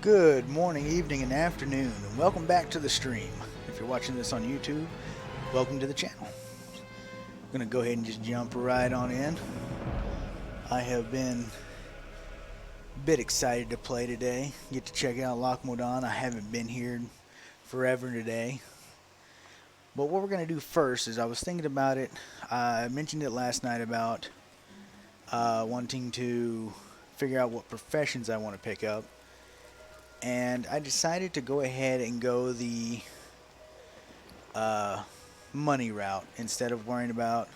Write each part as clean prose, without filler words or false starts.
Good morning, evening, and afternoon, and welcome back to the stream. If you're watching this on YouTube, welcome to the channel. I'm going to go ahead and just jump right on in. I have been a bit excited to play today, get to check out Lockmodon. I haven't been here forever today. But what we're going to do first is I was thinking about it. I mentioned it last night about wanting to figure out what professions I want to pick up. And I decided to go ahead and go the money route instead of worrying about,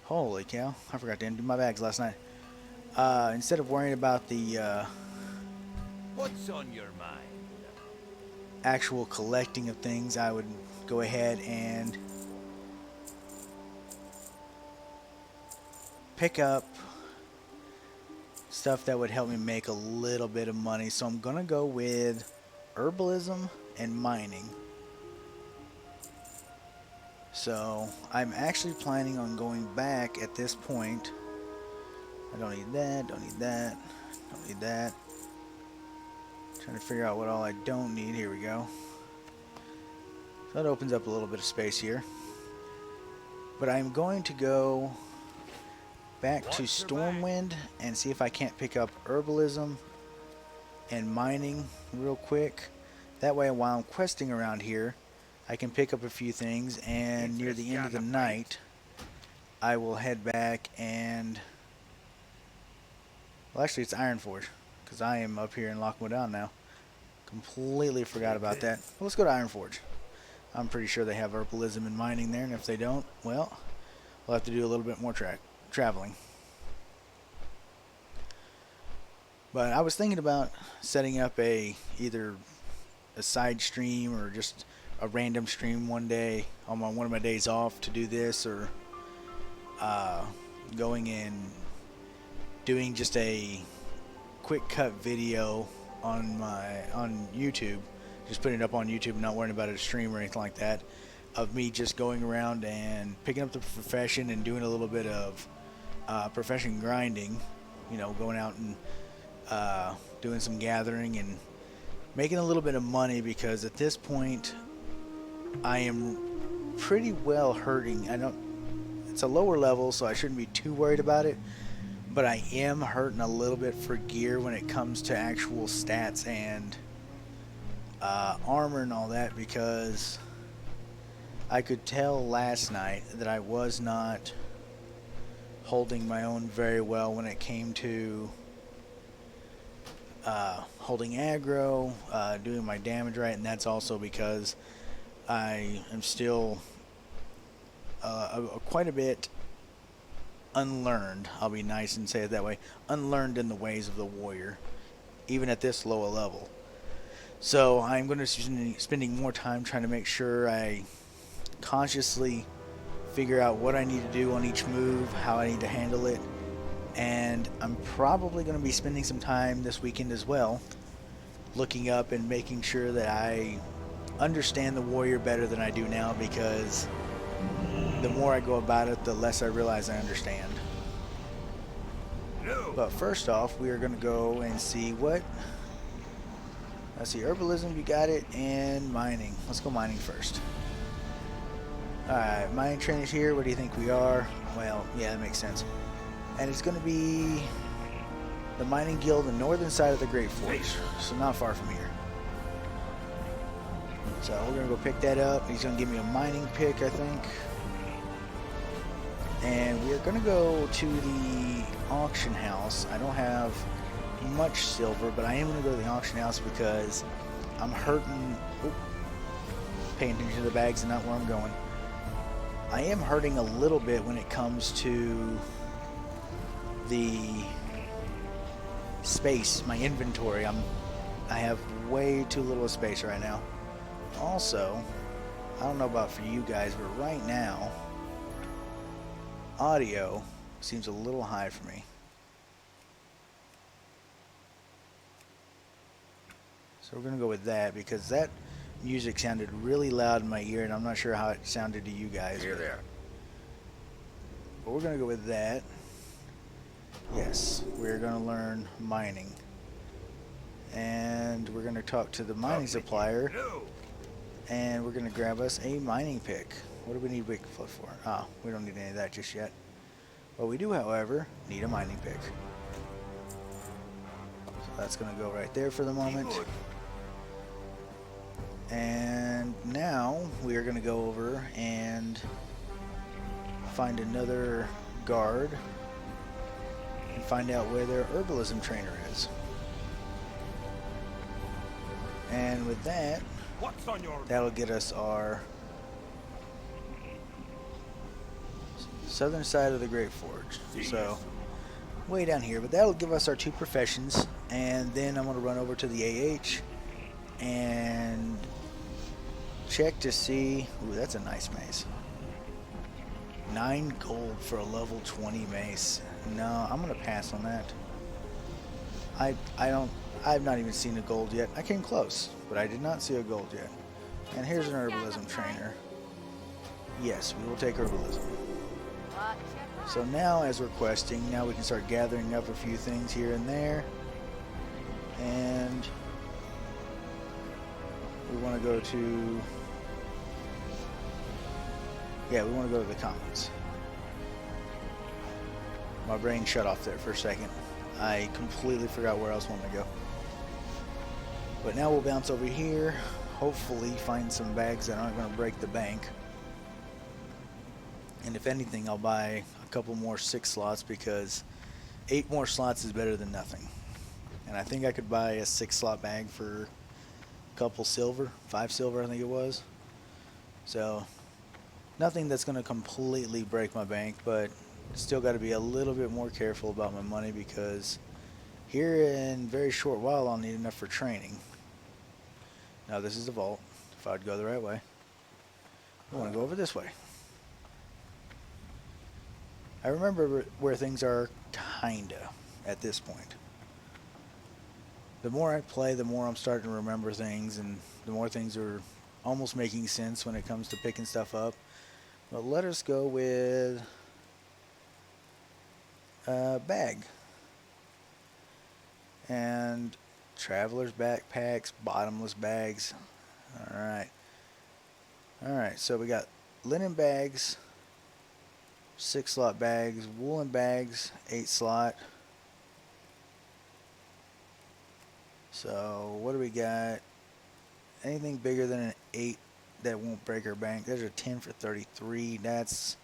holy cow, I forgot to empty my bags last night. Instead of worrying about the What's on your mind? actual collecting of things, I would go ahead and pick up stuff that would help me make a little bit of money. So I'm gonna go with herbalism and mining. So I'm actually planning on going back at this point. I don't need that, don't need that, don't need that. Trying to figure out what all I don't need. Here we go. So that opens up a little bit of space here. But I'm going to go back to Stormwind and see if I can't pick up herbalism and mining real quick. That way while I'm questing around here, I can pick up a few things, and near the end of the night, I will head back and... Well, actually, it's Ironforge, because I am up here in Lockmodon now. Completely forgot about that. Well, let's go to Ironforge. I'm pretty sure they have herbalism and mining there, and if they don't, well, we'll have to do a little bit more traveling. But I was thinking about setting up either a side stream or just a random stream one day on one of my days off to do this, or going and doing just a quick cut video on YouTube, just putting it up on YouTube, not worrying about a stream or anything like that, of me just going around and picking up the profession and doing a little bit of profession grinding, you know, going out and doing some gathering and making a little bit of money, because at this point I am pretty well hurting. It's a lower level, so I shouldn't be too worried about it, but I am hurting a little bit for gear when it comes to actual stats and armor and all that, because I could tell last night that I was not holding my own very well when it came to holding aggro, doing my damage right, and that's also because I am still quite a bit unlearned. I'll be nice and say it that way. Unlearned in the ways of the warrior, even at this lower level. So I'm going to be spending more time trying to make sure I consciously figure out what I need to do on each move, how I need to handle it, and I'm probably going to be spending some time this weekend as well looking up and making sure that I understand the warrior better than I do now, because the more I go about it, the less I realize I understand. But first off, we are going to go and see what... Let's see, herbalism, you got it, and mining. Let's go mining first. Alright, mining trainers here. What do you think we are? Well, yeah, that makes sense. And it's going to be the mining guild, the northern side of the Great Forge, so not far from here. So we're going to go pick that up. He's going to give me a mining pick, I think. And we're going to go to the auction house. I don't have much silver, but I am going to go to the auction house because I'm hurting. Paying attention to the bags and not where I'm going. I am hurting a little bit when it comes to the space, my inventory. I have way too little space right now. Also, I don't know about for you guys, but right now audio seems a little high for me. So we're gonna go with that, because that music sounded really loud in my ear, and I'm not sure how it sounded to you guys. Here there. But we're gonna go with that. Yes, we're gonna learn mining. And we're going to talk to the mining supplier, and we're going to grab us a mining pick. What do we need wick flip for? Oh, we don't need any of that just yet. What we do, however, need a mining pick. So that's going to go right there for the moment. And now we are going to go over and find another guard and find out where their herbalism trainer is. And with that, that'll get us our southern side of the Great Forge. So way down here, but that'll give us our 2 professions. And then I'm going to run over to the AH and check to see. Ooh, that's a nice mace. 9 gold for a level 20 mace. No, I'm gonna pass on that. I've not even seen a gold yet. I came close, but I did not see a gold yet. And here's an herbalism trainer. Yes, we will take herbalism. So now, as we're questing, now we can start gathering up a few things here and there. And we want to go to... yeah, we want to go to the commons. My brain shut off there for a second. I completely forgot where else I wanted to go. But now we'll bounce over here. Hopefully find some bags that aren't going to break the bank. And if anything, I'll buy a couple more 6 slots, because 8 more slots is better than nothing. And I think I could buy a 6 slot bag for a couple silver, 5 silver I think it was. So nothing that's going to completely break my bank, but still got to be a little bit more careful about my money, because here in a very short while I'll need enough for training. Now this is the vault, if I'd go the right way. I want to go over this way. I remember where things are kinda at this point. The more I play, the more I'm starting to remember things, and the more things are almost making sense when it comes to picking stuff up. But let us go with bag. And traveler's backpacks, bottomless bags. Alright. Alright, so we got linen bags, 6 slot bags, woolen bags, 8 slot. So what do we got? Anything bigger than an 8 that won't break our bank. There's a 10 for 33. That's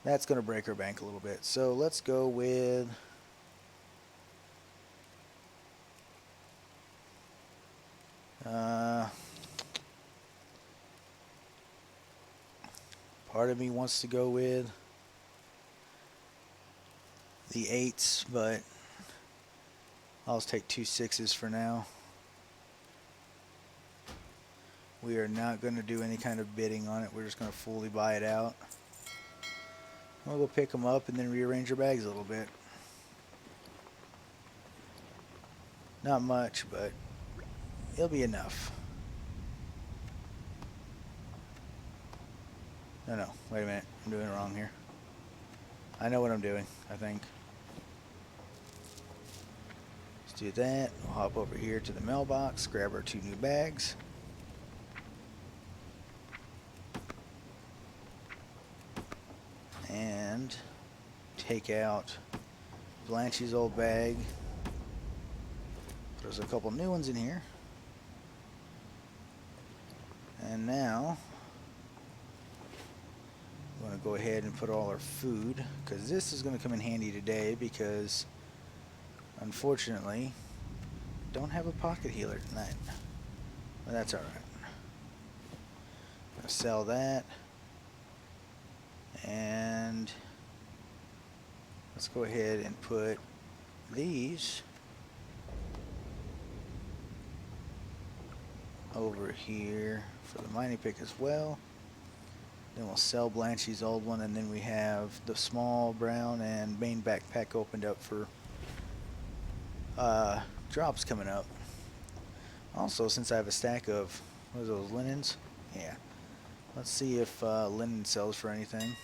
going to break our bank a little bit. So let's go with part of me wants to go with the 8s, but I'll just take 2 6s for now. We are not going to do any kind of bidding on it. We're just going to fully buy it out. We'll go pick them up and then rearrange our bags a little bit. Not much, but it'll be enough. No, wait a minute. I'm doing it wrong here. I know what I'm doing, I think. Let's do that. We'll hop over here to the mailbox, grab our 2 new bags. And take out Blanche's old bag. There's a couple new ones in here. And now we want to go ahead and put all our food, because this is going to come in handy today, because unfortunately don't have a pocket healer tonight. But that's alright. I'm going to sell that. And let's go ahead and put these over here for the mining pick as well. Then we'll sell Blanche's old one, and then we have the small brown and main backpack opened up for drops coming up. Also, since I have a stack of, what are those, linens? Yeah. Let's see if linen sells for anything.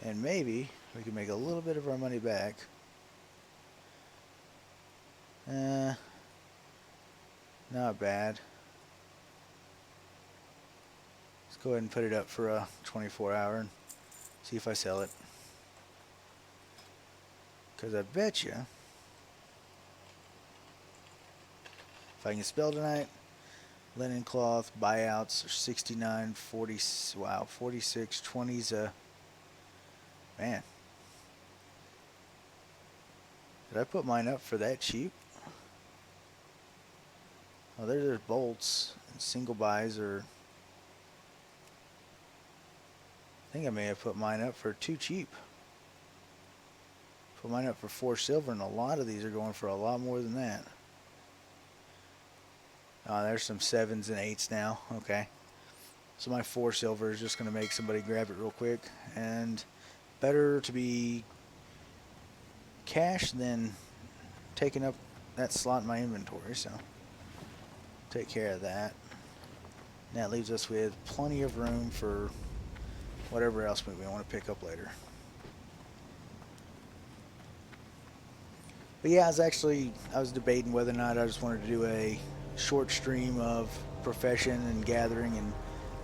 And maybe we can make a little bit of our money back Not bad. Let's go ahead and put it up for a 24-hour and see if I sell it. Because I bet you, if I can spell tonight, linen cloth buyouts are 69, 40, wow, 46, 20's a, man. Did I put mine up for that cheap? Oh, there's bolts and single buys are, I think I may have put mine up for too cheap. Put mine up for 4 silver, and a lot of these are going for a lot more than that. There's some 7s and 8s now. Okay. So my 4 silver is just going to make somebody grab it real quick. And better to be cash than taking up that slot in my inventory. So take care of that. And that leaves us with plenty of room for whatever else we want to pick up later. But yeah, I was debating whether or not I just wanted to do a short stream of profession and gathering and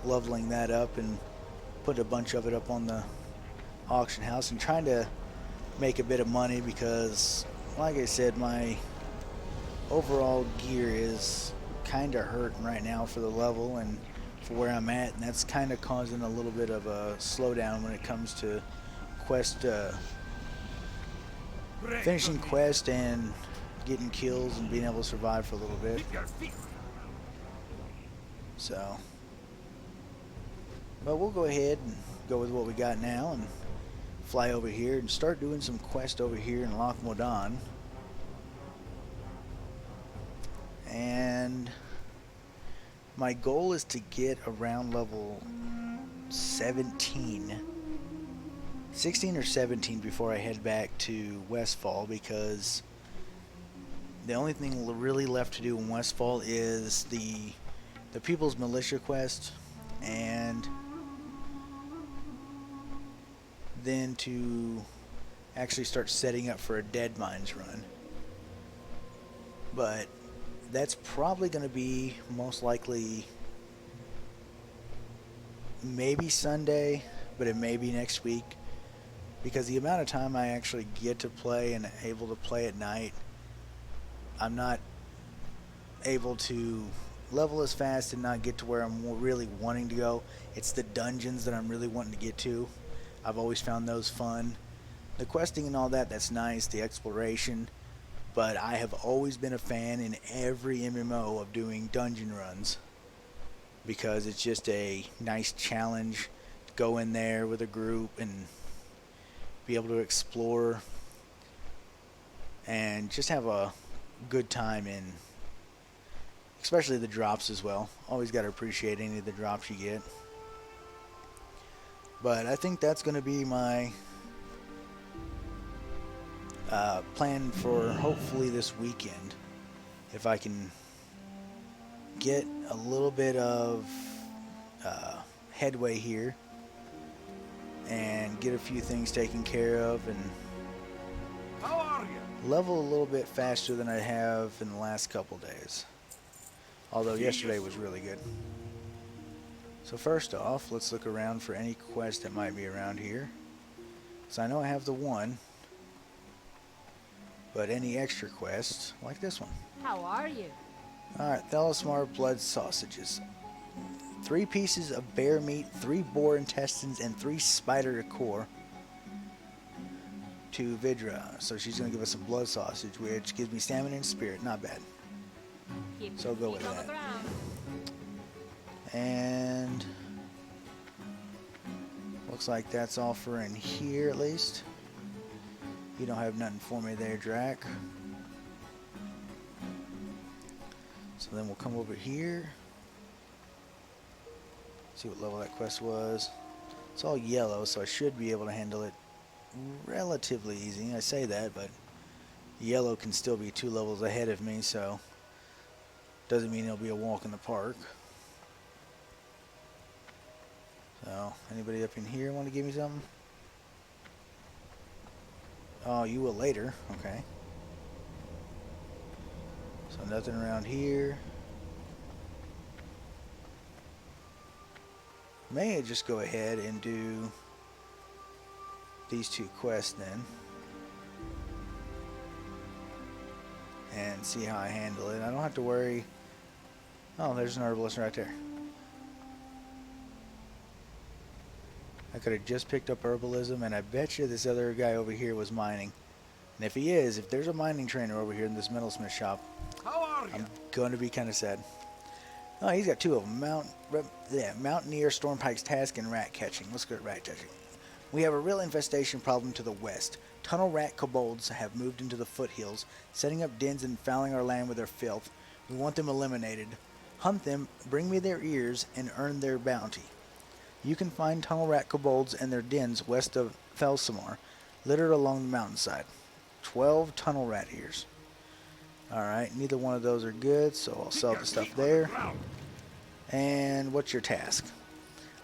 leveling that up and put a bunch of it up on the auction house and trying to make a bit of money because, like I said, my overall gear is kind of hurting right now for the level and for where I'm at, and that's kind of causing a little bit of a slowdown when it comes to quest finishing quest and getting kills and being able to survive for a little bit. So, but we'll go ahead and go with what we got now and fly over here and start doing some quest over here in Loch Modan. And my goal is to get around level 16 or 17 before I head back to Westfall, because the only thing really left to do in Westfall is the People's Militia quest, and then to actually start setting up for a Dead Mines run. But that's probably going to be most likely maybe Sunday, but it may be next week, because the amount of time I actually get to play and able to play at night, I'm not able to level as fast and not get to where I'm really wanting to go. It's the dungeons that I'm really wanting to get to. I've always found those fun. The questing and all that, that's nice, the exploration, but I have always been a fan in every MMO of doing dungeon runs, because it's just a nice challenge to go in there with a group and be able to explore and just have a good time in, especially the drops as well. Always got to appreciate any of the drops you get. But I think that's going to be my plan for hopefully this weekend. If I can get a little bit of headway here and get a few things taken care of and How are you? level a little bit faster than I have in the last couple days. Although yesterday was really good. So first off, let's look around for any quest that might be around here. So I know I have the one, but any extra quests, like this one. How are you? Alright, Thelismar blood sausages. 3 pieces of bear meat, 3 boar intestines, and 3 spider core to Vidra. So she's going to give us a blood sausage, which gives me stamina and spirit. Not bad. Keep So I'll go with feet on the that. ground. And looks like that's all for in here, at least. You don't have nothing for me there, Drac. So then we'll come over here. See what level that quest was. It's all yellow, so I should be able to handle it relatively easy. I say that, but yellow can still be 2 levels ahead of me, so doesn't mean it'll be a walk in the park. So, anybody up in here want to give me something? Oh, you will later. Okay. So nothing around here. May just go ahead and do these 2 quests then. And see how I handle it. I don't have to worry. Oh, there's an herbalist right there. I could have just picked up herbalism, and I bet you this other guy over here was mining. And if he is, if there's a mining trainer over here in this metalsmith shop, How are you? I'm going to be kind of sad. Oh, he's got 2 of them. Mountaineer, Stormpike's Task, and rat catching. Let's go to rat catching. We have a real infestation problem to the west. Tunnel rat kobolds have moved into the foothills, setting up dens and fouling our land with their filth. We want them eliminated. Hunt them, bring me their ears, and earn their bounty. You can find tunnel rat kobolds and their dens west of Felsamar, littered along the mountainside. 12 tunnel rat ears. Alright, neither one of those are good, so I'll sell the stuff there. And what's your task?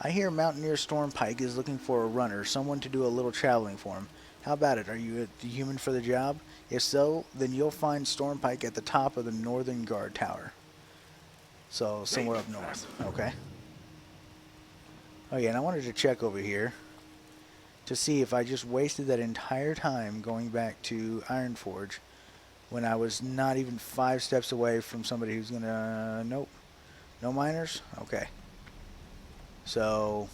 I hear Mountaineer Stormpike is looking for a runner, someone to do a little traveling for him. How about it? Are you a human for the job? If so, then you'll find Stormpike at the top of the Northern Guard Tower. So, somewhere up north. Okay. Oh yeah, and I wanted to check over here to see if I just wasted that entire time going back to Ironforge when I was not even 5 steps away from somebody who's gonna... Nope. No miners? Okay. So,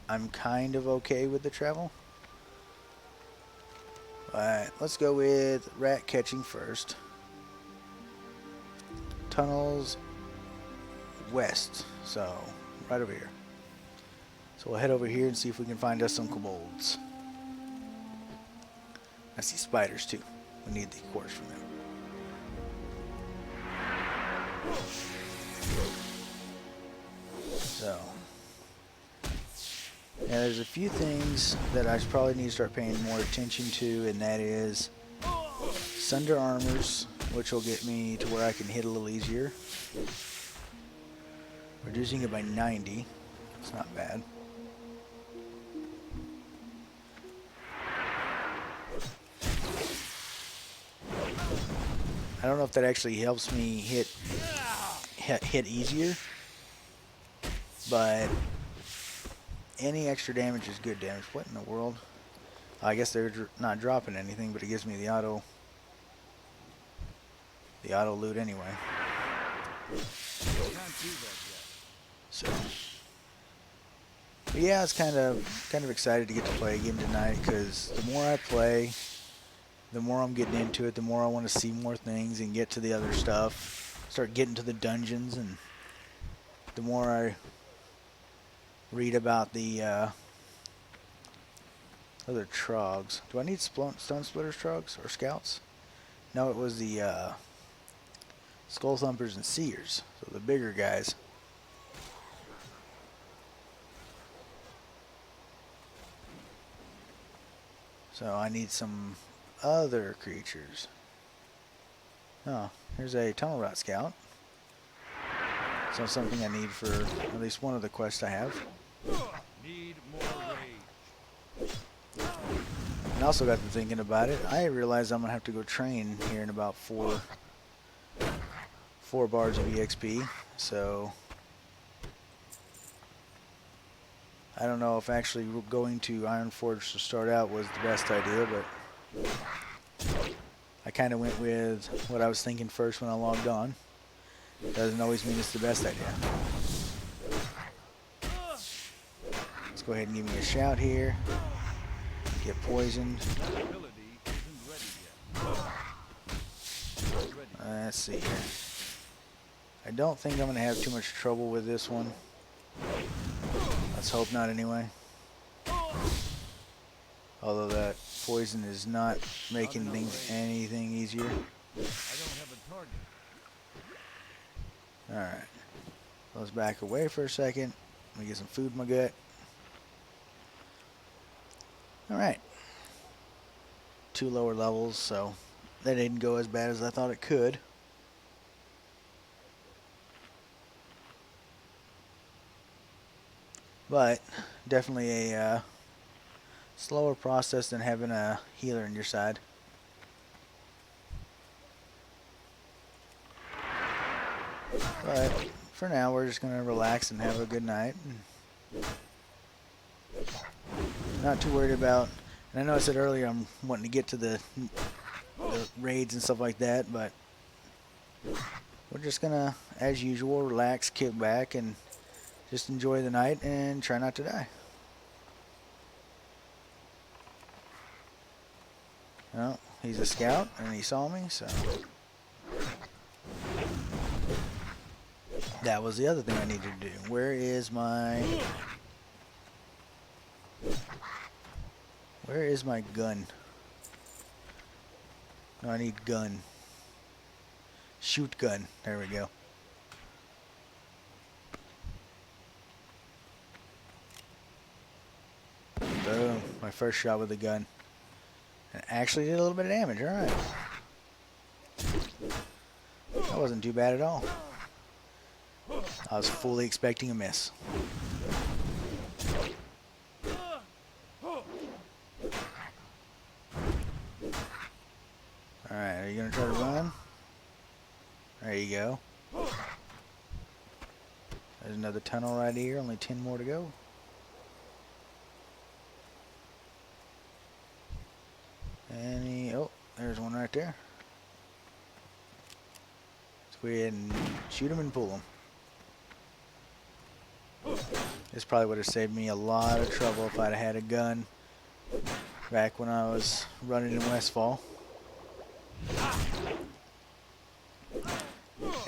I'm kind of okay with the travel. Alright, let's go with rat catching first. Tunnels west. So, right over here. So we'll head over here and see if we can find us some kobolds. I see spiders too. We need the quartz from them. So, yeah, there's a few things that I probably need to start paying more attention to, and that is Sunder Armors, which will get me to where I can hit a little easier. Reducing it by 90. It's not bad. I don't know if that actually helps me hit easier, but any extra damage is good damage. What in the world? I guess they're not dropping anything, but it gives me the auto loot anyway. So, but yeah, I was kind of excited to get to play a game tonight, because the more I play, the more I'm getting into it, the more I want to see more things and get to the other stuff. Start getting to the dungeons, and the more I read about the other Troggs. Do I need Stone Splitters Troggs or Scouts? No, it was the Skull Thumpers and Seers, so the bigger guys. So I need some other creatures. Oh, here's a Tunnel Rat Scout. So something I need for at least one of the quests I have. Need more rage. And also got to thinking about it. I realized I'm gonna have to go train here in about four bars of EXP. So I don't know if actually going to Ironforge to start out was the best idea, but I kind of went with what I was thinking first when I logged on. Doesn't always mean it's the best idea. Let's go ahead and give me a shout here. Get poisoned. Let's see here. I don't think I'm going to have too much trouble with this one. Let's hope not anyway. Although that poison is not making things anything easier. I don't have a target. Alright. Let's back away for a second. Let me get some food in my gut. Alright. 2 lower levels, so that didn't go as bad as I thought it could. But definitely a slower process than having a healer on your side. But for now, we're just going to relax and have a good night. Not too worried about, and I know I said earlier I'm wanting to get to the raids and stuff like that, but we're just going to, as usual, relax, kick back, and just enjoy the night and try not to die. Well, he's a scout, and he saw me, so that was the other thing I needed to do. Where is my gun? No, I need gun. Shoot gun. There we go. Boom. My first shot with the gun. And actually did a little bit of damage. Alright. That wasn't too bad at all. I was fully expecting a miss. Alright, are you going to try to run? There you go. There's another tunnel right here. Only 10 more to go. Oh, there's one right there. Let's go ahead and shoot him and pull him. This probably would have saved me a lot of trouble if I'd had a gun back when I was running in Westfall.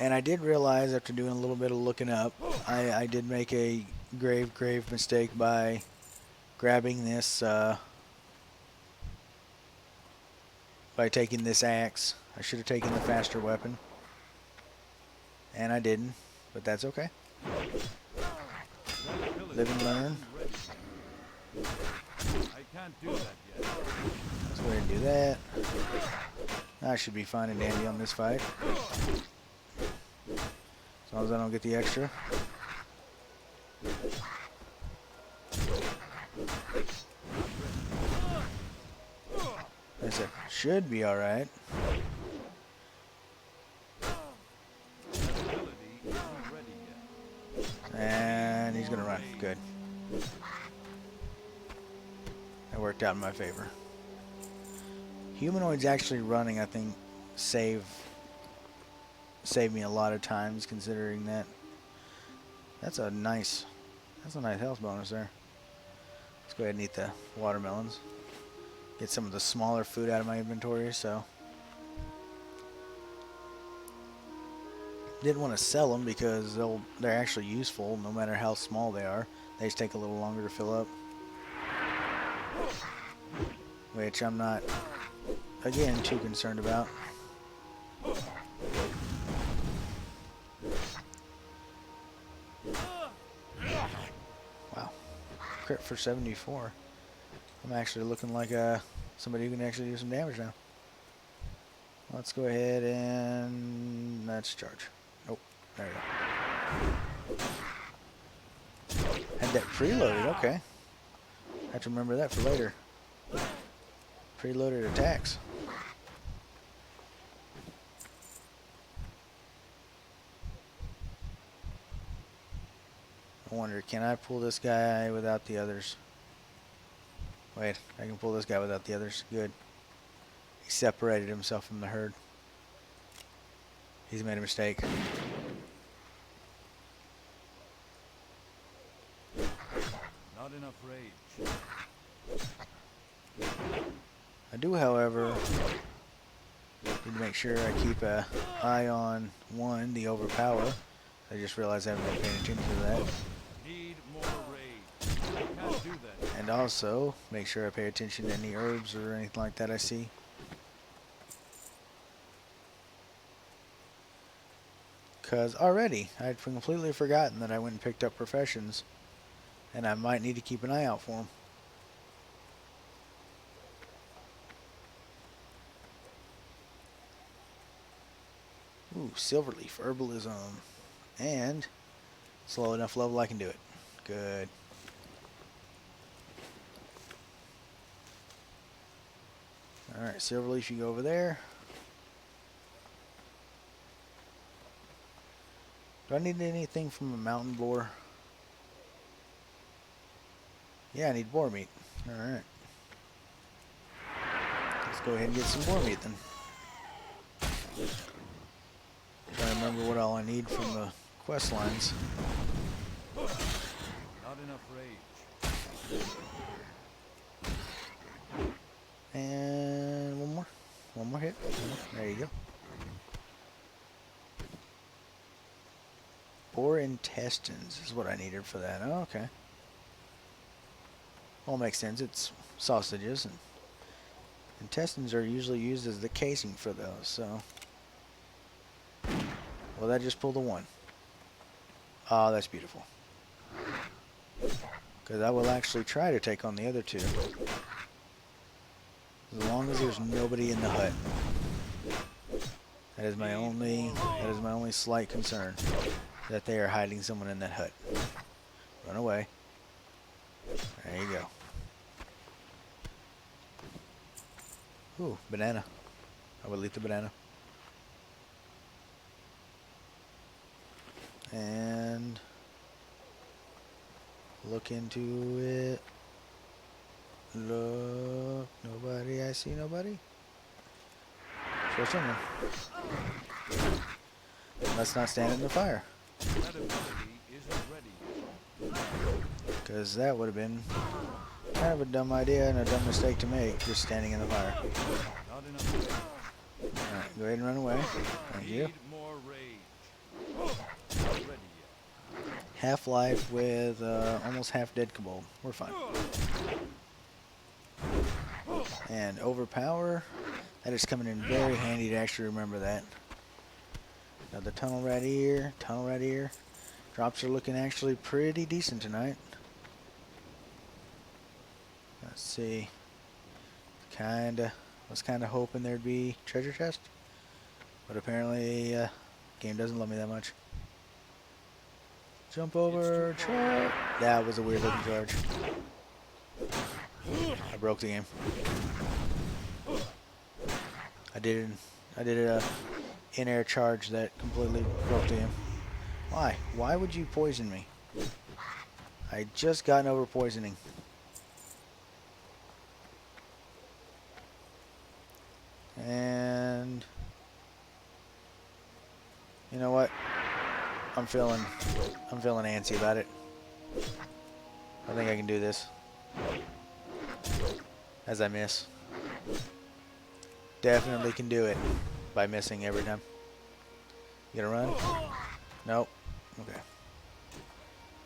And I did realize after doing a little bit of looking up, I did make a grave mistake by grabbing this, by taking this axe. I should have taken the faster weapon. And I didn't, but that's okay. Live and learn. I can't do that yet. Let's go ahead and do that. I should be fine and dandy on this fight. As long as I don't get the extra. I said, should be alright. And he's gonna run. Good. That worked out in my favor. Humanoids actually running, I think, save me a lot of times, considering that. That's a nice health bonus there. Let's go ahead and eat the watermelons. Get some of the smaller food out of my inventory, so. Didn't want to sell them because they're actually useful no matter how small they are. They just take a little longer to fill up. Which I'm not, again, too concerned about. Wow. Crit for 74. I'm actually looking like somebody who can actually do some damage now. Let's go ahead and let's charge. Nope. There we go. Had that preloaded. Okay. Have to remember that for later. Preloaded attacks. I wonder, can I pull this guy without the others? Wait, I can pull this guy without the others. Good. He separated himself from the herd. He's made a mistake. Not enough rage. I do, however, need to make sure I keep an eye on, one, the overpower. I just realized I haven't been paying attention to that. Need more rage. I can't do that. And also, make sure I pay attention to any herbs or anything like that I see. Because already, I'd completely forgotten that I went and picked up professions. And I might need to keep an eye out for them. Ooh, Silverleaf, Herbalism. And it's low enough level I can do it. Good. Alright, Silverleaf, you go over there. Do I need anything from a mountain boar? Yeah, I need boar meat. Alright. Let's go ahead and get some boar meat then. Trying to remember what all I need from the quest lines. Not enough rage. And one more. One more hit. There you go. Boar intestines is what I needed for that. Oh, okay. Well, makes sense. It's sausages, and intestines are usually used as the casing for those, so. Well, that just pulled a 1. Oh, that's beautiful. Because I will actually try to take on the other 2. As long as there's nobody in the hut. That is my only slight concern. That they are hiding someone in that hut. Run away. There you go. Ooh, banana. I will eat the banana. And look into it. Look. Nobody. I see nobody. Throw someone. Let's not stand in the fire. That ability isn't ready. Because that would have been kind of a dumb idea and a dumb mistake to make, just standing in the fire. Not enough rage. Alright, go ahead and run away. Thank you. Need more rage. Not ready yet. Half-life with almost half-dead kobold. We're fine. And overpower. That is coming in very handy to actually remember that. Got the tunnel right here. Tunnel right here. Drops are looking actually pretty decent tonight. Let's see. Was kinda hoping there'd be treasure chest. But apparently game doesn't love me that much. Jump over, truck. That was a weird looking charge. I broke the game. I did a in-air charge that completely broke the game. Why? Why would you poison me? I had just gotten over poisoning. And you know what? I'm feeling antsy about it. I think I can do this. As I miss. Definitely can do it by missing every time. You gonna run? Nope. Okay.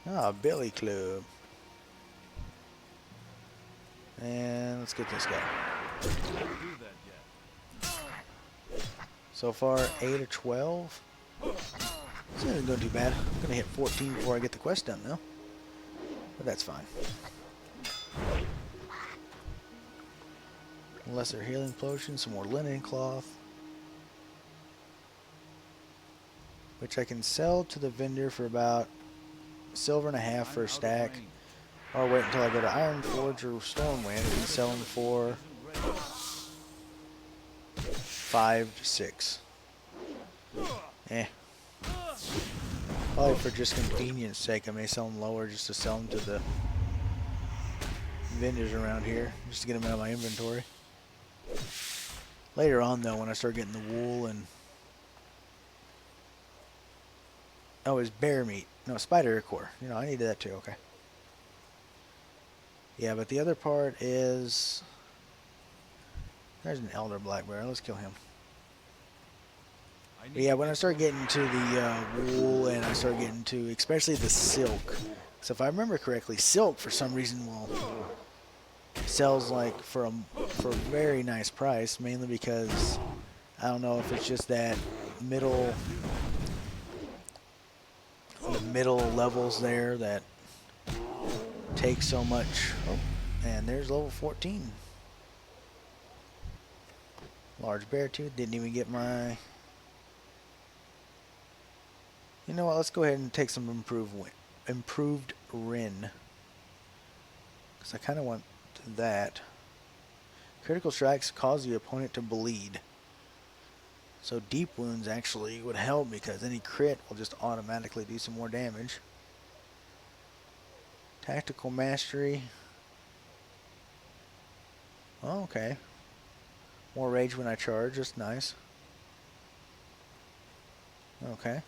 Ah, Billy Club. And let's get this guy. Can't do that yet. So far, 8 of 12. This isn't going too bad. I'm gonna hit 14 before I get the quest done, though. But that's fine. Lesser healing potion, some more linen cloth, which I can sell to the vendor for about $1.50 for a stack, or wait until I go to Ironforge or Stormwind and sell them for 5 to 6. Probably for just convenience sake, I may sell them lower just to sell them to the vendors around here, just to get them out of my inventory. Later on, though, when I start getting the wool and... Oh, it's bear meat. No, spider core. You know, I needed that too, okay. Yeah, but the other part is... There's an elder black bear. Let's kill him. But yeah, when I start getting to the wool and I start getting to, especially the silk. So if I remember correctly, silk for some reason will sells like for a very nice price, mainly because I don't know if it's just that the middle levels there that take so much. Oh, and there's level 14. Large bear tooth. Didn't even get my... You know what? Let's go ahead and take some improved Rin. Because I kind of want that. Critical strikes cause the opponent to bleed. So deep wounds actually would help because any crit will just automatically do some more damage. Tactical mastery. Oh, okay. More rage when I charge. That's nice. Okay.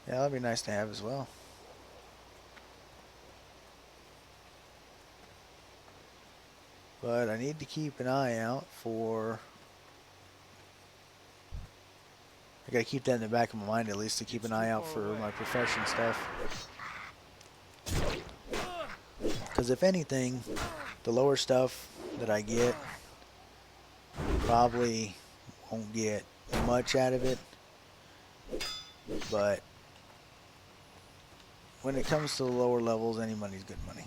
Yeah, that'd be nice to have as well. But I need to keep an eye out for... I gotta keep that in the back of my mind at least, to keep an eye out for my profession stuff. Because if anything, the lower stuff that I get probably won't get much out of it. But when it comes to the lower levels, any money's good money.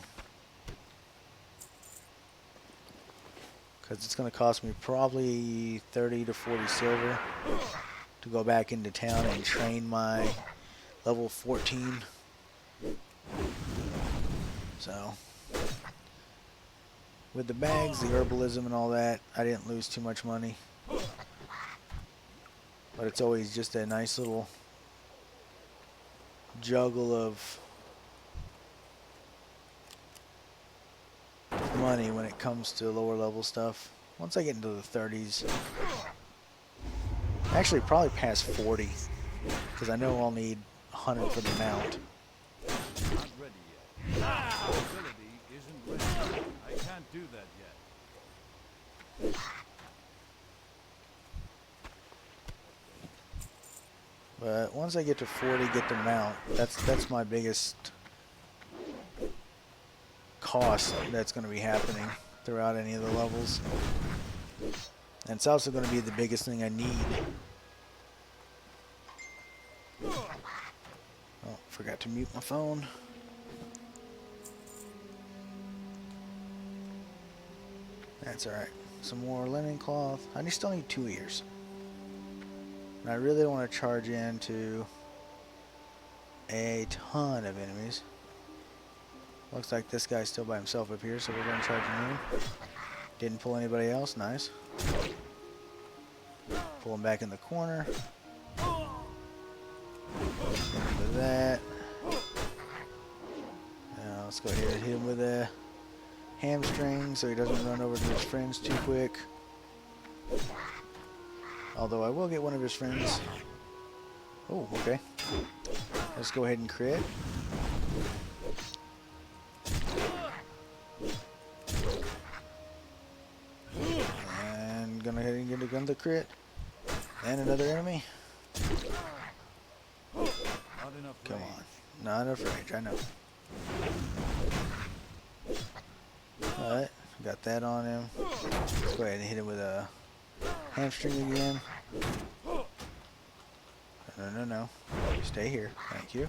Because it's going to cost me probably 30 to 40 silver to go back into town and train my level 14. So, with the bags, the herbalism and all that, I didn't lose too much money. But it's always just a nice little juggle of money when it comes to lower level stuff. Once I get into the 30s, actually probably past 40, because I know I'll need 100 for the mount. Not ready yet. My ability isn't ready. I can't do that yet. But once I get to 40, get the mount, that's my biggest cost that's going to be happening throughout any of the levels. And it's also going to be the biggest thing I need. Oh, forgot to mute my phone. That's alright. Some more linen cloth. I still need 2 ears. And I really want to charge into a ton of enemies. Looks like this guy's still by himself up here, so we're going to charge him in. Didn't pull anybody else. Nice. Pull him back in the corner. Into that. Now let's go ahead and hit him with a hamstring so he doesn't run over to his friends too quick. Although I will get one of his friends. Oh, okay. Let's go ahead and crit. And gonna head and get another crit. And another enemy. Not enough Come rage. on. Not enough rage, I know. Alright, got that on him. Let's go ahead and hit him with a hamstring again. No. Stay here. Thank you.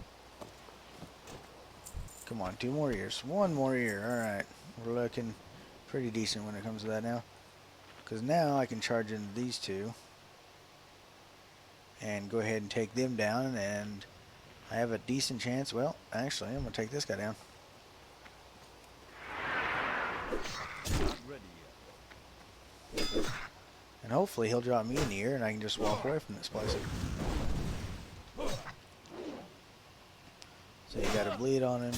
Come on, 2 more ears. 1 more ear. Alright. We're looking pretty decent when it comes to that now. Because now I can charge into these 2. And go ahead and take them down. And I have a decent chance. Well, actually, I'm going to take this guy down. Not ready yet. And hopefully he'll drop me an ear and I can just walk away from this place. So you got a bleed on him.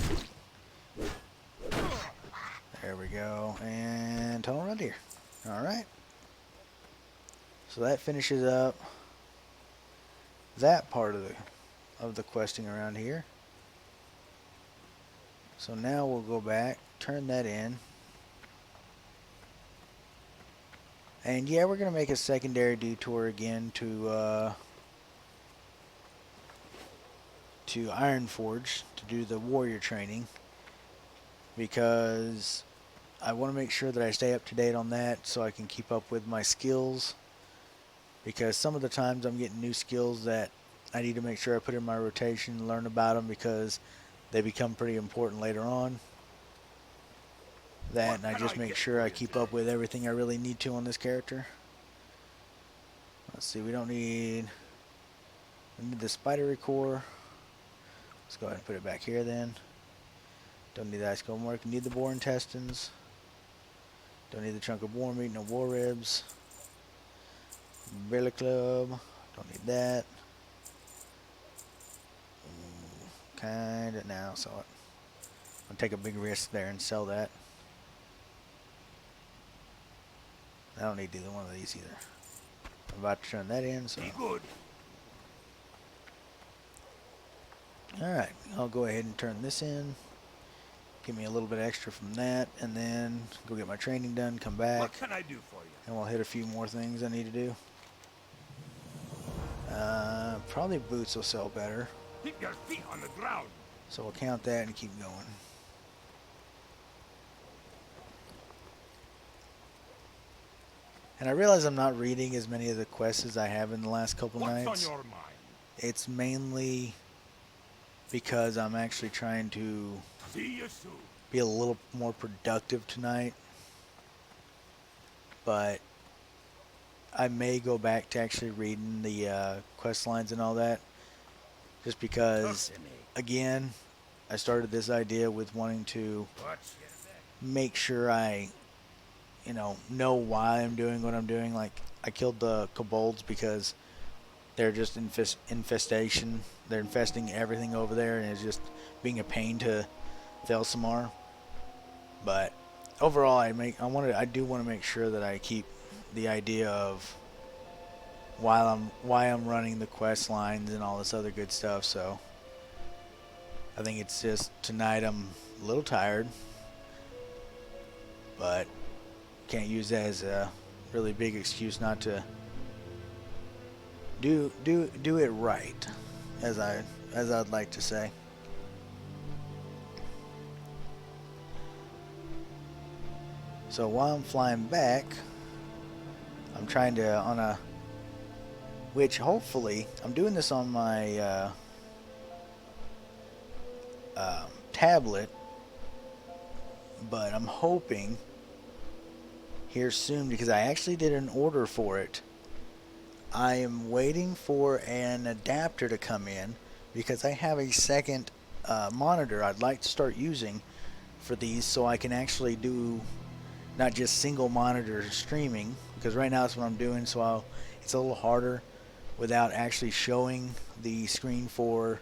There we go. And tunnel around here. Alright. So that finishes up that part of the questing around here. So now we'll go back, turn that in. And yeah, we're going to make a secondary detour again to Ironforge to do the warrior training, because I want to make sure that I stay up to date on that so I can keep up with my skills, because some of the times I'm getting new skills that I need to make sure I put in my rotation, learn about them, because they become pretty important later on. That, and I just make sure I keep up with everything I really need to on this character. Let's see, we need the spidery core. Let's go ahead and put it back here then. Don't need that skull mark. We need the boar intestines. Don't need the chunk of war meat, no war ribs. Billy Club, don't need that. Kinda now, so I'll take a big risk there and sell that. I don't need either one of these either. I'm about to turn that in, so. Be good. Alright, I'll go ahead and turn this in. Give me a little bit extra from that, and then go get my training done, come What back, can I do for you? and we'll hit a few more things I need to do. Probably boots will sell better, Keep your feet on the ground. so we'll count that and keep going. And I realize I'm not reading as many of the quests as I have in the last couple What's nights. on your mind? It's mainly because I'm actually trying to See you soon. be a little more productive tonight. But I may go back to actually reading the quest lines and all that. Just because, Talk to me. again, I started this idea with wanting to What's make sure I, know why I'm doing what I'm doing. Like, I killed the kobolds because they're just infestation. They're infesting everything over there, and it's just being a pain to Felsamar. But overall, I do want to make sure that I keep the idea of why I'm running the quest lines and all this other good stuff. So I think it's just tonight I'm a little tired, but can't use that as a really big excuse not to do it right, as I'd like to say. So while I'm flying back, I'm trying to which hopefully I'm doing this on my tablet, but I'm hoping here soon, because I actually did an order for it. I am waiting for an adapter to come in because I have a second monitor I'd like to start using for these, so I can actually do not just single monitor streaming, because right now that's what I'm doing, so it's a little harder without actually showing the screen for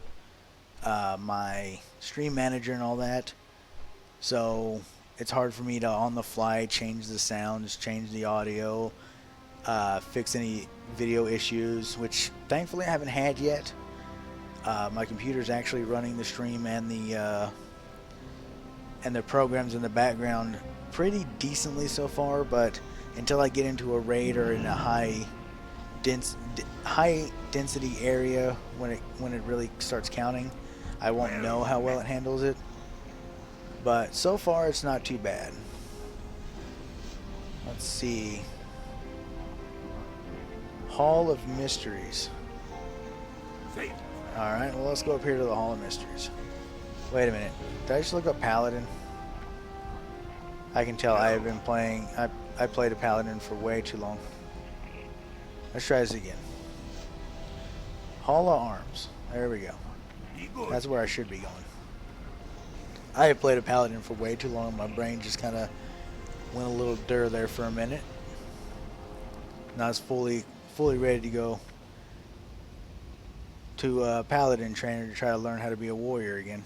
my stream manager and all that. So it's hard for me to on the fly change the sounds, change the audio, fix any video issues, which thankfully I haven't had yet. My computer's actually running the stream and the programs in the background pretty decently so far, but until I get into a raid or in a high density area, when it really starts counting, I won't know how well it handles it. But so far it's not too bad. Let's see. Hall of Mysteries. Alright, well, let's go up here to the Hall of Mysteries. Wait a minute. Did I just look up Paladin? I can tell I have been playing... I played a Paladin for way too long. Let's try this again. Hall of Arms. There we go. That's where I should be going. I have played a Paladin for way too long. My brain just kind of went a little dur there for a minute. Now it's fully ready to go to a Paladin trainer to try to learn how to be a warrior again.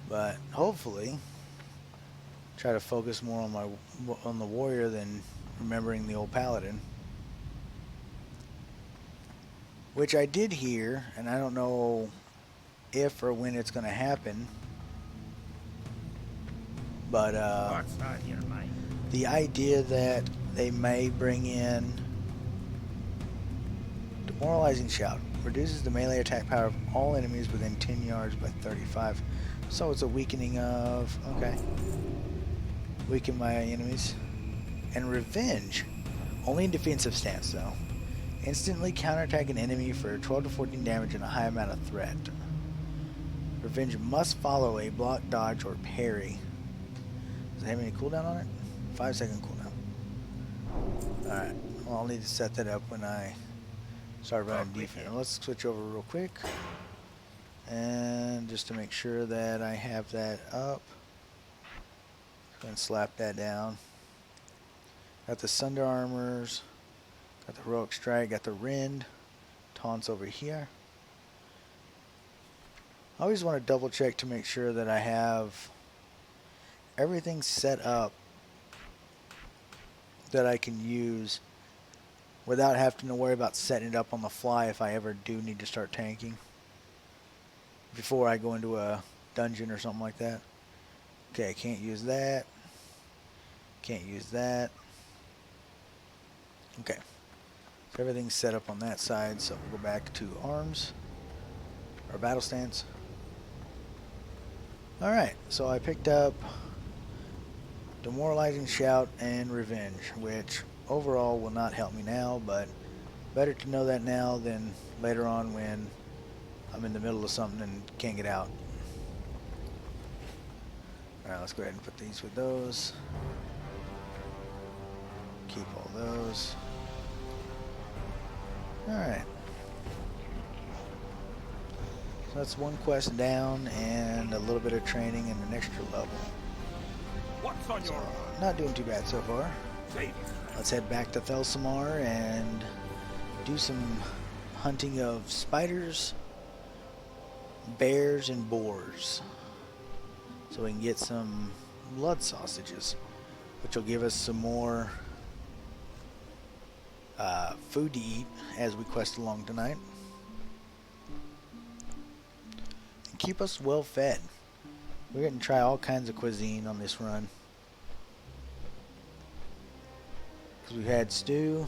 But hopefully try to focus more on the warrior than remembering the old Paladin. Which I did hear, and I don't know if or when it's going to happen, but What's on your mind? the idea that they may bring in Demoralizing Shout. Reduces the melee attack power of all enemies within 10 yards by 35. So it's a weakening of... okay. Weaken my enemies. And Revenge. Only in defensive stance, though. Instantly counterattack an enemy for 12 to 14 damage and a high amount of threat. Revenge must follow a block, dodge, or parry. Does it have any cooldown on it? 5-second cooldown. Alright. Well, I'll need to set that up when I start running defense. Let's switch over real quick. And just to make sure that I have that up, and slap that down. Got the Sunder Armors, got the Heroic Strike, got the Rend, Taunts over here. I always want to double check to make sure that I have everything set up that I can use without having to worry about setting it up on the fly if I ever do need to start tanking before I go into a dungeon or something like that. Okay, I can't use that. Can't use that. Okay. So everything's set up on that side, so we'll go back to arms, or battle stance. Alright, so I picked up Demoralizing Shout and Revenge, which overall will not help me now, but better to know that now than later on when I'm in the middle of something and can't get out. Alright, let's go ahead and put these with those. Keep all those. Alright. So that's one quest down and a little bit of training and an extra level. What's on So, your not doing too bad so far. Let's head back to Felsamar and do some hunting of spiders, bears, and boars. So we can get some blood sausages, which will give us some more food to eat as we quest along tonight. And keep us well fed. We're going to try all kinds of cuisine on this run. Because we had stew.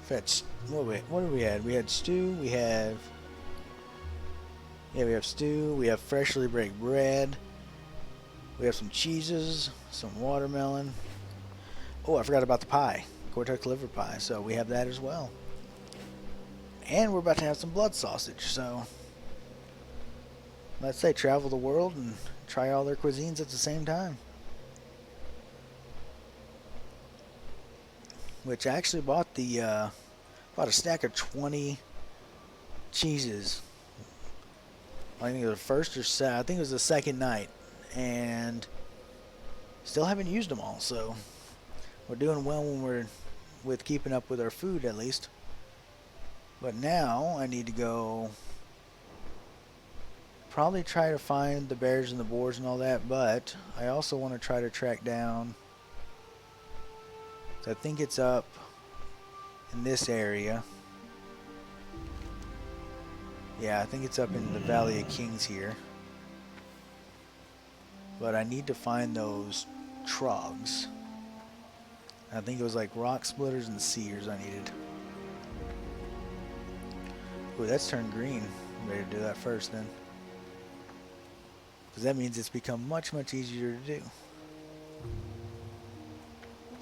What did we had? We had stew, we have stew, we have freshly baked bread, we have some cheeses, some watermelon. Oh, I forgot about the pie, Cortex liver pie, so we have that as well. And we're about to have some blood sausage, so let's say travel the world and try all their cuisines at the same time. Which I actually bought bought a stack of 20 cheeses. I think it was the first or I think it was the second night, and still haven't used them all. So we're doing well when we're with keeping up with our food at least. But now I need to go probably try to find the bears and the boars and all that. But I also want to try to track down. I think it's up in this area. Yeah, I think it's up in the Valley of Kings here. But I need to find those Troggs. I think it was like rock splitters and seers I needed. Ooh, that's turned green. I'm ready to do that first then. Because that means it's become much, much easier to do.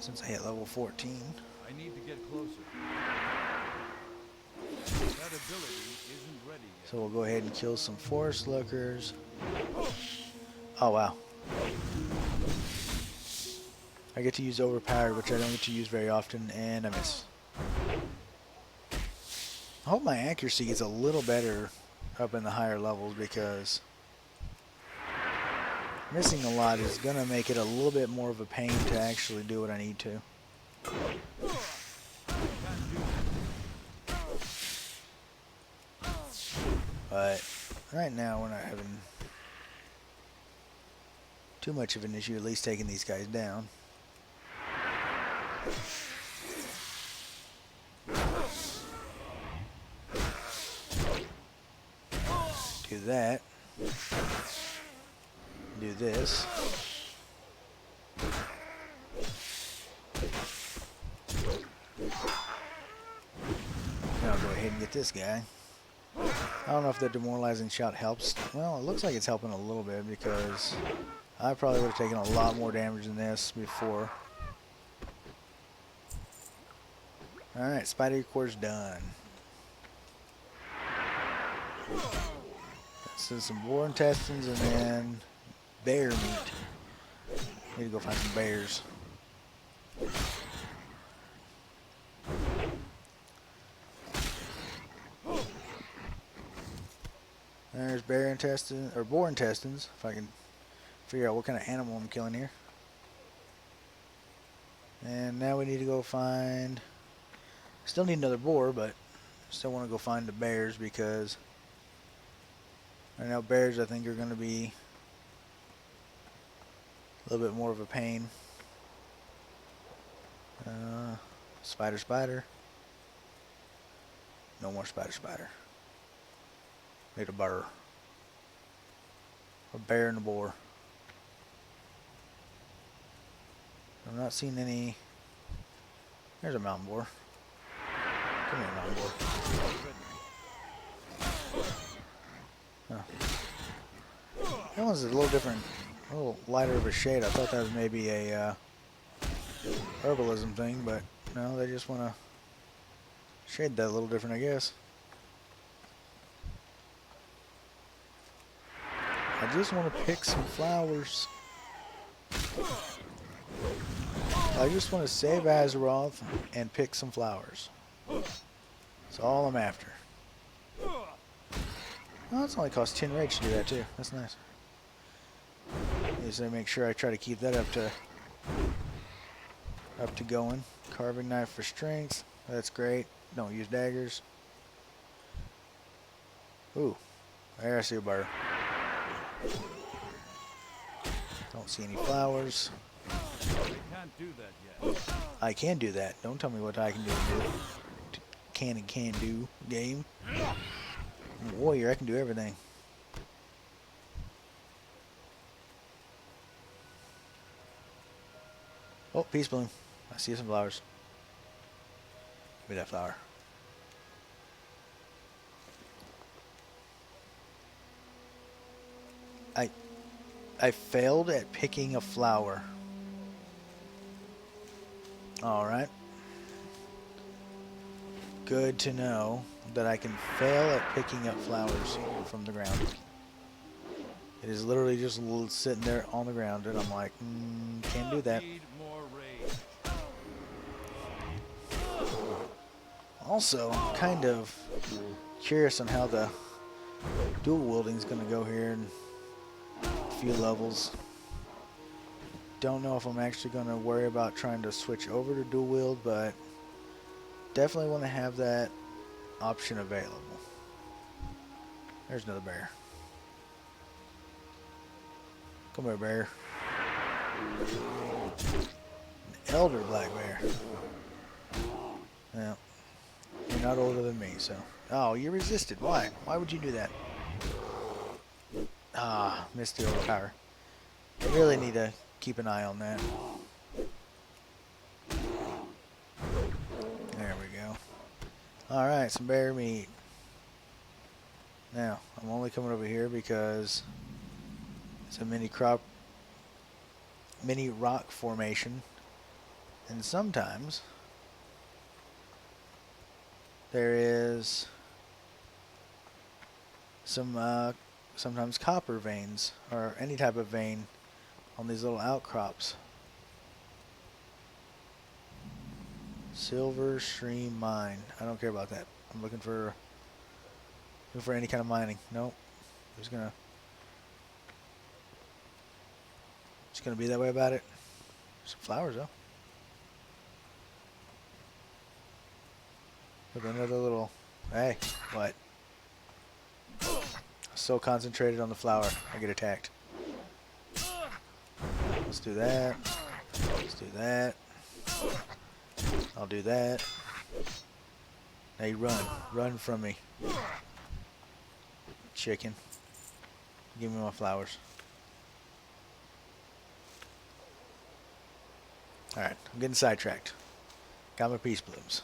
Since I hit level 14. I need to get closer. That ability isn't ready yet. So we'll go ahead and kill some forest lookers. Oh wow. I get to use overpowered, which I don't get to use very often, and I miss. I hope my accuracy gets a little better up in the higher levels, because missing a lot is going to make it a little bit more of a pain to actually do what I need to. But right now we're not having too much of an issue, at least taking these guys down. Do that. Do this. Now I'll go ahead and get this guy. I don't know if the demoralizing shot helps. Well, it looks like it's helping a little bit, because I probably would have taken a lot more damage than this before. Alright, spider core's done. So some boar intestines and then bear meat. Need to go find some bears. bear intestine or boar intestines. If I can figure out what kind of animal I'm killing here. And now we need to go find. Still need another boar, but still want to go find the bears because right now bears I think are going to be a little bit more of a pain. Spider, spider. No more spider, spider. Need a bear. A bear and a boar. I'm not seeing any. There's a mountain boar. Come here, mountain boar. Oh. That one's a little different, a little lighter of a shade. I thought that was maybe a herbalism thing, but no, they just want to shade that a little different, I guess. I just want to pick some flowers. I just want to save Azeroth and pick some flowers. That's all I'm after. Oh, it's only cost 10 rage to do that too. That's nice. Just to make sure I try to keep that up to going. Carving knife for strength. That's great. Don't use daggers. Ooh, there I see a bird. Don't see any flowers. I can't do that yet. I can do that. Don't tell me what I can do. Can and can do game. I'm a warrior. I can do everything. Oh, peace bloom. I see some flowers. Give me that flower. I failed at picking a flower. Alright. Good to know that I can fail at picking up flowers from the ground. It is literally just sitting there on the ground, and I'm like, can't do that. Need more rage. Also, I'm kind of curious on how the dual wielding is going to go here in a few levels. Don't know if I'm actually going to worry about trying to switch over to dual wield, but definitely want to have that option available. There's another bear. Come here, bear. An elder black bear. Yeah. You're not older than me, so. Oh, you resisted. Why? Why would you do that? Ah, missed the overpower. I really need to keep an eye on that. There we go. Alright, some bear meat. Now, I'm only coming over here because it's a mini rock formation. And sometimes there is some sometimes copper veins or any type of vein on these little outcrops. Silver stream mine. I don't care about that. I'm looking for any kind of mining. Nope. Just gonna be that way about it. Some flowers though. With another little. Hey, what? So concentrated on the flower, I get attacked. Let's do that. Let's do that. I'll do that. Now you run. Run from me. Chicken. Give me my flowers. Alright, I'm getting sidetracked. Got my peace blooms.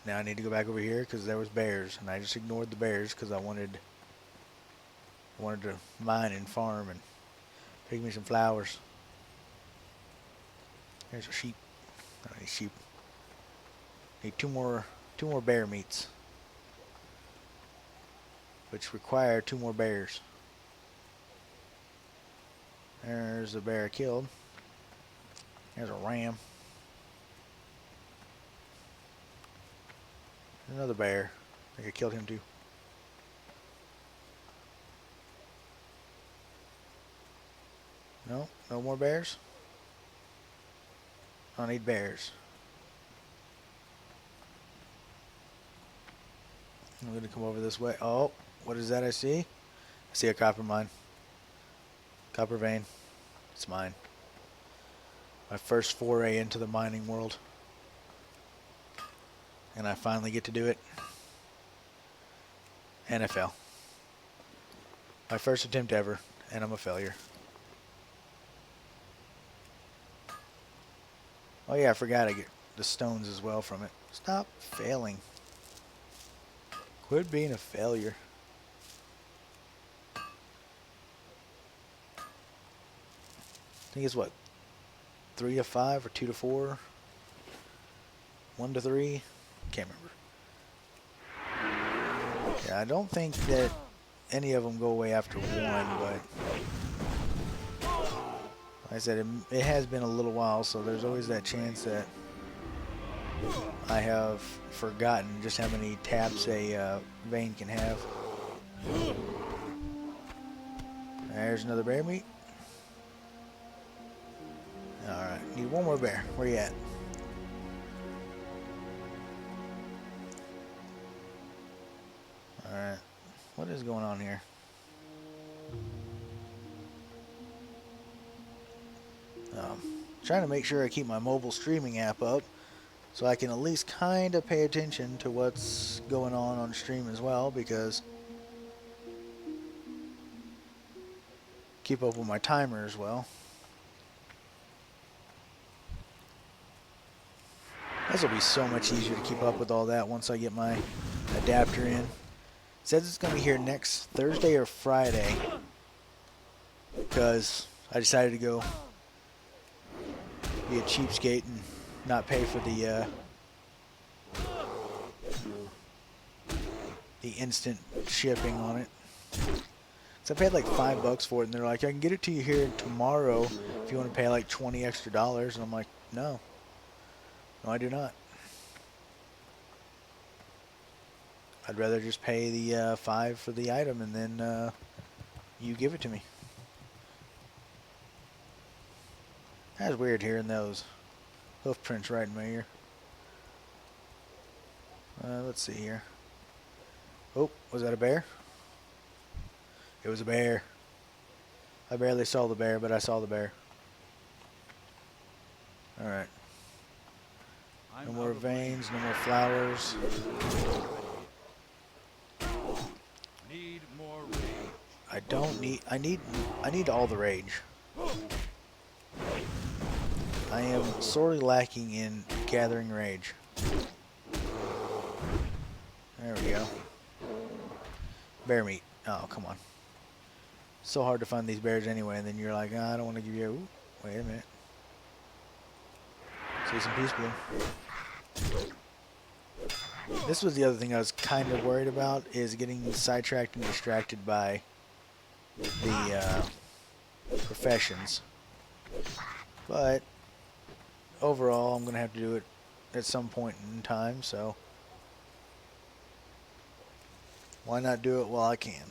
Now I need to go back over here because there was bears, and I just ignored the bears because I wanted to mine and farm and pick me some flowers. There's a sheep. I need sheep. Need two more bear meats, which require 2 more bears. There's a bear I killed. There's a ram. Another bear. I think I killed him too. No, no more bears. I need bears. I'm gonna come over this way. Oh, what is that I see? I see a copper mine. Copper vein. It's mine. My first foray into the mining world. And I finally get to do it. And I fell. My first attempt ever, and I'm a failure. Oh yeah, I forgot I get the stones as well from it. Stop failing. Quit being a failure. I think it's what? 3 to 5 or 2 to 4? 1 to 3? Can't remember. Yeah, I don't think that any of them go away after 1, but like I said, it has been a little while, so there's always that chance that I have forgotten just how many taps a vein can have. There's another bear meat. Alright, need one more bear. Where you at? Alright, what is going on here? Trying to make sure I keep my mobile streaming app up so I can at least kind of pay attention to what's going on stream as well, because keep up with my timer as well. This will be so much easier to keep up with all that once I get my adapter in. It says it's going to be here next Thursday or Friday, because I decided to go be a cheapskate and not pay for the instant shipping on it. So I paid like $5 for it, and they're like, I can get it to you here tomorrow if you want to pay like $20 extra. And I'm like, no, I do not. I'd rather just pay the $5 for the item, and then you give it to me. That's weird hearing those hoof prints right in my ear. Let's see here. Oh, was that a bear? It was a bear. I barely saw the bear, but I saw the bear. Alright. No more veins, no more flowers. Need more rage. I don't need... I need all the rage. I am sorely lacking in gathering rage. There we go. Bear meat. Oh, come on. So hard to find these bears anyway, and then you're like, I don't want to give you... Ooh, wait a minute. See some peace blue. This was the other thing I was kind of worried about, is getting sidetracked and distracted by the professions. But overall, I'm going to have to do it at some point in time, so why not do it while I can?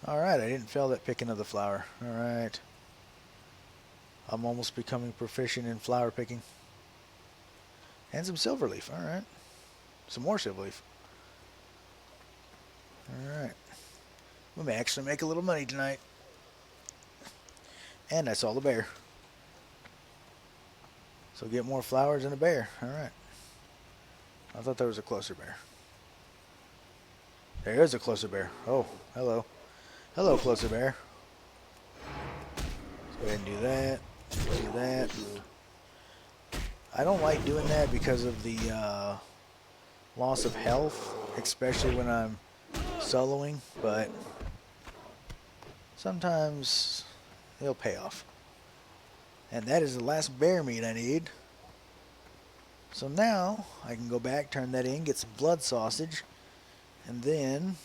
Alright, I didn't fail that picking of the flower. Alright. I'm almost becoming proficient in flower picking. And some silver leaf. Alright. Some more silver leaf. Alright. We may actually make a little money tonight. And I saw the bear. So get more flowers and a bear. Alright. I thought there was a closer bear. There is a closer bear. Oh, hello. Hello, closer bear. Let's go ahead and do that. Do that. I don't like doing that because of the loss of health, especially when I'm soloing, but sometimes it'll pay off. And that is the last bear meat I need. So now I can go back, turn that in, get some blood sausage, and then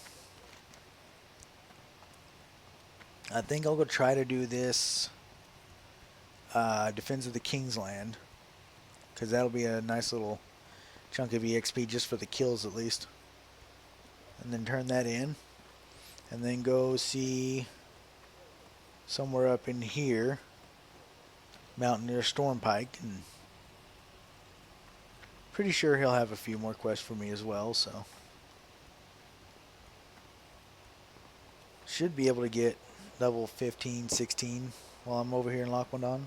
I think I'll go try to do this Defense of the King's Land, because that'll be a nice little chunk of EXP just for the kills at least. And then turn that in. and then go see somewhere up in here, Mountaineer Stormpike, and pretty sure he'll have a few more quests for me as well, so should be able to get level 15, 16 while I'm over here in Lochmadon.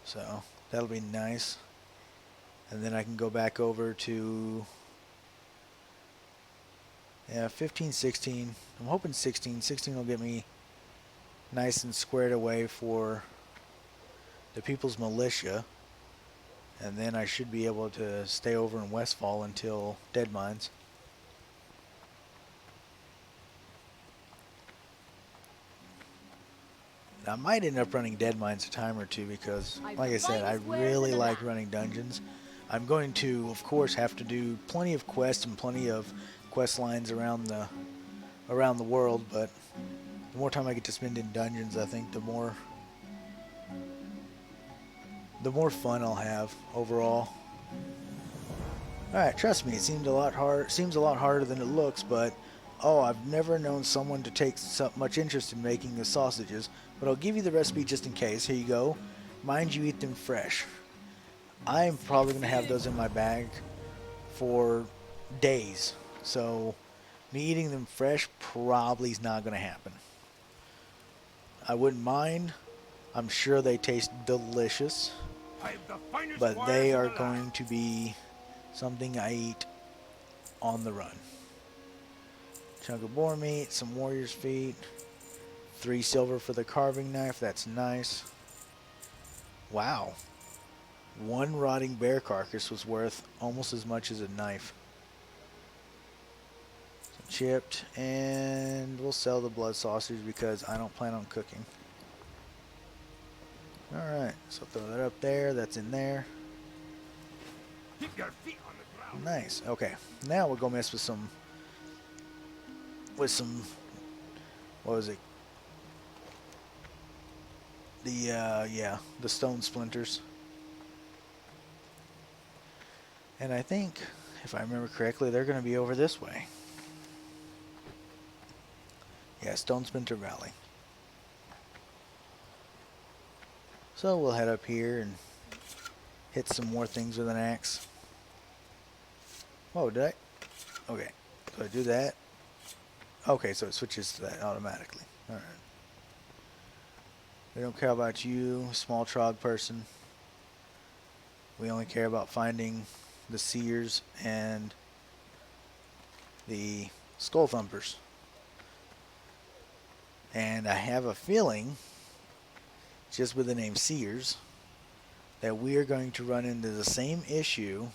So that'll be nice. And then I can go back over to 15, 16. I'm hoping 16. 16 will get me nice and squared away for the People's Militia. And then I should be able to stay over in Westfall until Dead Mines. I might end up running Dead Mines a time or two because, like I said, I really like running dungeons. I'm going to, of course, have to do plenty of quests and plenty of quest lines around the world, but the more time I get to spend in dungeons, I think the more fun I'll have overall. Alright, trust me, it seems a lot harder than it looks, but oh, I've never known someone to take so much interest in making the sausages, but I'll give you the recipe just in case. Here you go. Mind you eat them fresh. I'm probably going to have those in my bag for days, so me eating them fresh probably is not going to happen. I wouldn't mind. I'm sure they taste delicious, but they are going to be something I eat on the run. Chunk of boar meat, some warrior's feet, 3 silver for the carving knife. That's nice. Wow. 1 rotting bear carcass was worth almost as much as a knife. Some chipped, and we'll sell the blood sausage because I don't plan on cooking. Alright, so throw that up there. That's in there. Keep your feet on the ground. Nice. Okay, now we'll go mess with some what was it? The stone splinters. And I think, if I remember correctly, they're going to be over this way. Yeah, Stone Splinter Valley. So we'll head up here and hit some more things with an axe. Oh, did I? Okay, so I do that. Okay, so it switches to that automatically. Alright. We don't care about you, small Trogg person. We only care about finding the Seers and the Skull Thumpers. And I have a feeling, just with the name Seers, that we are going to run into the same issue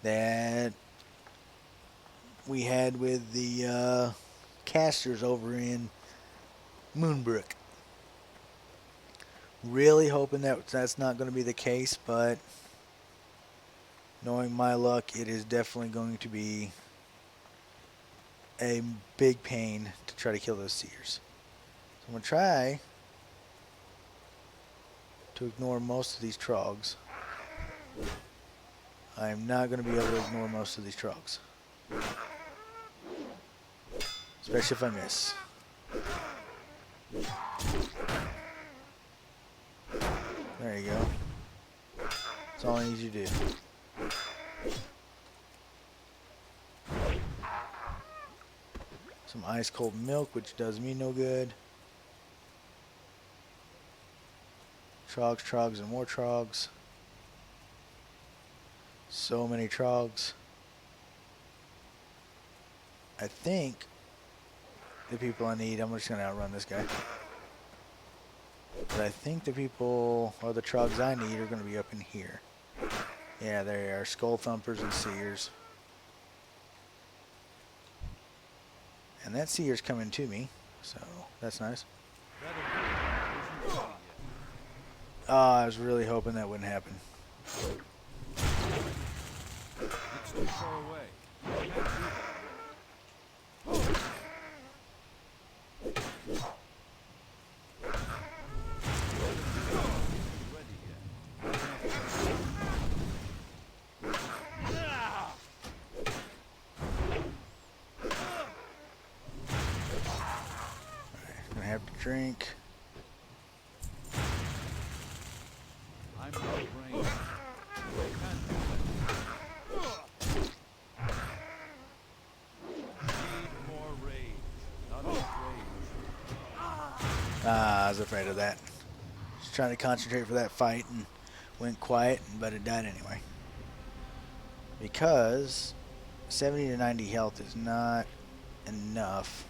that we had with the casters over in Moonbrook. Really hoping that that's not going to be the case, but knowing my luck, it is definitely going to be a big pain to try to kill those Seers. So I'm going to try to ignore most of these Troggs. I'm not going to be able to ignore most of these Troggs. Especially if I miss. There you go. That's all I need you to do. Some ice cold milk, which does me no good. Troggs, Troggs, and more Troggs. So many Troggs. I think the people I need, I'm just going to outrun this guy. But I think the people, or the Troggs I need, are going to be up in here. Yeah, there they are. Skull Thumpers and Seers. And that Seer's coming to me, so that's nice. I was really hoping that wouldn't happen. It's too far away. I can't do that. have to drink. I'm no brain. I can't do that. Need more rage, not enough rage. Ah, I was afraid of that. Just trying to concentrate for that fight and went quiet, but it died anyway. Because 70 to 90 health is not enough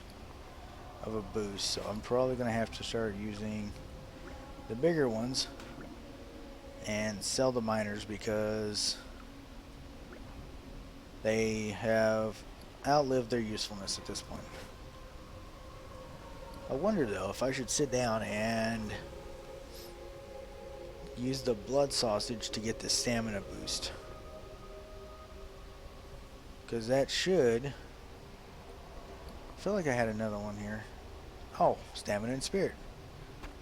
of a boost, so I'm probably going to have to start using the bigger ones and sell the miners because they have outlived their usefulness at this point. I wonder though if I should sit down and use the blood sausage to get the stamina boost, because that should, I feel like I had another one here. Oh, stamina and spirit.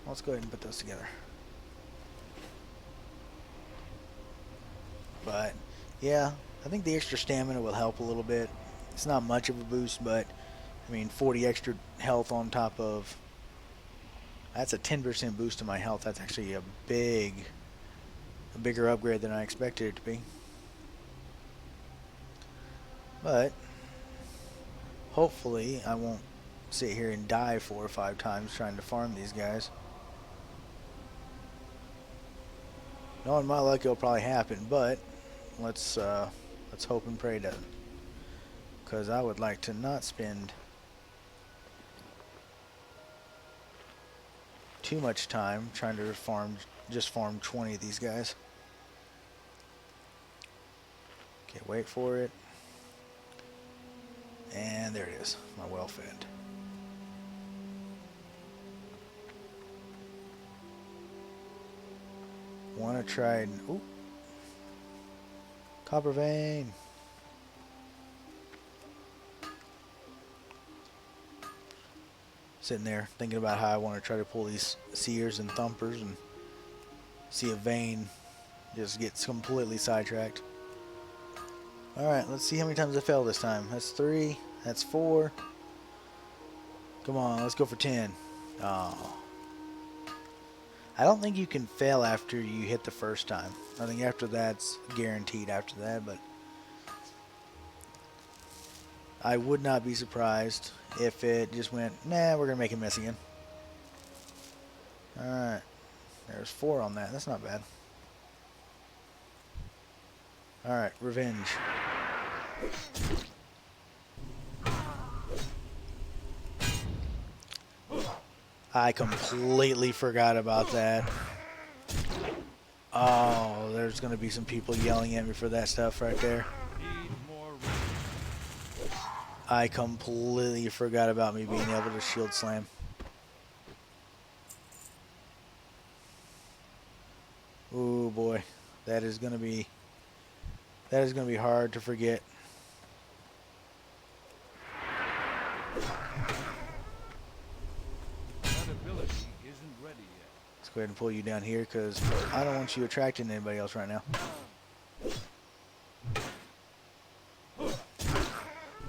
Let's go ahead and put those together. But yeah, I think the extra stamina will help a little bit. It's not much of a boost, but I mean 40 extra health on top of, that's a 10% boost to my health. That's actually a bigger upgrade than I expected it to be. But hopefully I won't sit here and die 4 or 5 times trying to farm these guys. Knowing my luck, it'll probably happen, but let's hope and pray it doesn't. Because I would like to not spend too much time trying to just farm 20 of these guys. Okay, wait for it. And there it is, my well-fed. Want to try and, ooh, copper vein. Sitting there thinking about how I want to try to pull these seers and thumpers and see a vein just gets completely sidetracked. Alright, let's see how many times I fail this time. That's 3, that's 4. Come on, let's go for 10. Oh. I don't think you can fail after you hit the first time. I think after that's guaranteed after that, but I would not be surprised if it just went, nah, we're going to make a mess again. Alright. There's 4 on that. That's not bad. Alright, revenge. I completely forgot about that. Oh, there's going to be some people yelling at me for that stuff right there. I completely forgot about me being able to shield slam. Ooh boy, that is going to be hard to forget. Go ahead and pull you down here because I don't want you attracting anybody else right now.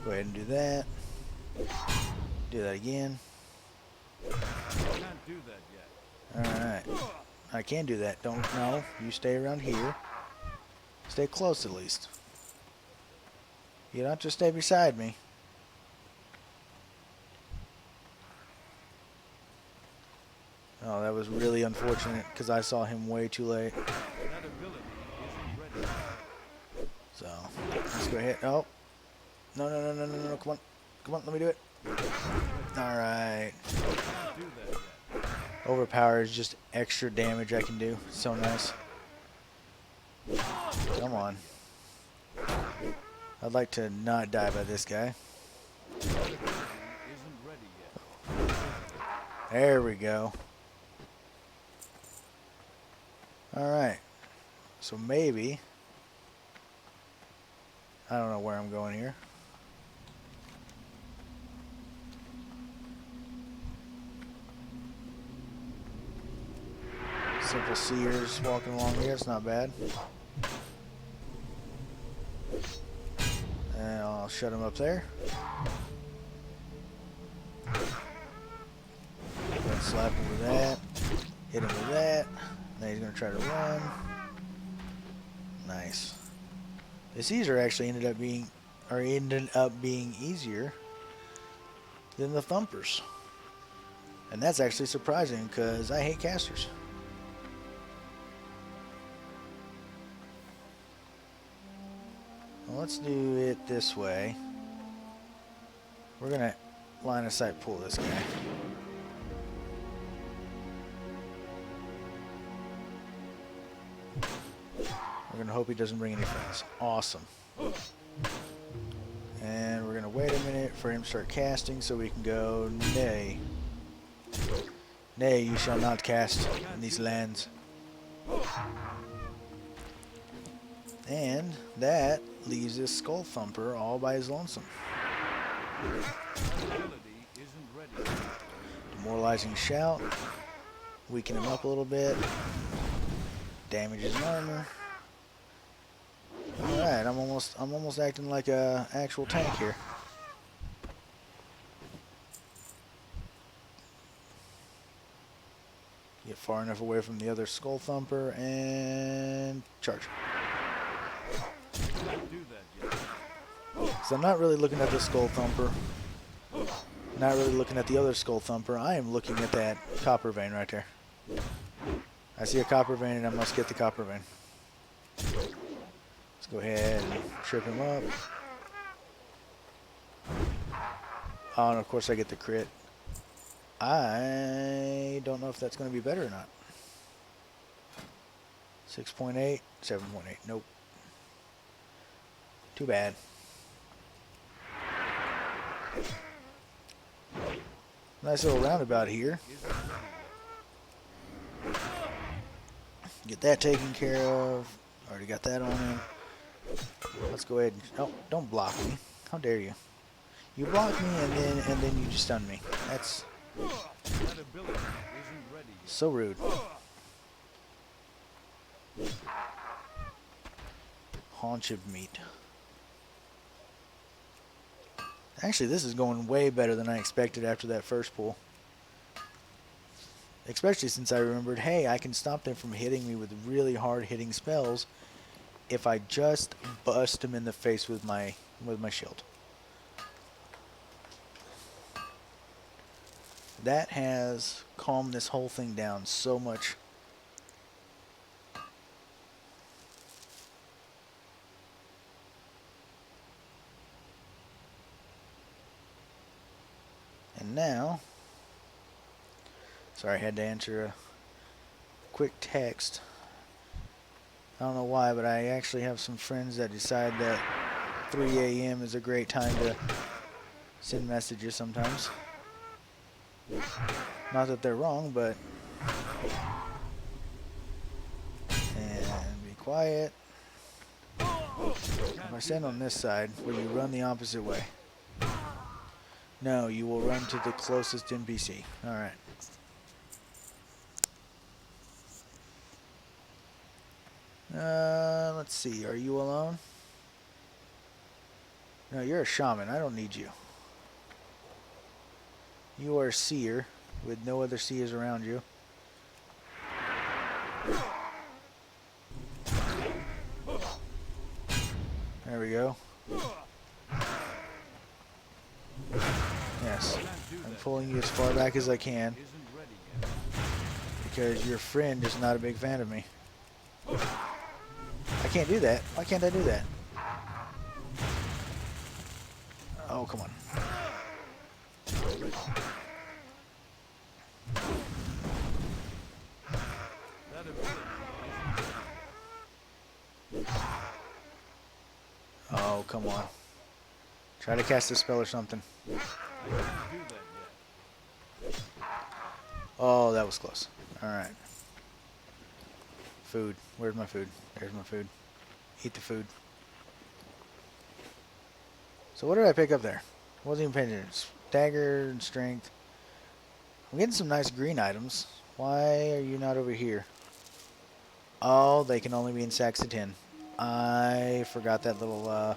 Go ahead and do that. Do that again. Can't do that yet. Alright. I can do that. Don't know. You stay around here. Stay close at least. You don't have to stay beside me. Oh, that was really unfortunate because I saw him way too late. That ability isn't ready. So, let's go ahead. Oh. No, no, no, no, no, no. Come on. Come on, let me do it. Alright. Can't do that yet. Overpower is just extra damage I can do. So nice. Come on. I'd like to not die by this guy. That ability isn't ready yet. There we go. Alright. So maybe, I don't know where I'm going here. Simple seers walking along here, it's not bad. And I'll shut him up there. slap him with that. Hit him with that. Now he's gonna try to run. Nice. The Caesar actually ended up being easier than the thumpers. And that's actually surprising because I hate casters. Well, let's do it this way. We're gonna line of sight pull this guy. We're gonna hope he doesn't bring any friends. Awesome. And we're gonna wait a minute for him to start casting so we can go, nay. Nay, you shall not cast in these lands. And that leaves this Skull Thumper all by his lonesome. Demoralizing Shout. Weaken him up a little bit. Damage his armor. Alright, I'm almost acting like a actual tank here. Get far enough away from the other Skull Thumper and charge. So I'm not really looking at the Skull Thumper. Not really looking at the other Skull Thumper. I am looking at that copper vein right there. I see a copper vein and I must get the copper vein. Let's go ahead and trip him up. Oh, and of course I get the crit. I don't know if that's going to be better or not. 6.8, 7.8. Nope. Too bad. Nice little roundabout here. Get that taken care of. Already got that on him. Let's go ahead and... Oh, don't block me. How dare you. You block me and then you just stun me. That's so rude. Haunch of meat. Actually, this is going way better than I expected after that first pull. Especially since I remembered, hey, I can stop them from hitting me with really hard hitting spells if I just bust them in the face with my shield. That has calmed this whole thing down so much. And now, sorry, I had to answer a quick text. I don't know why, but I actually have some friends that decide that 3 a.m. is a great time to send messages sometimes. Not that they're wrong, but... And be quiet. If I stand on this side, will you run the opposite way? No, you will run to the closest NPC. Alright. Let's see. Are you alone? No, you're a shaman. I don't need you. You are a seer with no other seers around you. There we go. Yes. I'm pulling you as far back as I can because your friend is not a big fan of me. I can't do that. Why can't I do that? Oh, come on. Oh, come on. Try to cast a spell or something. Oh, that was close. Alright. Food. Where's my food? There's my food. Eat the food. So what did I pick up there? Wasn't even paying attention. Dagger and strength. I'm getting some nice green items. Why are you not over here? Oh, they can only be in stacks of 10. I forgot that little,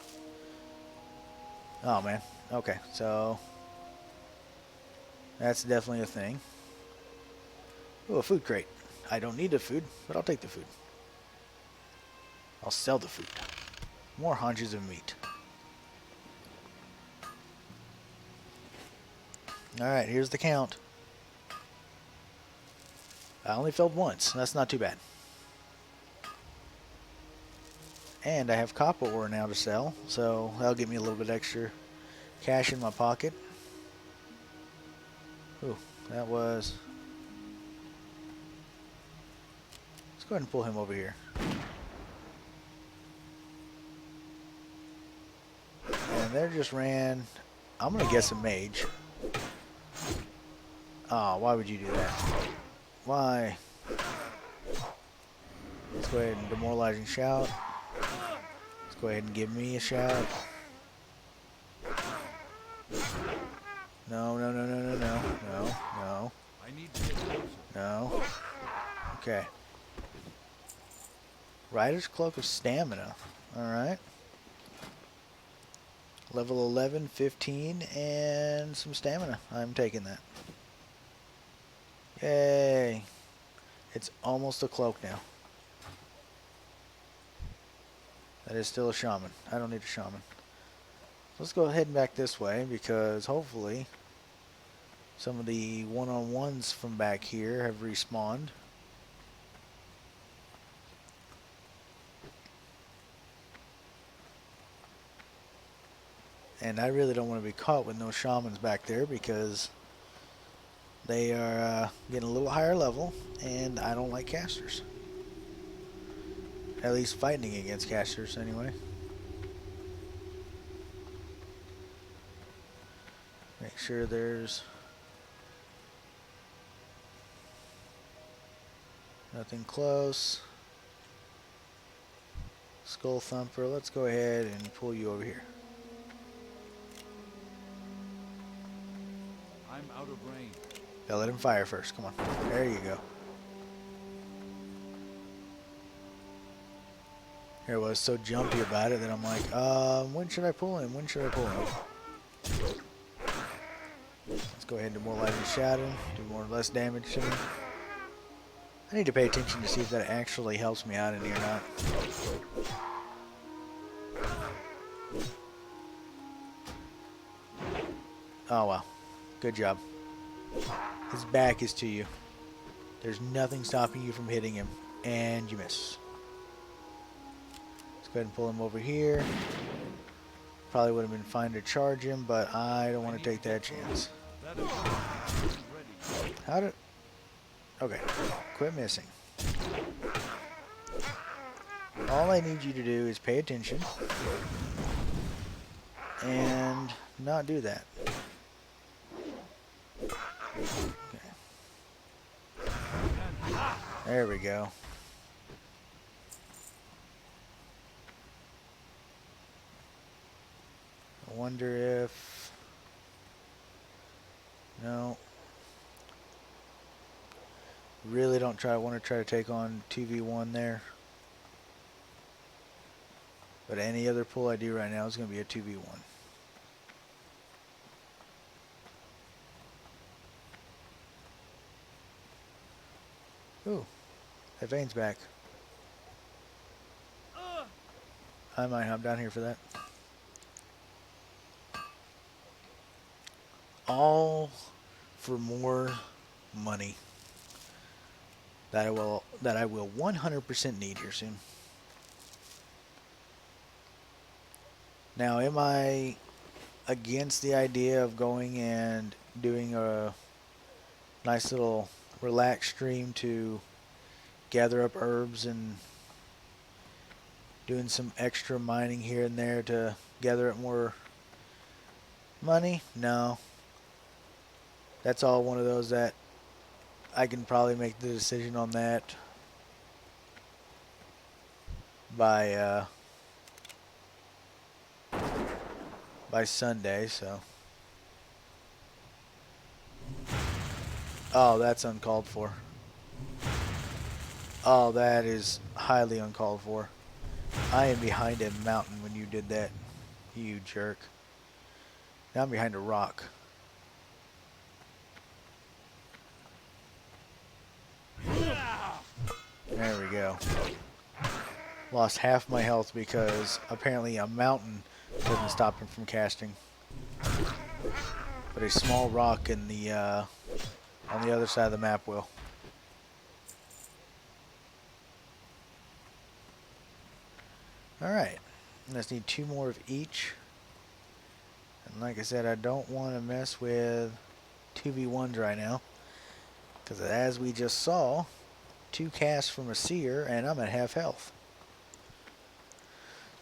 Oh, man. Okay, so... That's definitely a thing. Oh, a food crate. I don't need the food, but I'll take the food. I'll sell the food. More haunches of meat. Alright, here's the count. I only failed once. That's not too bad. And I have copper ore now to sell, so that'll give me a little bit extra cash in my pocket. Ooh, that was... Let's go ahead and pull him over here. And there just ran... I'm going to guess a mage. Oh, why would you do that? Why? Let's go ahead and demoralizing shout. Let's go ahead and give me a shout. No, no, no, no, no, no, no, no. I need to get closer. No. Okay. Rider's Cloak of Stamina. Alright. Level 11, 15, and some stamina. I'm taking that. Yay. It's almost a cloak now. That is still a shaman. I don't need a shaman. Let's go ahead and back this way because hopefully some of the one-on-ones from back here have respawned. And I really don't want to be caught with no shamans back there because they are getting a little higher level and I don't like casters. At least fighting against casters anyway. Make sure there's nothing close. Skull Thumper, let's go ahead and pull you over here. I'm out of range. Gotta let him fire first. Come on. There you go. Here I was so jumpy about it that I'm like, when should I pull him? When should I pull him? Let's go ahead and demoralize and shadow. Do more or less damage to him. I need to pay attention to see if that actually helps me out in here or not. Oh wow. Good job. His back is to you. There's nothing stopping you from hitting him. And you miss. Let's go ahead and pull him over here. Probably would have been fine to charge him, but I don't want to take that chance. How did... Okay. Quit missing. All I need you to do is pay attention. And not do that. Okay. There we go. I wonder if... No. Really don't want to try to take on 2v1 there. But any other pull I do right now is going to be a 2v1. Ooh, that vein's back. I might hop down here for that. All for more money that I will 100% need here soon. Now, am I against the idea of going and doing a nice little relaxed stream to gather up herbs and doing some extra mining here and there to gather up more money? No. That's all one of those that I can probably make the decision on that by Sunday, so. Oh, that's uncalled for. Oh, that is highly uncalled for. I am behind a mountain when you did that, you jerk. Now I'm behind a rock. There we go. Lost half my health because apparently a mountain doesn't stop him from casting. But a small rock in the on the other side of the map will. Alright. I just need 2 more of each. And like I said, I don't want to mess with 2v1s right now. Because as we just saw, 2 casts from a seer and I'm at half health.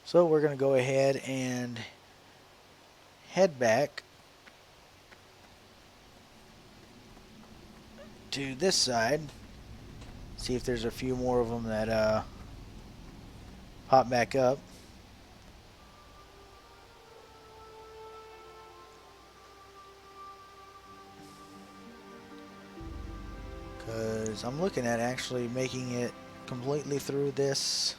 So we're going to go ahead and head back to this side. See if there's a few more of them that pop back up. Because I'm looking at actually making it completely through this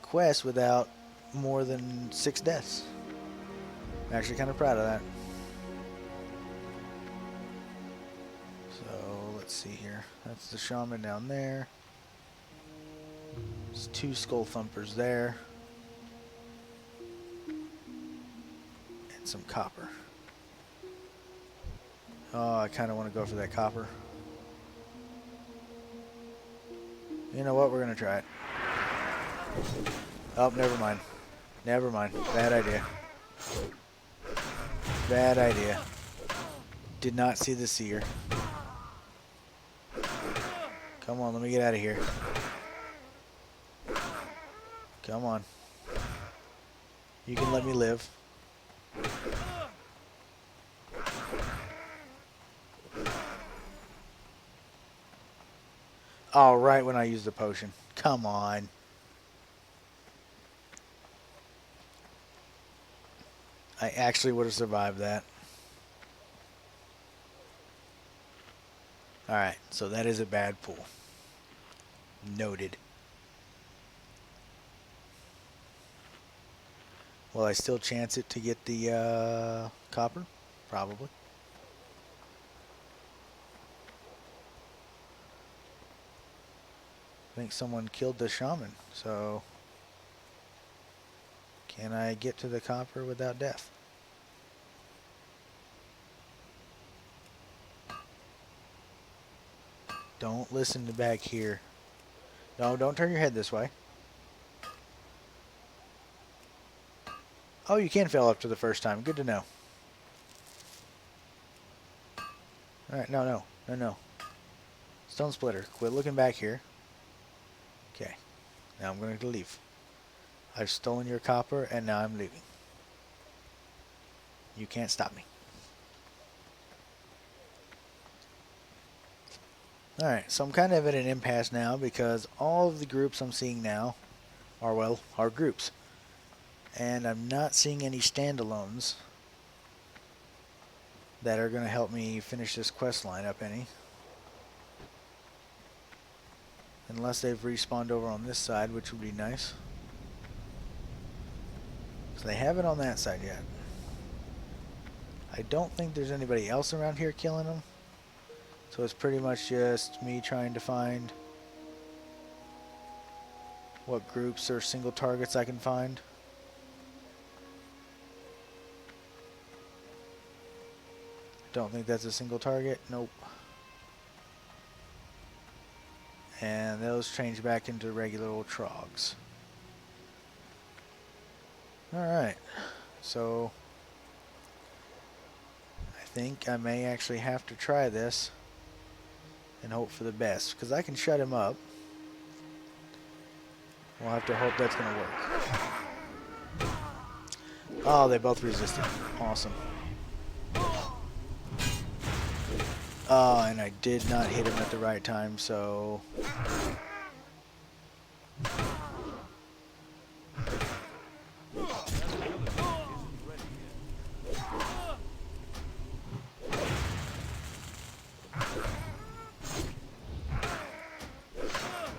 quest without more than 6 deaths. I'm actually kind of proud of that. So let's see here. That's the shaman down there. There's 2 skull thumpers there. And some copper. Oh, I kind of want to go for that copper. You know what? We're going to try it. Oh, never mind. Never mind. Bad idea. Bad idea. Did not see the seer. Come on, let me get out of here. Come on. You can let me live. Oh, right when I used the potion. Come on. I actually would have survived that. Alright, so that is a bad pull. Noted. Will I still chance it to get the copper? Probably. I think someone killed the shaman, so can I get to the copper without death? Don't listen to back here. No, don't turn your head this way. Oh, you can fail up to the first time. Good to know. Alright, no. Stone splitter. Quit looking back here. Okay. Now I'm going to leave. I've stolen your copper and now I'm leaving. You can't stop me. Alright, so I'm kind of at an impasse now because all of the groups I'm seeing now are groups. And I'm not seeing any standalones that are going to help me finish this quest line up any. Unless they've respawned over on this side, which would be nice. So they haven't on that side yet. I don't think there's anybody else around here killing them. So it's pretty much just me trying to find what groups or single targets I can find. Don't think that's a single target. Nope. And those change back into regular old Troggs. Alright. So I think I may actually have to try this and hope for the best, because I can shut him up. We'll have to hope that's going to work. Oh, they both resisted. Awesome. Oh, and I did not hit him at the right time, so...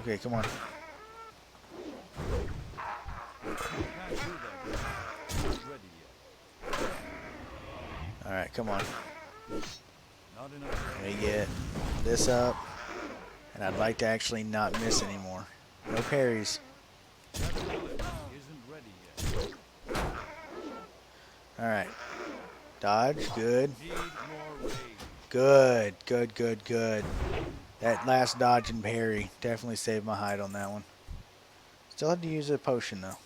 Okay, come on. Alright, come on. Not enough Let range. me get this up. And I'd like to actually not miss anymore. No parries. That ability isn't ready yet. Alright. Dodge. Good. Need more rage. Good. Good, good, good. That last dodge and parry definitely saved my hide on that one. Still had to use a potion though.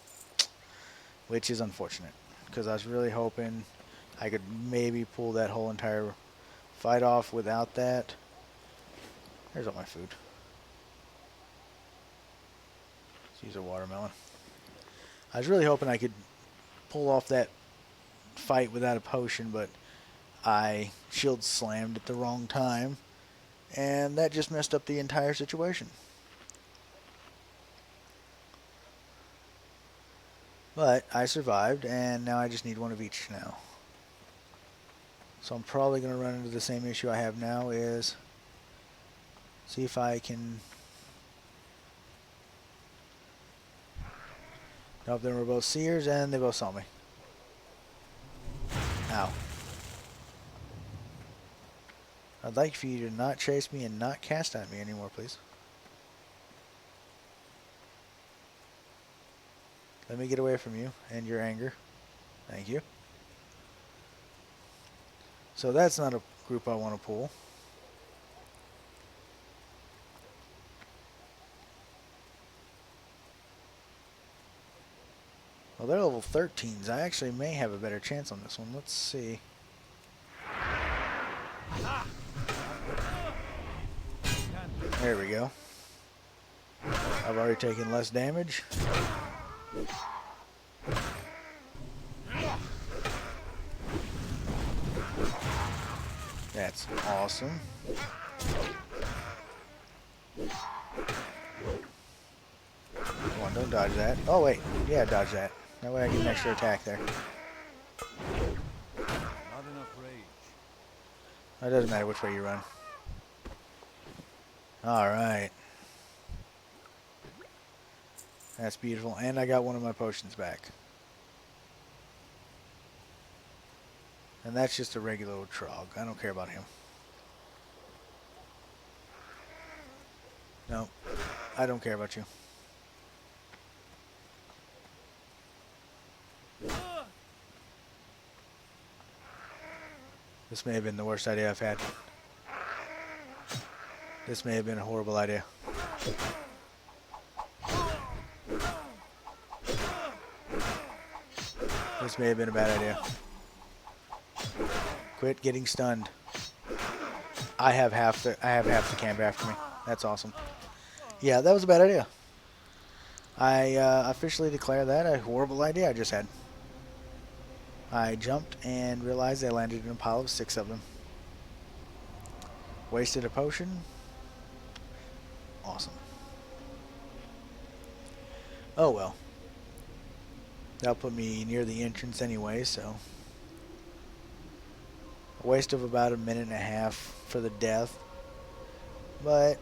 Which is unfortunate. Because I was really hoping I could maybe pull that whole entire fight off without that. There's all my food. Let's use a watermelon. I was really hoping I could pull off that fight without a potion, but I shield slammed at the wrong time, and that just messed up the entire situation. But I survived, and now I just need one of each now. So I'm probably going to run into the same issue I have now, is see if I can... Nope, they were both seers, and they both saw me. Ow. I'd like for you to not chase me and not cast at me anymore, please. Let me get away from you and your anger. Thank you. So that's not a group I want to pull. Well, they're level 13s. I actually may have a better chance on this one. Let's see. There we go. I've already taken less damage. That's awesome. Come on, don't dodge that. Oh, wait. Yeah, dodge that. That way I get an extra attack there. Not enough rage. It doesn't matter which way you run. Alright. That's beautiful. And I got one of my potions back. And that's just a regular old Trogg. I don't care about him. No. I don't care about you. This may have been the worst idea I've had. This may have been a horrible idea. This may have been a bad idea. Quit getting stunned. I have half the camp after me. That's awesome. Yeah, that was a bad idea. I officially declare that a horrible idea I just had. I jumped and realized I landed in a pile of 6 of them. Wasted a potion. Awesome. Oh well. That'll put me near the entrance anyway, so. A waste of about a minute and a half for the death. But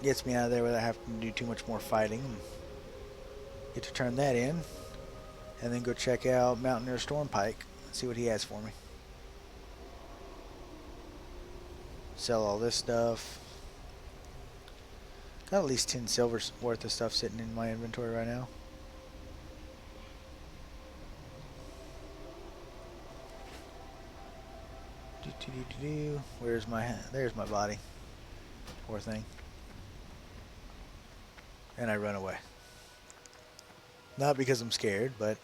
gets me out of there without having to do too much more fighting. Get to turn that in. And then go check out Mountaineer Stormpike. See what he has for me. Sell all this stuff. Got at least 10 silver worth of stuff sitting in my inventory right now. Where's my... There's my body. Poor thing. And I run away. Not because I'm scared, but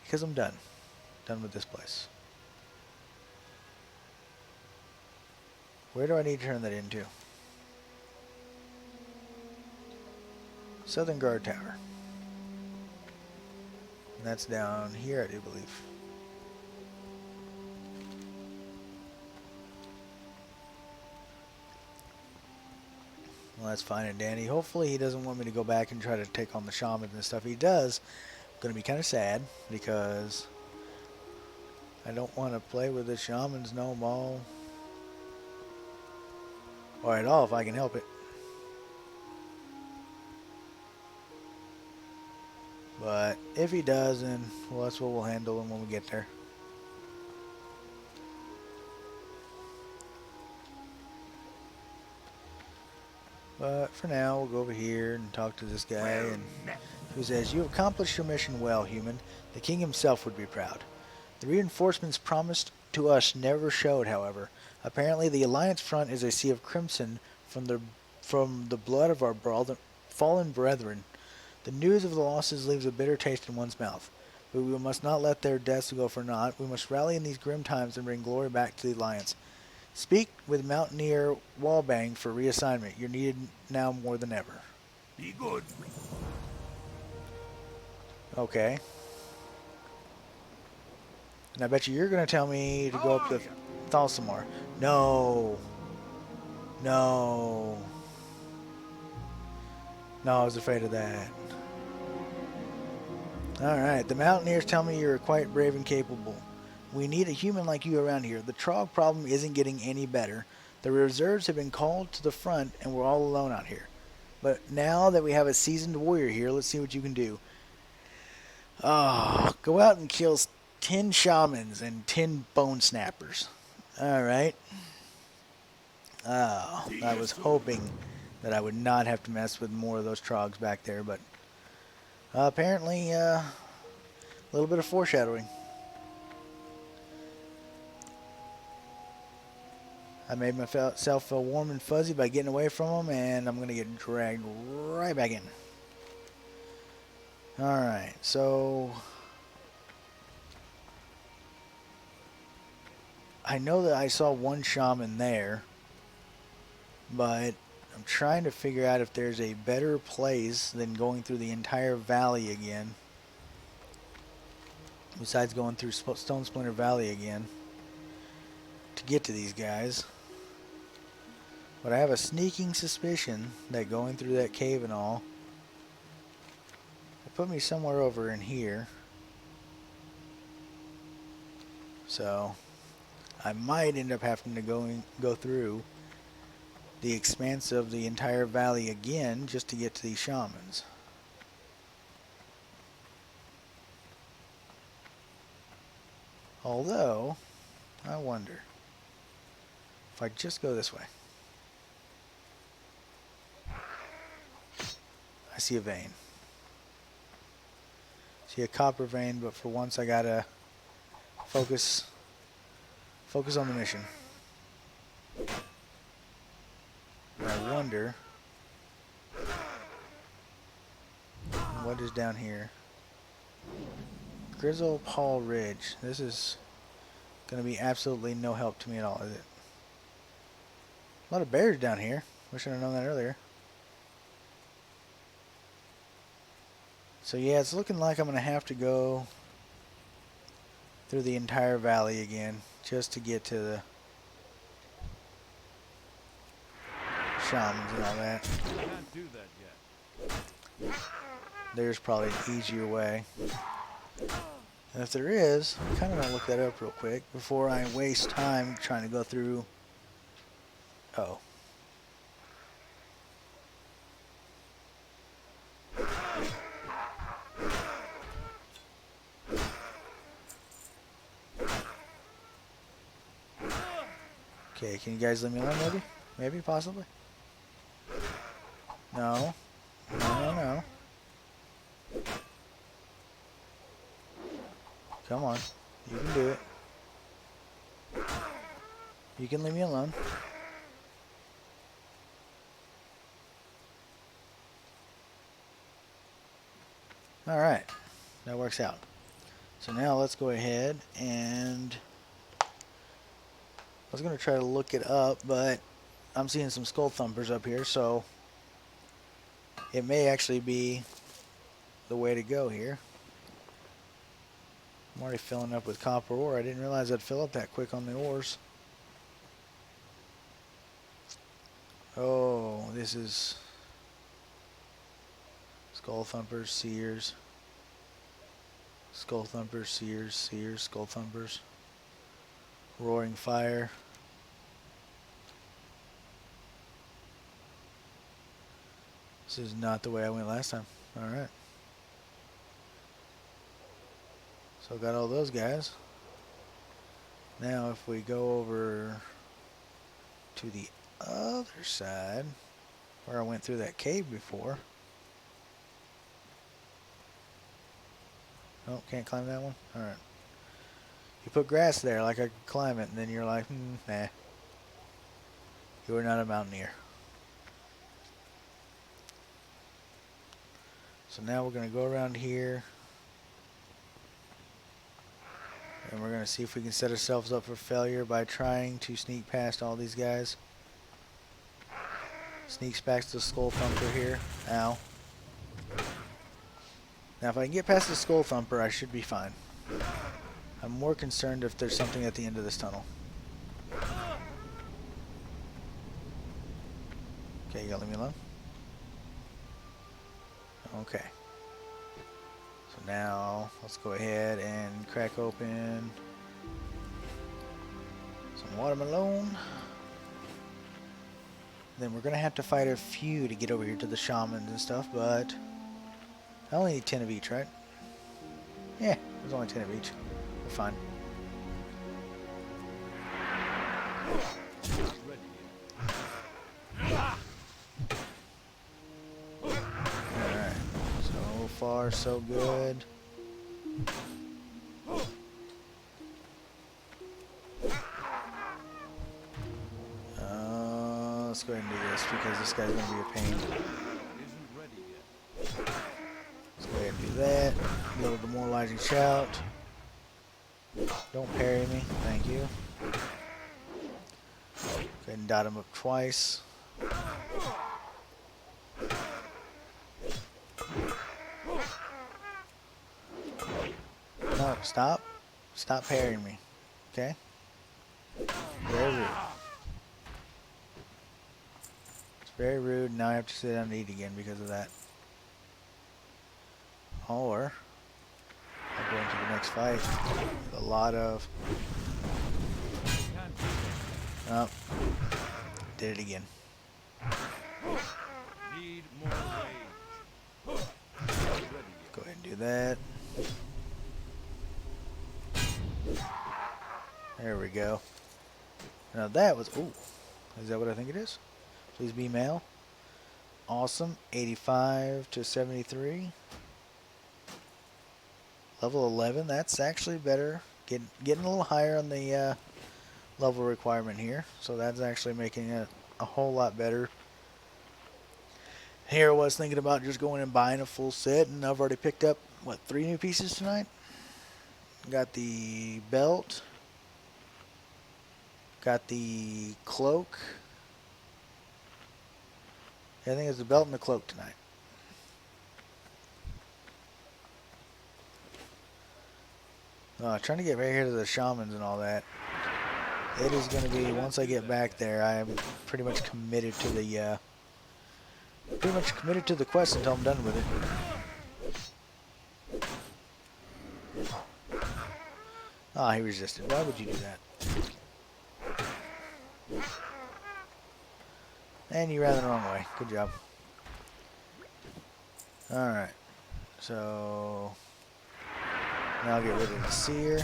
because I'm done. Done with this place. Where do I need to turn that into? Southern Guard Tower. And that's down here, I do believe. Well, that's fine and dandy. Hopefully he doesn't want me to go back and try to take on the shamans and stuff. If he does, I'm going to be kind of sad because I don't want to play with the shamans no more. Or at all if I can help it. But if he does, then well, that's what we'll handle him when we get there. But for now, we'll go over here and talk to this guy, and who says, "You have accomplished your mission well, human. The king himself would be proud." The reinforcements promised to us never showed, however. Apparently, the Alliance front is a sea of crimson from the blood of our fallen brethren. The news of the losses leaves a bitter taste in one's mouth. But we must not let their deaths go for naught. We must rally in these grim times and bring glory back to the Alliance. Speak with Mountaineer Wallbang for reassignment. You're needed now more than ever. Be good. Okay. And I bet you're going to tell me to go up to Thalsamar. No. No. No, I was afraid of that. Alright, the Mountaineers tell me you're quite brave and capable. We need a human like you around here. The Trogg problem isn't getting any better. The reserves have been called to the front and we're all alone out here. But now that we have a seasoned warrior here, let's see what you can do. Oh, go out and kill 10 shamans and 10 bone snappers. Alright. Oh, I was hoping that I would not have to mess with more of those Troggs back there, but apparently a little bit of foreshadowing. I made myself feel warm and fuzzy by getting away from them, and I'm going to get dragged right back in. Alright, so I know that I saw one shaman there, but I'm trying to figure out if there's a better place than going through the entire valley again, besides going through Stone Splinter Valley again, to get to these guys. But I have a sneaking suspicion that going through that cave and all will put me somewhere over in here. So I might end up having to go through the expanse of the entire valley again just to get to these shamans. Although, I wonder if I just go this way. I see a vein. See a copper vein, but for once I gotta focus on the mission. And I wonder what is down here. Grizzle Paul Ridge. This is gonna be absolutely no help to me at all, is it? A lot of bears down here. Wish I'd have known that earlier. So yeah, it's looking like I'm going to have to go through the entire valley again just to get to the shamans and all that. Can't do that yet. There's probably an easier way. And if there is, I kind of want to look that up real quick before I waste time trying to go through. Oh. Okay, can you guys leave me alone maybe? Maybe, possibly? No. No. Come on. You can do it. You can leave me alone. Alright. That works out. So now let's go ahead and I was going to try to look it up, but I'm seeing some skull thumpers up here, so it may actually be the way to go here. I'm already filling up with copper ore. I didn't realize I'd fill up that quick on the ores. Oh, this is skull thumpers, seers. Skull thumpers, seers, skull thumpers. Roaring fire. This is not the way I went last time. Alright. So got all those guys. Now if we go over to the other side. where I went through that cave before. Oh, can't climb that one? Alright. You put grass there like I could climb it, and then you're like, nah. You are not a mountaineer. So now we're going to go around here. And we're going to see if we can set ourselves up for failure by trying to sneak past all these guys. Sneaks past the skull thumper here. Ow. Now if I can get past the skull thumper, I should be fine. I'm more concerned if there's something at the end of this tunnel. Okay, you gotta leave me alone. Okay. So now let's go ahead and crack open some watermelon. Then we're gonna have to fight a few to get over here to the shamans and stuff, but I only need 10 of each, right? Yeah, there's only 10 of each. We're fine. Alright, so far so good. Let's go ahead and do this because this guy's going to be a pain. Let's go ahead and do that. A little demoralizing shout. Don't parry me. Thank you. Go ahead and dot him up twice. No, stop. Stop parrying me. Okay? Very rude. It's very rude. Now I have to sit down and eat again because of that. Or I'll go into the next fight with a lot of... Oh, did it again. Need more rage. Go ahead and do that. There we go. Now that was... Ooh. Is that what I think it is? Please be male. Awesome. 85 to 73. Level 11. That's actually better. Getting a little higher on the level requirement here. So that's actually making it a whole lot better. Here I was thinking about just going and buying a full set, and I've already picked up, what, 3 new pieces tonight? Got the belt. Got the cloak. I think it's the belt and the cloak tonight. Trying to get right here to the shamans and all that. It is going to be, once I get back there, I am pretty much committed to the quest until I'm done with it. Ah, he resisted. Why would you do that? And you ran the wrong way. Good job. Alright. So now I'll get rid of the seer.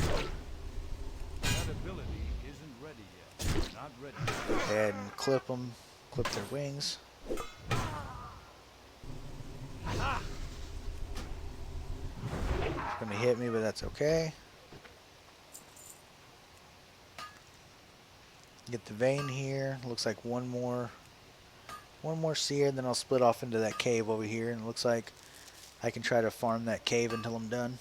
That ability isn't ready yet. Not ready. Go ahead and clip them. Clip their wings. It's going to hit me, but that's okay. Get the vein here. Looks like one more seer, and then I'll split off into that cave over here, and it looks like I can try to farm that cave until I'm done.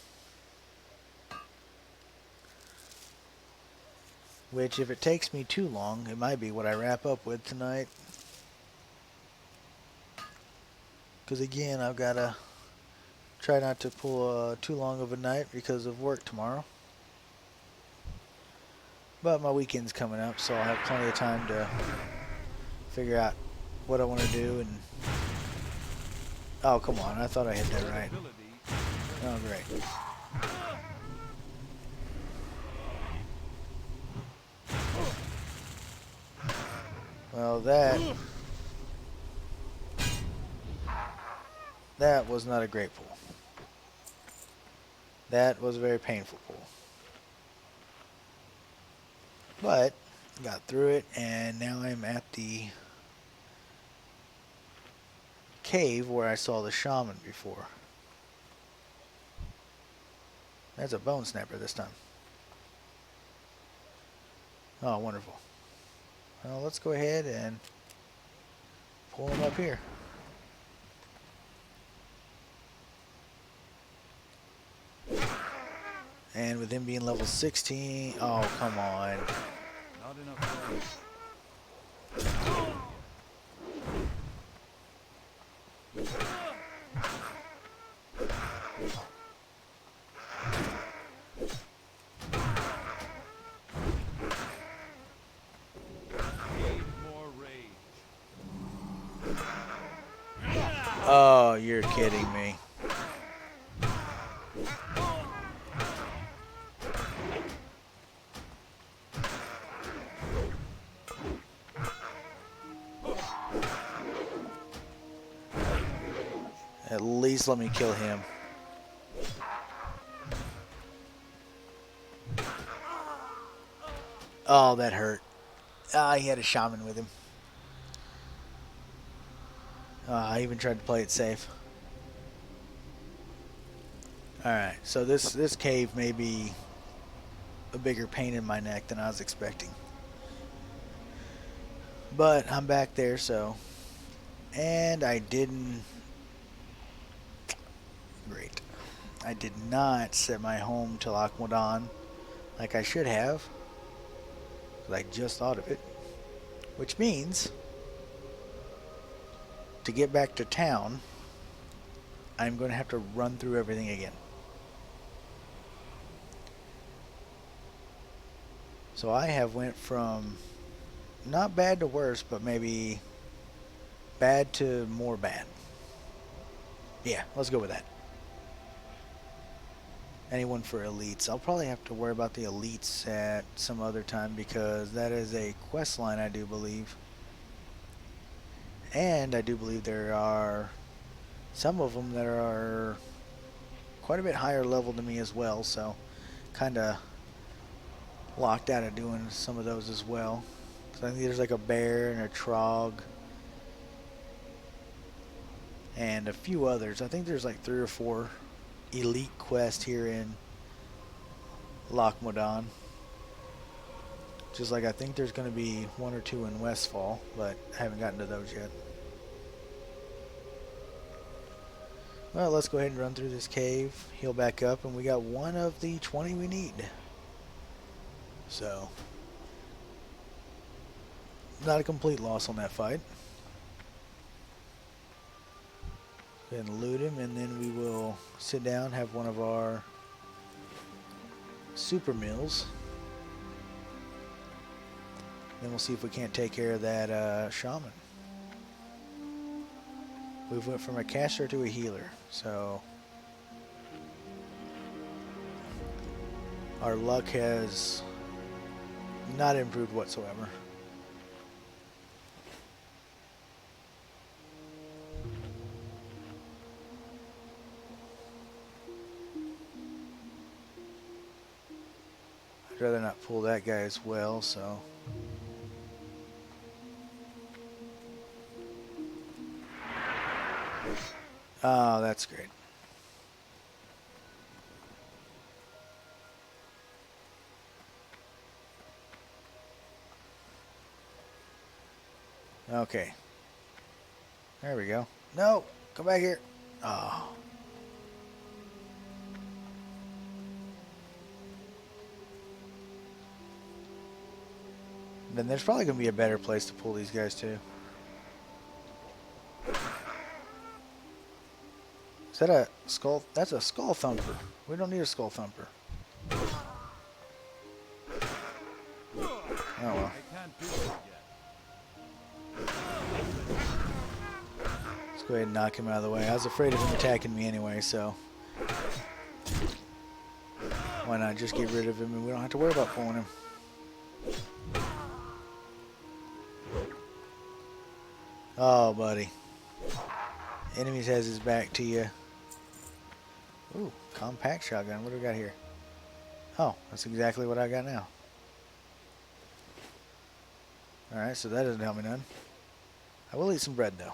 Which, if it takes me too long, it might be what I wrap up with tonight. Because again, I've got to try not to pull too long of a night because of work tomorrow. But my weekend's coming up, so I'll have plenty of time to figure out what I want to do. And oh, come on, I thought I hit that right. Oh, great. Well, that was not a great pull. That was a very painful pull. But got through it, and now I'm at the cave where I saw the shaman before. That's a bone snapper this time. Oh, wonderful. Well, let's go ahead and pull him up here. And with him being level 16, oh, come on. Not enough room. Need more rage. Oh, you're kidding me. At least let me kill him. Oh, that hurt. Ah, he had a shaman with him. I even tried to play it safe. Alright, so this cave may be a bigger pain in my neck than I was expecting. But I'm back there, so... And I didn't... Great. I did not set my home to Akmodan like I should have. Because I just thought of it. Which means... to get back to town, I'm going to have to run through everything again. So I have went from not bad to worse, but maybe bad to more bad. Yeah, let's go with that. Anyone for elites. I'll probably have to worry about the elites at some other time because that is a quest line, I do believe. And I do believe there are some of them that are quite a bit higher level than me as well, so kind of locked out of doing some of those as well. So I think there's like a bear and a trog and a few others. I think there's like 3 or 4 elite quests here in Lochmodan. Just like I think there's going to be 1 or 2 in Westfall, but I haven't gotten to those yet. Well, let's go ahead and run through this cave, heal back up, and we got 1 of the 20 we need. So, not a complete loss on that fight. Go ahead and loot him, and then we will sit down, have one of our super meals. Then we'll see if we can't take care of that shaman. We've went from a caster to a healer, so our luck has not improved whatsoever. I'd rather not pull that guy as well, so... Oh, that's great. Okay. There we go. No! Come back here! Oh. Then there's probably going to be a better place to pull these guys to. Is that a skull? That's a skull thumper. We don't need a skull thumper. Oh well. I can't do that yet. Let's go ahead and knock him out of the way. I was afraid of him attacking me anyway, so why not just get rid of him and we don't have to worry about pulling him. Oh, buddy. Enemies has his back to you. Ooh, compact shotgun. What do we got here? Oh, that's exactly what I got now. Alright, so that doesn't help me none. I will eat some bread, though.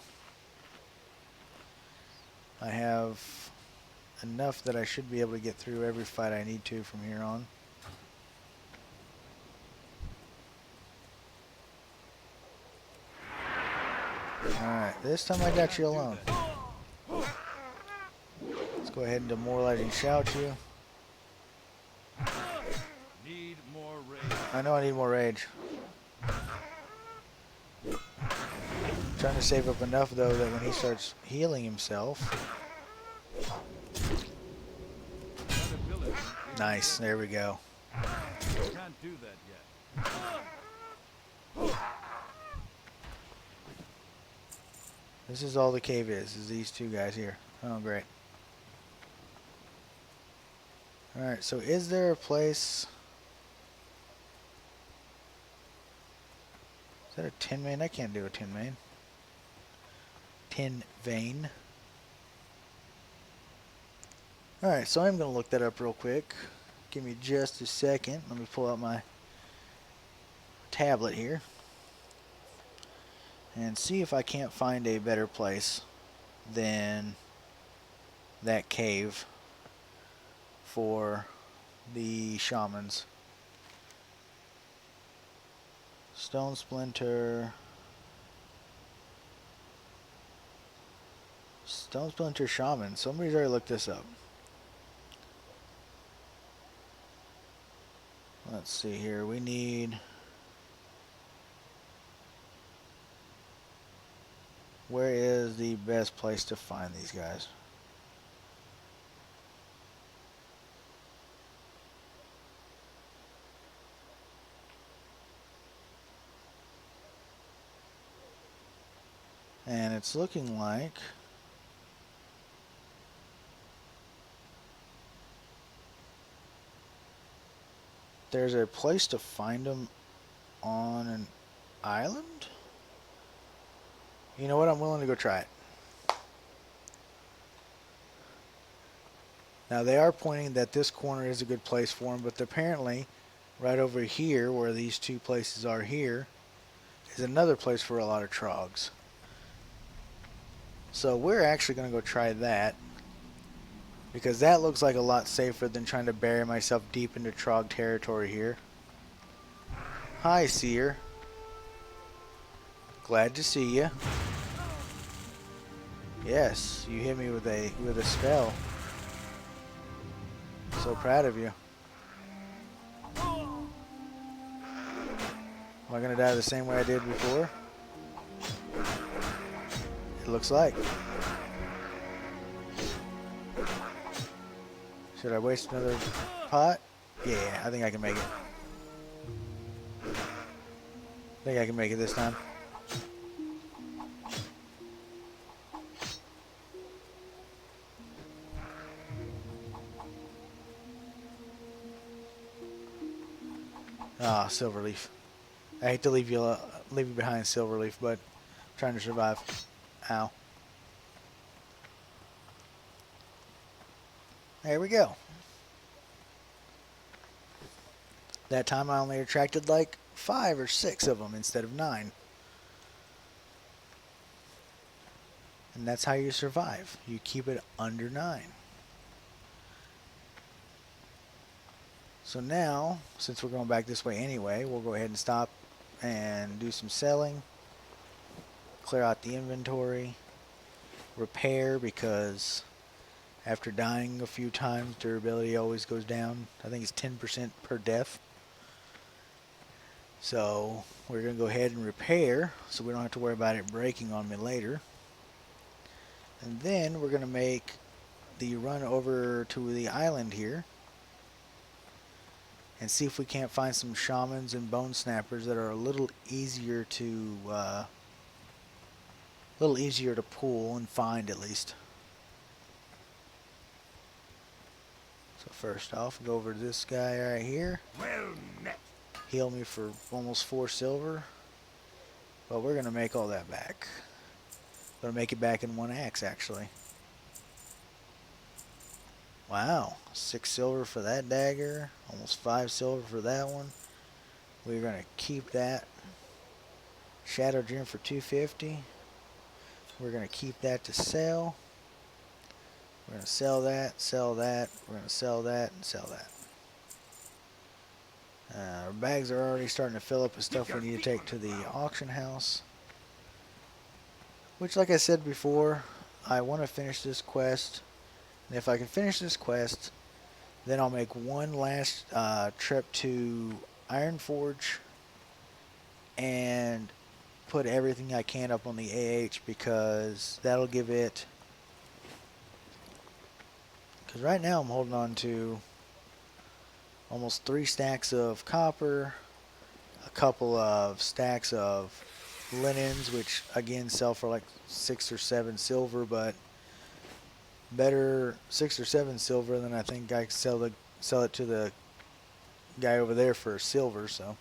I have enough that I should be able to get through every fight I need to from here on. Alright, this time I got you alone. Let's go ahead and demoralizing shout you. Need more rage. I know I need more rage. Trying to save up enough though that when he starts healing himself. That ability is Nice, there we go. can't do that yet. This is all the cave is these two guys here. Oh, great. Alright, so is there a place... Is that a tin main? I can't do a tin main. Tin vein. Alright, so I'm going to look that up real quick. Give me just a second. Let me pull out my tablet here. And see if I can't find a better place than that cave for the shamans. Stone Splinter. Stone Splinter Shaman. Somebody's already looked this up. Let's see here. We need... Where is the best place to find these guys? And it's looking like there's a place to find them on an island? You know what? I'm willing to go try it. Now they are pointing that this corner is a good place for them, but apparently right over here where these two places are here is another place for a lot of Troggs. So we're actually going to go try that because that looks like a lot safer than trying to bury myself deep into Trogg territory here. Hi, Seer. Glad to see you. Yes, you hit me with a spell. So proud of you. Am I gonna die the same way I did before? It looks like. Should I waste another pot? Yeah, I think I can make it. I think I can make it this time. Ah, Silverleaf. I hate to leave you behind, Silverleaf, but I'm trying to survive. Ow. There we go. That time I only attracted like 5 or 6 of them instead of 9. And that's how you survive. You keep it under 9. So now, since we're going back this way anyway, we'll go ahead and stop and do some selling. Clear out the inventory. Repair, because after dying a few times, durability always goes down. I think it's 10% per death. So we're going to go ahead and repair so we don't have to worry about it breaking on me later. And then we're going to make the run over to the island here and see if we can't find some shamans and bone snappers that are a little easier to pull and find at least. So first off, go over to this guy right here. Well met. Heal me for almost 4 silver. But we're gonna make all that back. Gonna make it back in 1 axe actually. Wow, 6 silver for that dagger, almost 5 silver for that one. We're gonna keep that. Shadow Gem for 250. We're gonna keep that to sell. We're going to sell that, sell that. We're going to sell that and sell that. Our bags are already starting to fill up with stuff we need to take to the auction house. Which, like I said before, I want to finish this quest. And if I can finish this quest, then I'll make one last trip to Ironforge and put everything I can up on the AH, because that'll give it... Because right now I'm holding on to almost 3 stacks of copper, a couple of stacks of linens, which again sell for like 6 or 7 silver, but better 6 or 7 silver than I think I could sell it to the guy over there for silver. So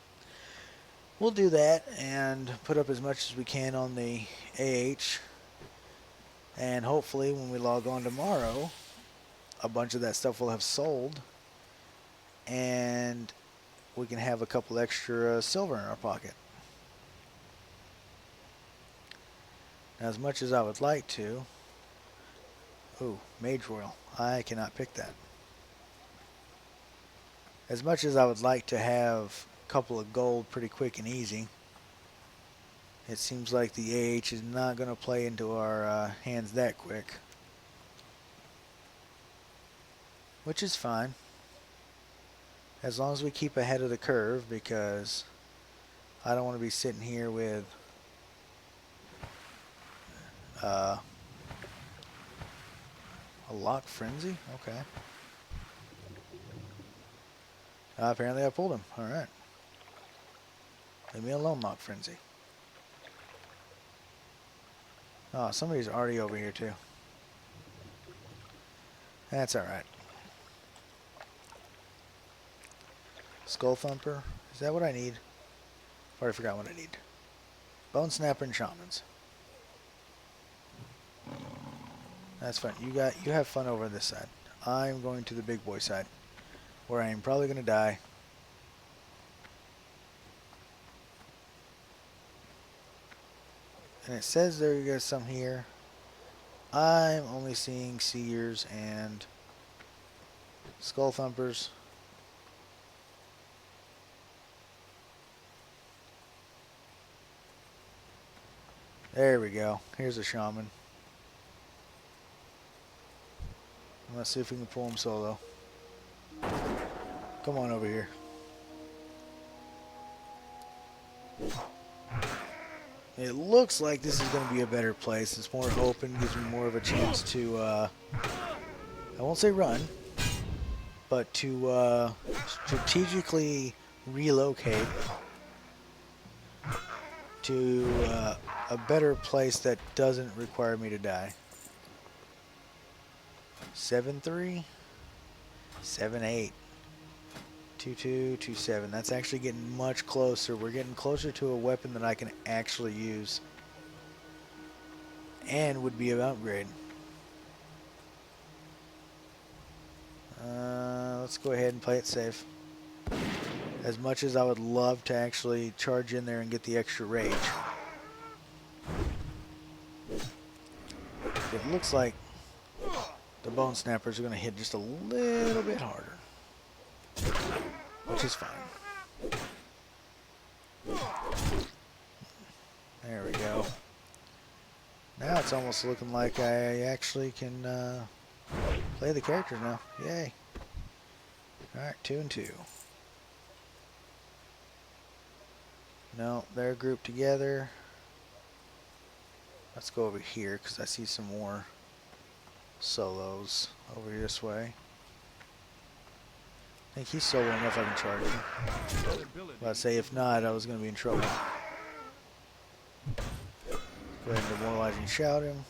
we'll do that and put up as much as we can on the AH, and hopefully when we log on tomorrow, a bunch of that stuff will have sold and we can have a couple extra silver in our pocket. Now, as much as I would like to... Ooh, Mage Royal. I cannot pick that. As much as I would like to have a couple of gold pretty quick and easy, it seems like the AH is not going to play into our hands that quick. Which is fine, as long as we keep ahead of the curve, because I don't want to be sitting here with a lock frenzy. Okay. Apparently I pulled him. Alright. Leave me alone, lock frenzy. Oh, somebody's already over here too. That's alright. Skull Thumper. Is that what I need? Already forgot what I need. Bone Snapper and Shamans. That's fine. You have fun over this side. I'm going to the big boy side, where I am probably going to die. And it says there's some here. I'm only seeing Seers and Skull Thumpers. There we go. Here's a Shaman. Let's see if we can pull him solo. Come on over here. It looks like this is going to be a better place. It's more open, gives me more of a chance to, I won't say run, but to strategically relocate to a better place that doesn't require me to die. 7-3, 7-8, 2-2, 2-7. That's actually getting much closer. We're getting closer to a weapon that I can actually use and would be an upgrade. Let's go ahead and play it safe. As much as I would love to actually charge in there and get the extra rage, it looks like the Bone Snappers are going to hit just a little bit harder, which is fine. There we go. Now it's almost looking like I actually can play the characters now. Yay. Alright, 2-2. No, they're grouped together. Let's go over here because I see some more solos over this way. I think he's solo enough I can charge him. But I'd say if not, I was going to be in trouble. Go ahead and demoralize and shout him.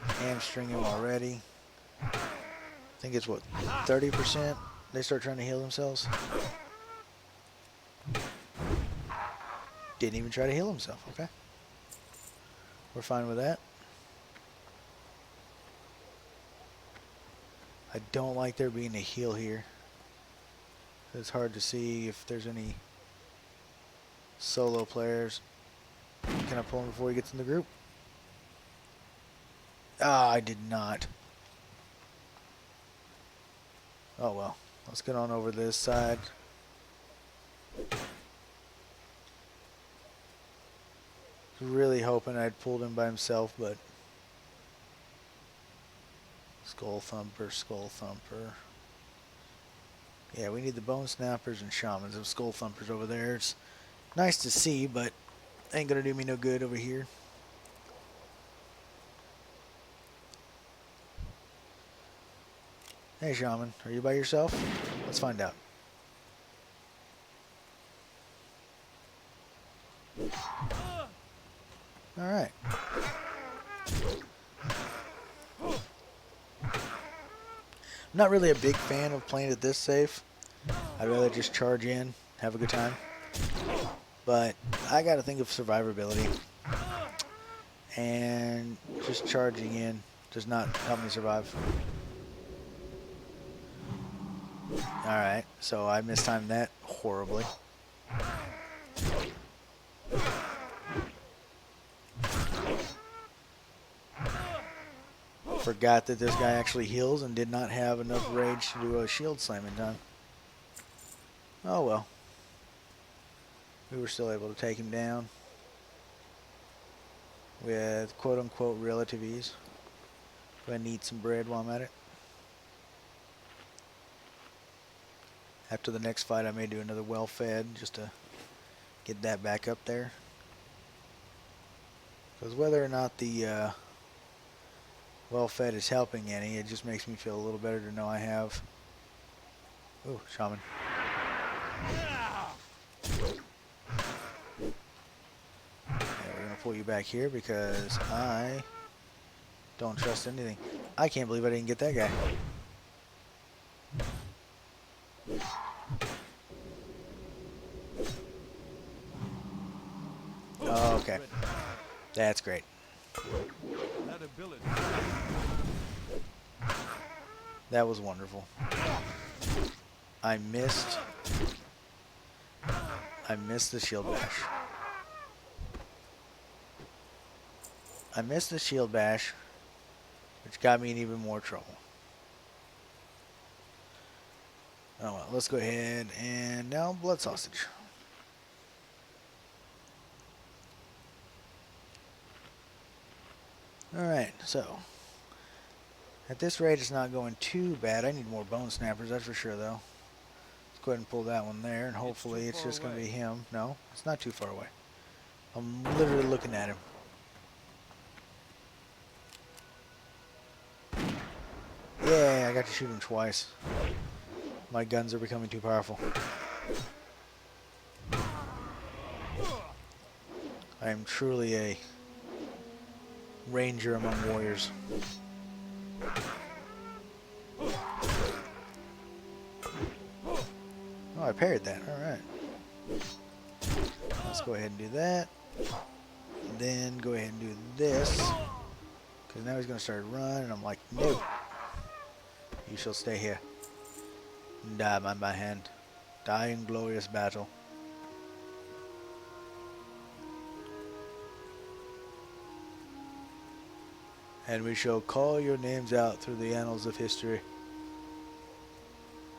Hamstring him already. I think it's what, 30%? They start trying to heal themselves. Didn't even try to heal himself. Okay. We're fine with that. I don't like there being a heal here. It's hard to see if there's any solo players. Can I pull him before he gets in the group? Ah, I did not. Oh well. Let's get on over this side. Really hoping I'd pulled him by himself, but skull thumper, skull thumper. Yeah, we need the bone snappers and shamans of skull thumpers over there. It's nice to see, but ain't gonna do me no good over here. Hey, shaman, are you by yourself? Let's find out. All right. I'm not really a big fan of playing it this safe. I'd rather just charge in, have a good time. But I gotta think of survivability. And just charging in does not help me survive. Alright, so I mistimed that horribly. Forgot that this guy actually heals and did not have enough rage to do a shield slam in time. Oh well. We were still able to take him down with quote-unquote relative ease. Go ahead and eat some bread while I'm at it. After the next fight I may do another well-fed just to get that back up there. Because whether or not the well-fed is helping any, it just makes me feel a little better to know I have... Ooh, shaman. We're going to pull you back here because I don't trust anything. I can't believe I didn't get that guy. Oh, okay. That's great. That ability. That was wonderful. I missed the shield bash. I missed the shield bash, which got me in even more trouble. Oh well, let's go ahead and now blood sausage. Alright, so at this rate it's not going too bad. I need more bone snappers, that's for sure though. Let's go ahead and pull that one there, and hopefully it's just going to be him. No, it's not too far away. I'm literally looking at him. Yeah, I got to shoot him twice. My guns are becoming too powerful. I am truly a ranger among warriors. Oh, I parried that. Alright. Let's go ahead and do that. And then go ahead and do this. Because now he's going to start to run, and I'm like, no. You shall stay here. And die by my hand. Die in glorious battle. And we shall call your names out through the annals of history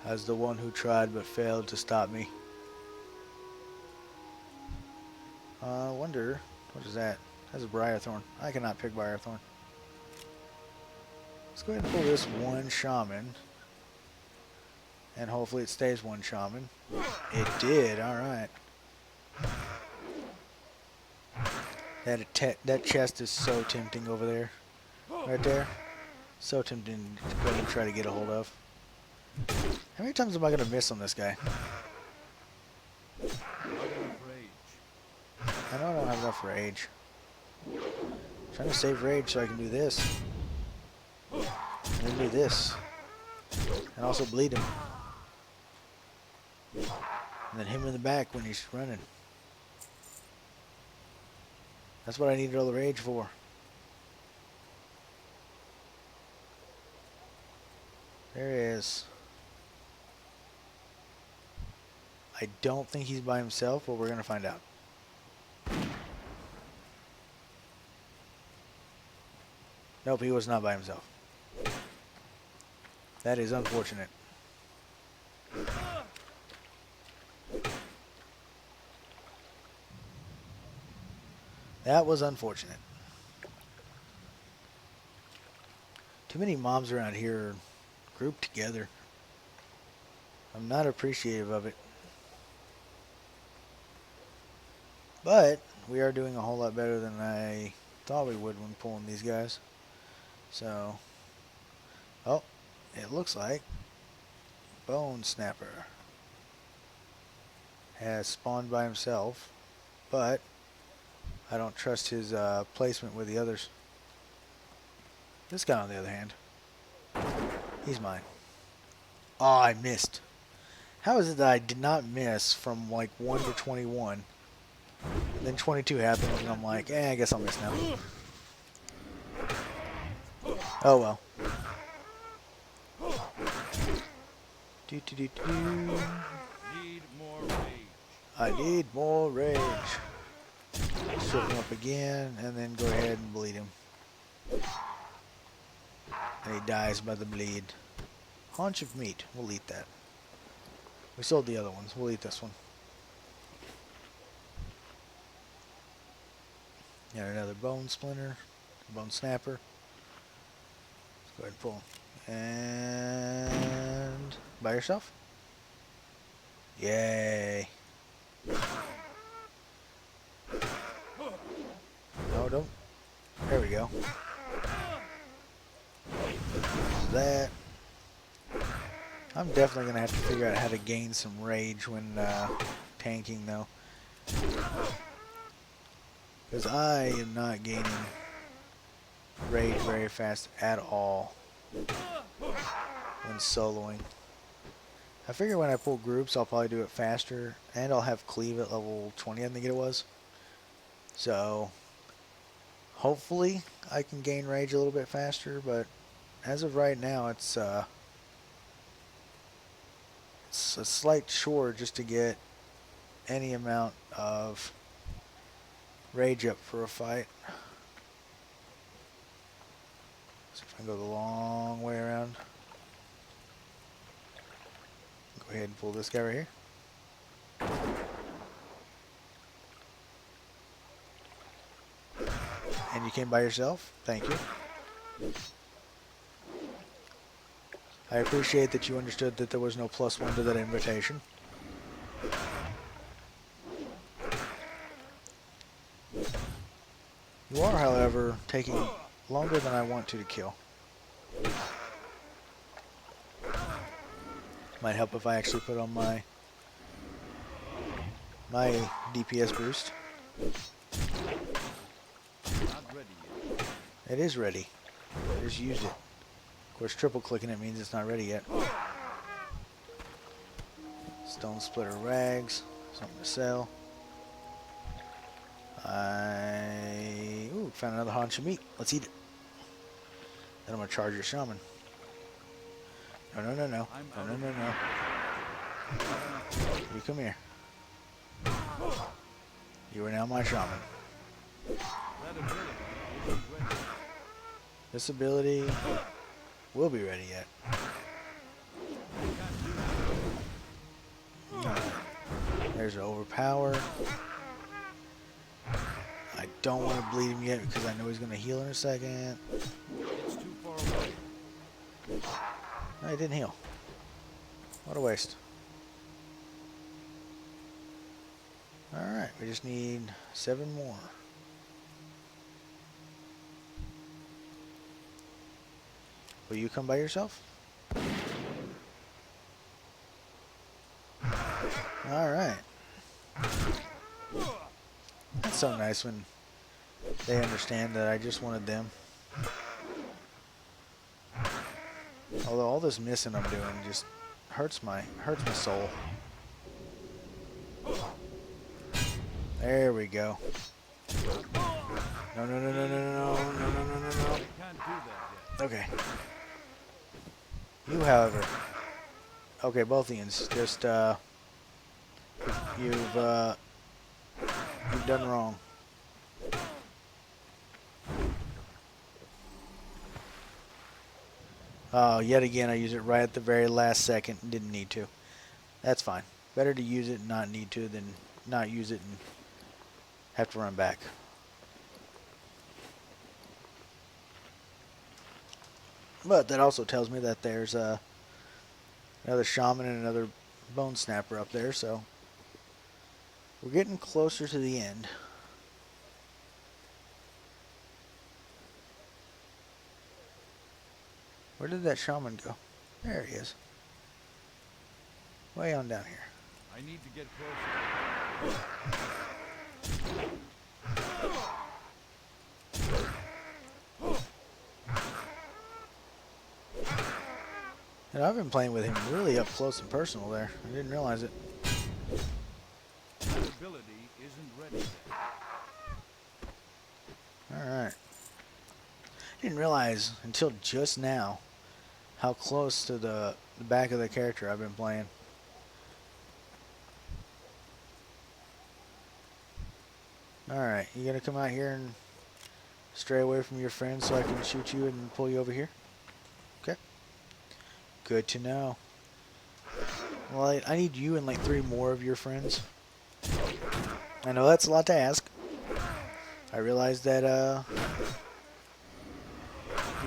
as the one who tried but failed to stop me. I wonder, what is that? That's a Briarthorn. I cannot pick Briarthorn. Let's go ahead and pull this one shaman. And hopefully it stays one shaman. It did, alright. That chest is so tempting over there. Right there. So tempting to go and try to get a hold of. How many times am I going to miss on this guy? I know I don't have enough rage. I'm trying to save rage so I can do this. And then do this. And also bleed him. And then him in the back when he's running. That's what I needed all the rage for. There he is. I don't think he's by himself, but we're going to find out. Nope, he was not by himself. That is unfortunate. That was unfortunate. Too many mobs around here grouped together. I'm not appreciative of it. But we are doing a whole lot better than I thought we would when pulling these guys. So, oh, it looks like Bone Snapper has spawned by himself, but I don't trust his placement with the others. This guy, on the other hand, he's mine. Oh, I missed. How is it that I did not miss from like 1 to 21? And then 22 happened, and I'm like, I guess I'll miss now. Oh well. Need more rage. I need more rage. Strip him up again, and then go ahead and bleed him. And he dies by the bleed. Haunch of meat. We'll eat that. We sold the other ones. We'll eat this one. Got another bone splinter. Bone snapper. Let's go ahead and pull him. And by yourself? Yay. No, don't. There we go. That. I'm definitely going to have to figure out how to gain some rage when tanking, though. Because I am not gaining rage very fast at all when soloing. I figure when I pull groups, I'll probably do it faster, and I'll have cleave at level 20, I think it was. So, hopefully, I can gain rage a little bit faster, but as of right now, it's a slight chore just to get any amount of rage up for a fight. So if I go the long way around, go ahead and pull this guy right here. And you came by yourself? Thank you. I appreciate that you understood that there was no +1 to that invitation. You are, however, taking longer than I want to kill. Might help if I actually put on my DPS boost. Not ready yet. It is ready. I just used it. Of course, triple clicking it means it's not ready yet. Stone splitter rags. Something to sell. Ooh, found another haunch of meat. Let's eat it. Then I'm going to charge your shaman. No, no, no, no. No, no, no, no. You come here. You are now my shaman. This ability will be ready yet. There's an overpower. I don't want to bleed him yet because I know he's going to heal in a second. It's too far away. No, he didn't heal. What a waste. Alright, we just need 7 more. Will you come by yourself? Alright. That's so nice when they understand that I just wanted them. Although all this missing I'm doing just hurts my soul. There we go. No, no, no, no, no, no, no, no, no, no, no, no. Can't do that yet. Okay. You, however. Okay, both Ians. Just, you've done wrong. Oh, yet again, I used it right at the very last second and didn't need to. That's fine. Better to use it and not need to than not use it and have to run back. But that also tells me that there's another shaman and another bone snapper up there, so we're getting closer to the end. Where did that shaman go? There he is. Way on down here. I need to get closer. And I've been playing with him really up close and personal there. I didn't realize it. That ability isn't ready yet. Alright. Didn't realize until just now how close to the back of the character I've been playing. Alright, you gonna come out here and stray away from your friends so I can shoot you and pull you over here? Okay. Good to know. Well, I need you and like 3 more of your friends. I know that's a lot to ask. I realize that,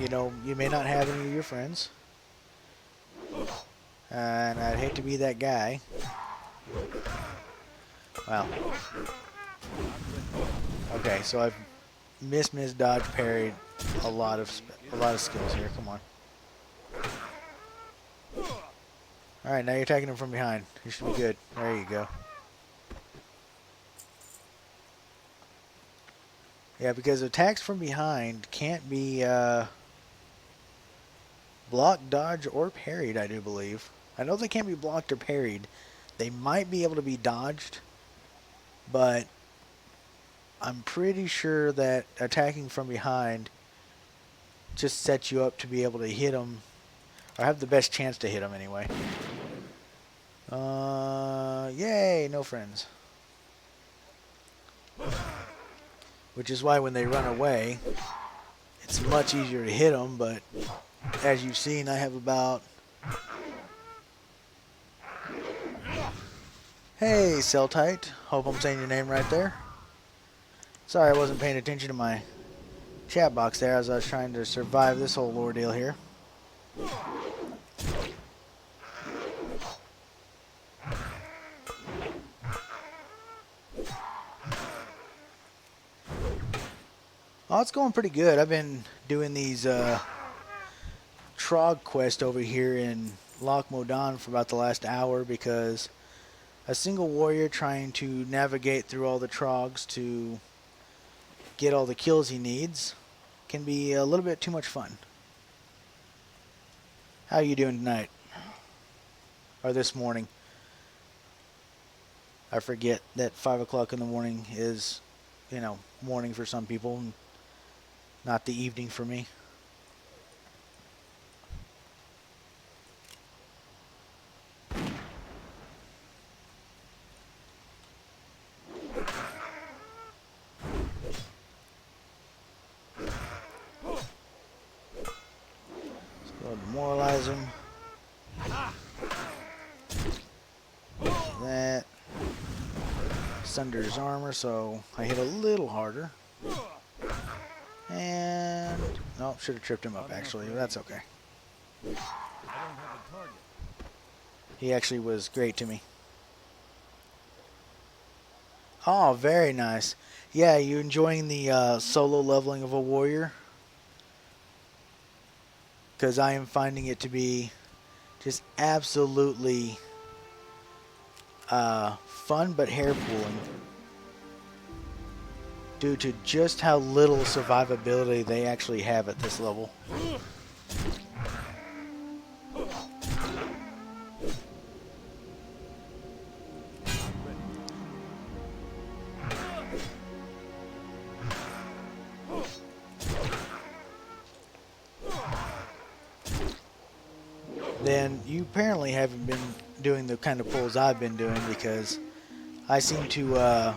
you know, you may not have any of your friends. And I'd hate to be that guy. Wow. Okay, so I've miss, dodge, parried a lot of skills here. Come on. All right, now you're attacking him from behind. You should be good. There you go. Yeah, because attacks from behind can't be blocked, dodged, or parried, I do believe. I know they can't be blocked or parried. They might be able to be dodged, but I'm pretty sure that attacking from behind just sets you up to be able to hit them, or have the best chance to hit them anyway. Yay, no friends. Which is why when they run away, it's much easier to hit them, but as you've seen, I have about... Hey, Celtite. Hope I'm saying your name right there. Sorry I wasn't paying attention to my chat box there as I was trying to survive this whole ordeal here. Oh, it's going pretty good. I've been doing these Trogg quest over here in Loch Modan for about the last hour because a single warrior trying to navigate through all the Troggs to get all the kills he needs can be a little bit too much fun. How are you doing tonight? Or this morning? I forget that 5 o'clock in the morning is, you know, morning for some people and not the evening for me. Demoralize him. That sunder his armor, so I hit a little harder. And no, should have tripped him up actually. But that's okay. I don't have a target. He actually was great to me. Oh, very nice. Yeah, you enjoying the solo leveling of a warrior? Because I am finding it to be just absolutely fun but hair pulling due to just how little survivability they actually have at this level. Then you apparently haven't been doing the kind of pulls I've been doing because I seem to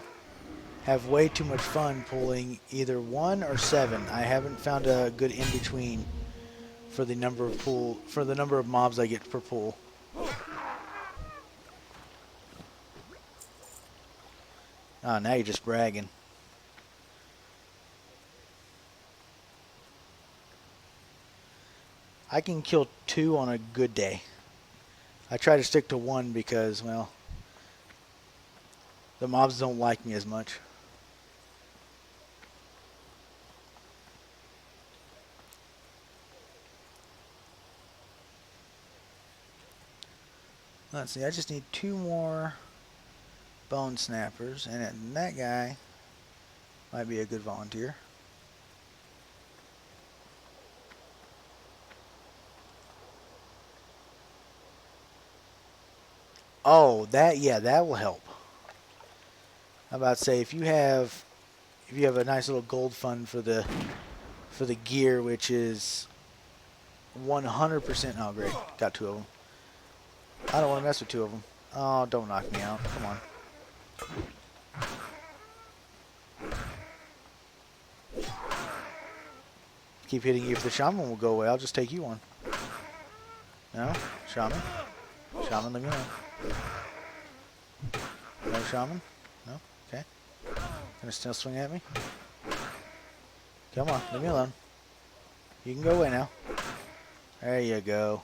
have way too much fun pulling either 1 or 7. I haven't found a good in-between for the number of mobs I get per pool. Oh, now you're just bragging. I can kill 2 on a good day. I try to stick to 1 because, well, the mobs don't like me as much. Let's see, I just need 2 more bone snappers, and that guy might be a good volunteer. Oh, that will help. I'm about to say if you have a nice little gold fund for the gear, which is 100%. Oh, great, got 2 of them. I don't want to mess with 2 of them. Oh, don't knock me out. Come on. Keep hitting you. If the shaman will go away, I'll just take you on. No? Shaman? Shaman, leave me alone. No shaman? No? Okay. Gonna still swing at me? Come on, leave me alone. You can go away now. There you go.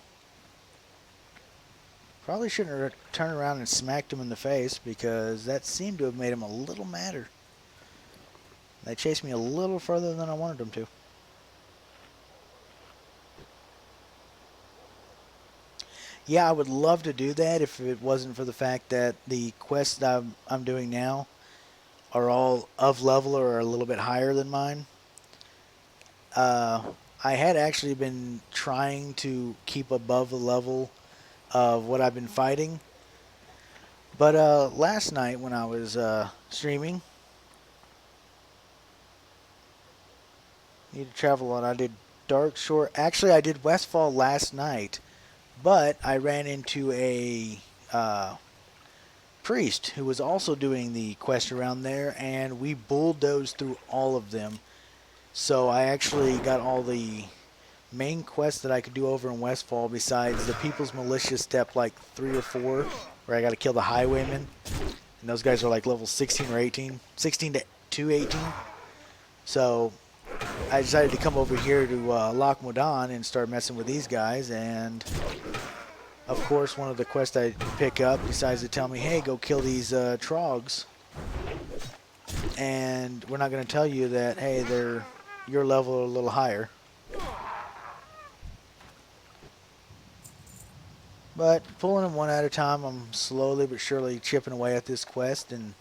Probably shouldn't have turned around and smacked him in the face because that seemed to have made him a little madder. They chased me a little further than I wanted them to. Yeah, I would love to do that if it wasn't for the fact that the quests that I'm doing now are all of level or a little bit higher than mine. I had actually been trying to keep above the level of what I've been fighting. But last night when I was streaming, need to travel a lot. I did Dark Shore. Actually, I did Westfall last night, but I ran into a priest who was also doing the quest around there, and we bulldozed through all of them. So I actually got all the main quests that I could do over in Westfall besides the People's Militia step like 3 or 4 where I got to kill the highwaymen, and those guys are like level 16 or 18, 16 to 18. So I decided to come over here to Loch Modan and start messing with these guys, and of course one of the quests I pick up decides to tell me, hey, go kill these Troggs, and we're not going to tell you that, hey, they're your level or a little higher. But pulling them one at a time, I'm slowly but surely chipping away at this quest and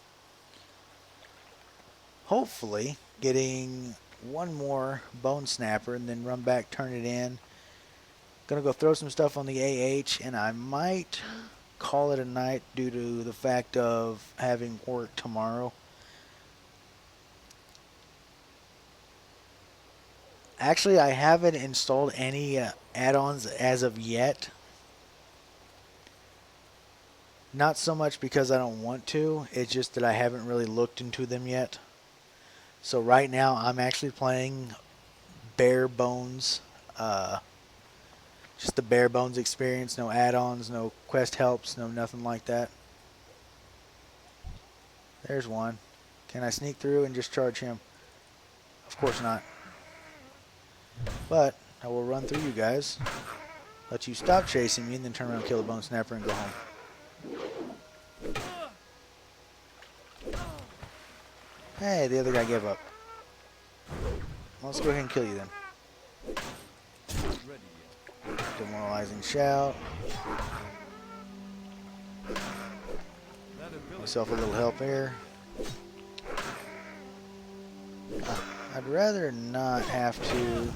hopefully getting 1 more bone snapper and then run back, turn it in. Gonna go throw some stuff on the AH, and I might call it a night due to the fact of having work tomorrow. Actually, I haven't installed any add-ons as of yet. Not so much because I don't want to, it's just that I haven't really looked into them yet. So right now I'm actually playing bare bones, just the bare bones experience, no add-ons, no quest helps, no nothing like that. There's one. Can I sneak through and just charge him? Of course not. But I will run through you guys, let you stop chasing me, and then turn around, kill the bone snapper, and go home. Hey, the other guy gave up. Well, let's go ahead and kill you then. Demoralizing shout. Myself a little help here. I'd rather not have to.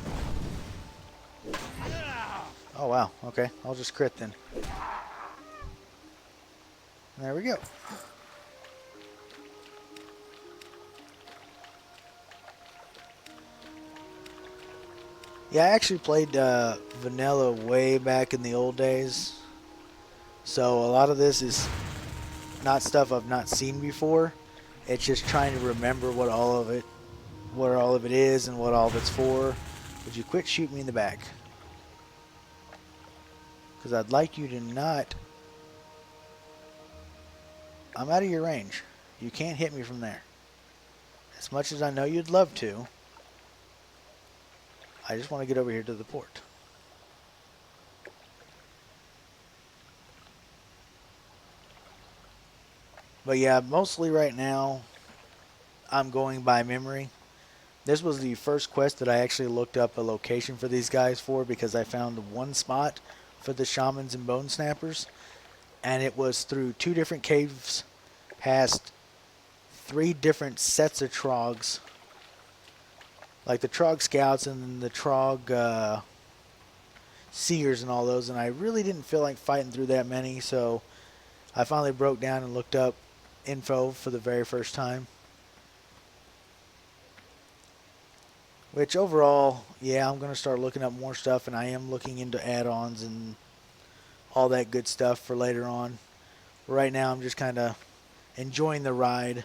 Oh wow, okay, I'll just crit then. There we go. Yeah, I actually played vanilla way back in the old days. So a lot of this is not stuff I've not seen before. It's just trying to remember what all of it is and what all of it's for. Would you quit shooting me in the back? Because I'd like you to not... I'm out of your range. You can't hit me from there. As much as I know you'd love to, I just want to get over here to the port. But yeah, mostly right now, I'm going by memory. This was the first quest that I actually looked up a location for these guys for, because I found one spot for the shamans and bone snappers, and it was through 2 different caves, past 3 different sets of Troggs, like the Trogg scouts and the Trogg seers and all those, and I really didn't feel like fighting through that many, so I finally broke down and looked up info for the very first time. Which overall, yeah, I'm going to start looking up more stuff, and I am looking into add-ons and all that good stuff for later on. Right now, I'm just kind of enjoying the ride.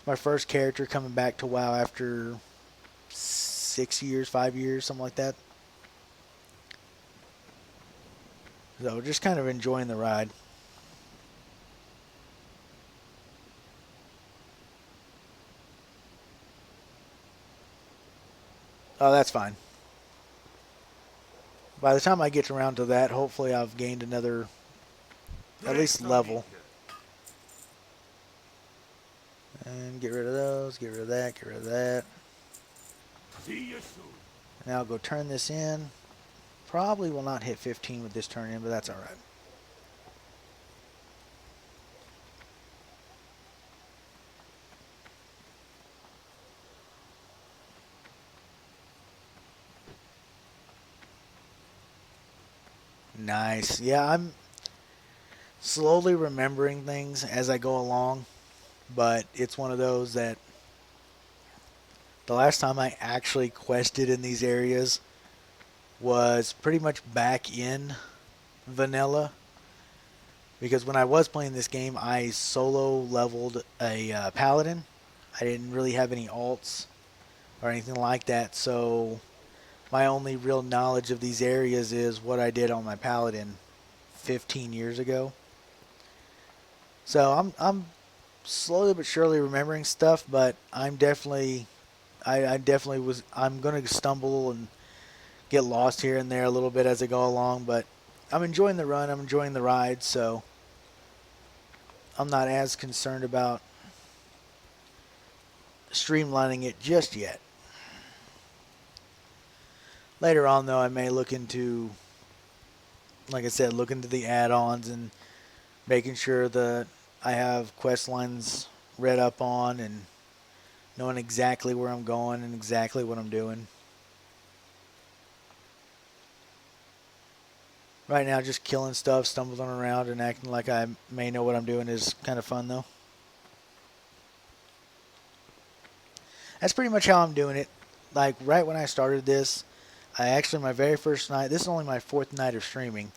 My first character coming back to WoW after 6 years, 5 years, something like that. So just kind of enjoying the ride. Oh, that's fine. By the time I get around to that, hopefully I've gained another, at least level. And get rid of those, get rid of that, get rid of that. See you soon. Now I'll go turn this in. Probably will not hit 15 with this turn in, but that's alright. Nice. Yeah, I'm slowly remembering things as I go along, but it's one of those that the last time I actually quested in these areas was pretty much back in vanilla, because when I was playing this game, I solo leveled a paladin. I didn't really have any alts or anything like that, so my only real knowledge of these areas is what I did on my paladin 15 years ago. So I'm slowly but surely remembering stuff, but I'm definitely I'm gonna stumble and get lost here and there a little bit as I go along, but I'm enjoying the run, I'm enjoying the ride, so I'm not as concerned about streamlining it just yet. Later on, though, I may look into, like I said, look into the add-ons and making sure that I have quest lines read up on and knowing exactly where I'm going and exactly what I'm doing. Right now, just killing stuff, stumbling around, and acting like I may know what I'm doing is kind of fun, though. That's pretty much how I'm doing it. Like, right when I started this, I actually, my very first night, this is only my 4th night of streaming.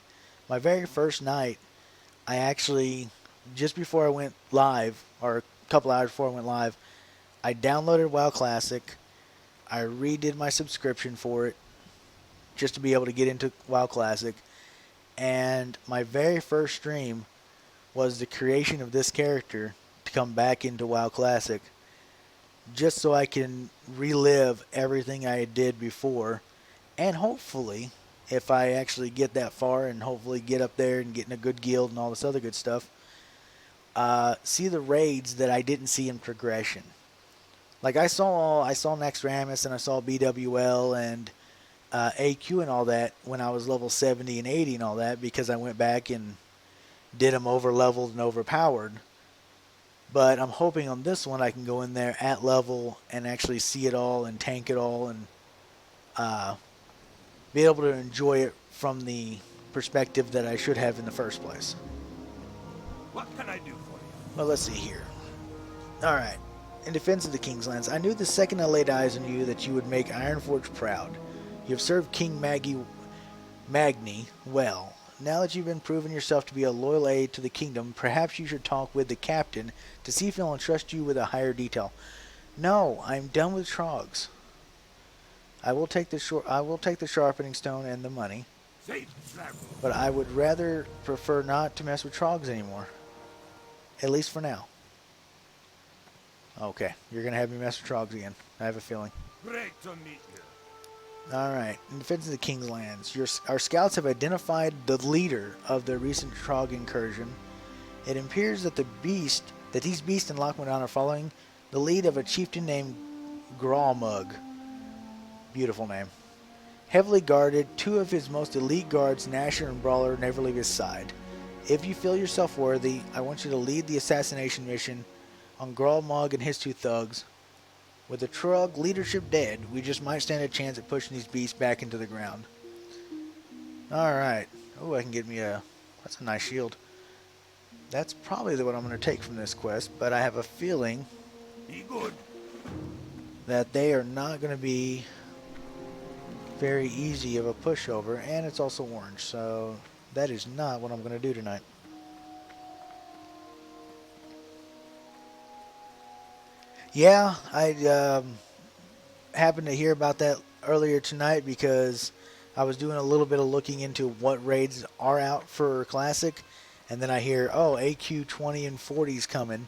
My very first night, I actually, just before I went live, or a couple hours before I went live, I downloaded WoW Classic. I redid my subscription for it, just to be able to get into WoW Classic. And my very first stream was the creation of this character to come back into WoW Classic, just so I can relive everything I did before. And hopefully, if I actually get that far and hopefully get up there and get in a good guild and all this other good stuff, see the raids that I didn't see in progression. Like I saw Naxxramas and I saw BWL and AQ and all that when I was level 70 and 80 and all that, because I went back and did them over leveled and overpowered. But I'm hoping on this one I can go in there at level and actually see it all and tank it all and be able to enjoy it from the perspective that I should have in the first place. What can I do for you? Well, let's see here. Alright. In defense of the King's Lands, I knew the second I laid eyes on you that you would make Ironforge proud. You have served King Magni well. Now that you've been proven yourself to be a loyal aide to the kingdom, perhaps you should talk with the captain to see if he'll entrust you with a higher detail. No, I'm done with Troggs. I will take the sharpening stone and the money. But I would rather prefer not to mess with Troggs anymore. At least for now. Okay, you're going to have me mess with Troggs again. I have a feeling. Great to meet you. Alright, in defense of the King's Lands, our scouts have identified the leader of the recent Trogg incursion. It appears that these beasts in Lochmadon are following the lead of a chieftain named Grawmug. Beautiful name. Heavily guarded, 2 of his most elite guards, Gnasher and Brawler, never leave his side. If you feel yourself worthy, I want you to lead the assassination mission on Grawmug and his 2 thugs. With the Trogg leadership dead, we just might stand a chance at pushing these beasts back into the ground. Alright. Oh, I can get me that's a nice shield. That's probably what I'm going to take from this quest, but I have a feeling Be good. that they are not going to be very easy of a pushover, and it's also orange, so that is not what I'm going to do tonight. Yeah, I happened to hear about that earlier tonight because I was doing a little bit of looking into what raids are out for Classic, and then I hear, oh, AQ 20 and 40 is coming,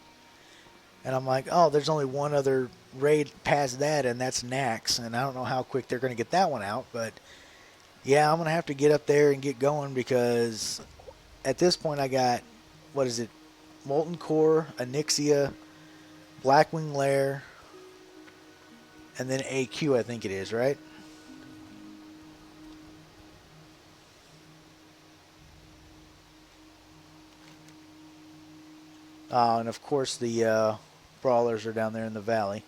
and I'm like, oh, there's only one other raid past that, and that's Nax, and I don't know how quick they're going to get that one out, but yeah, I'm going to have to get up there and get going because at this point I got, what is it, Molten Core, Onyxia, Blackwing Lair, and then AQ, I think it is, right? And of course the brawlers are down there in the valley.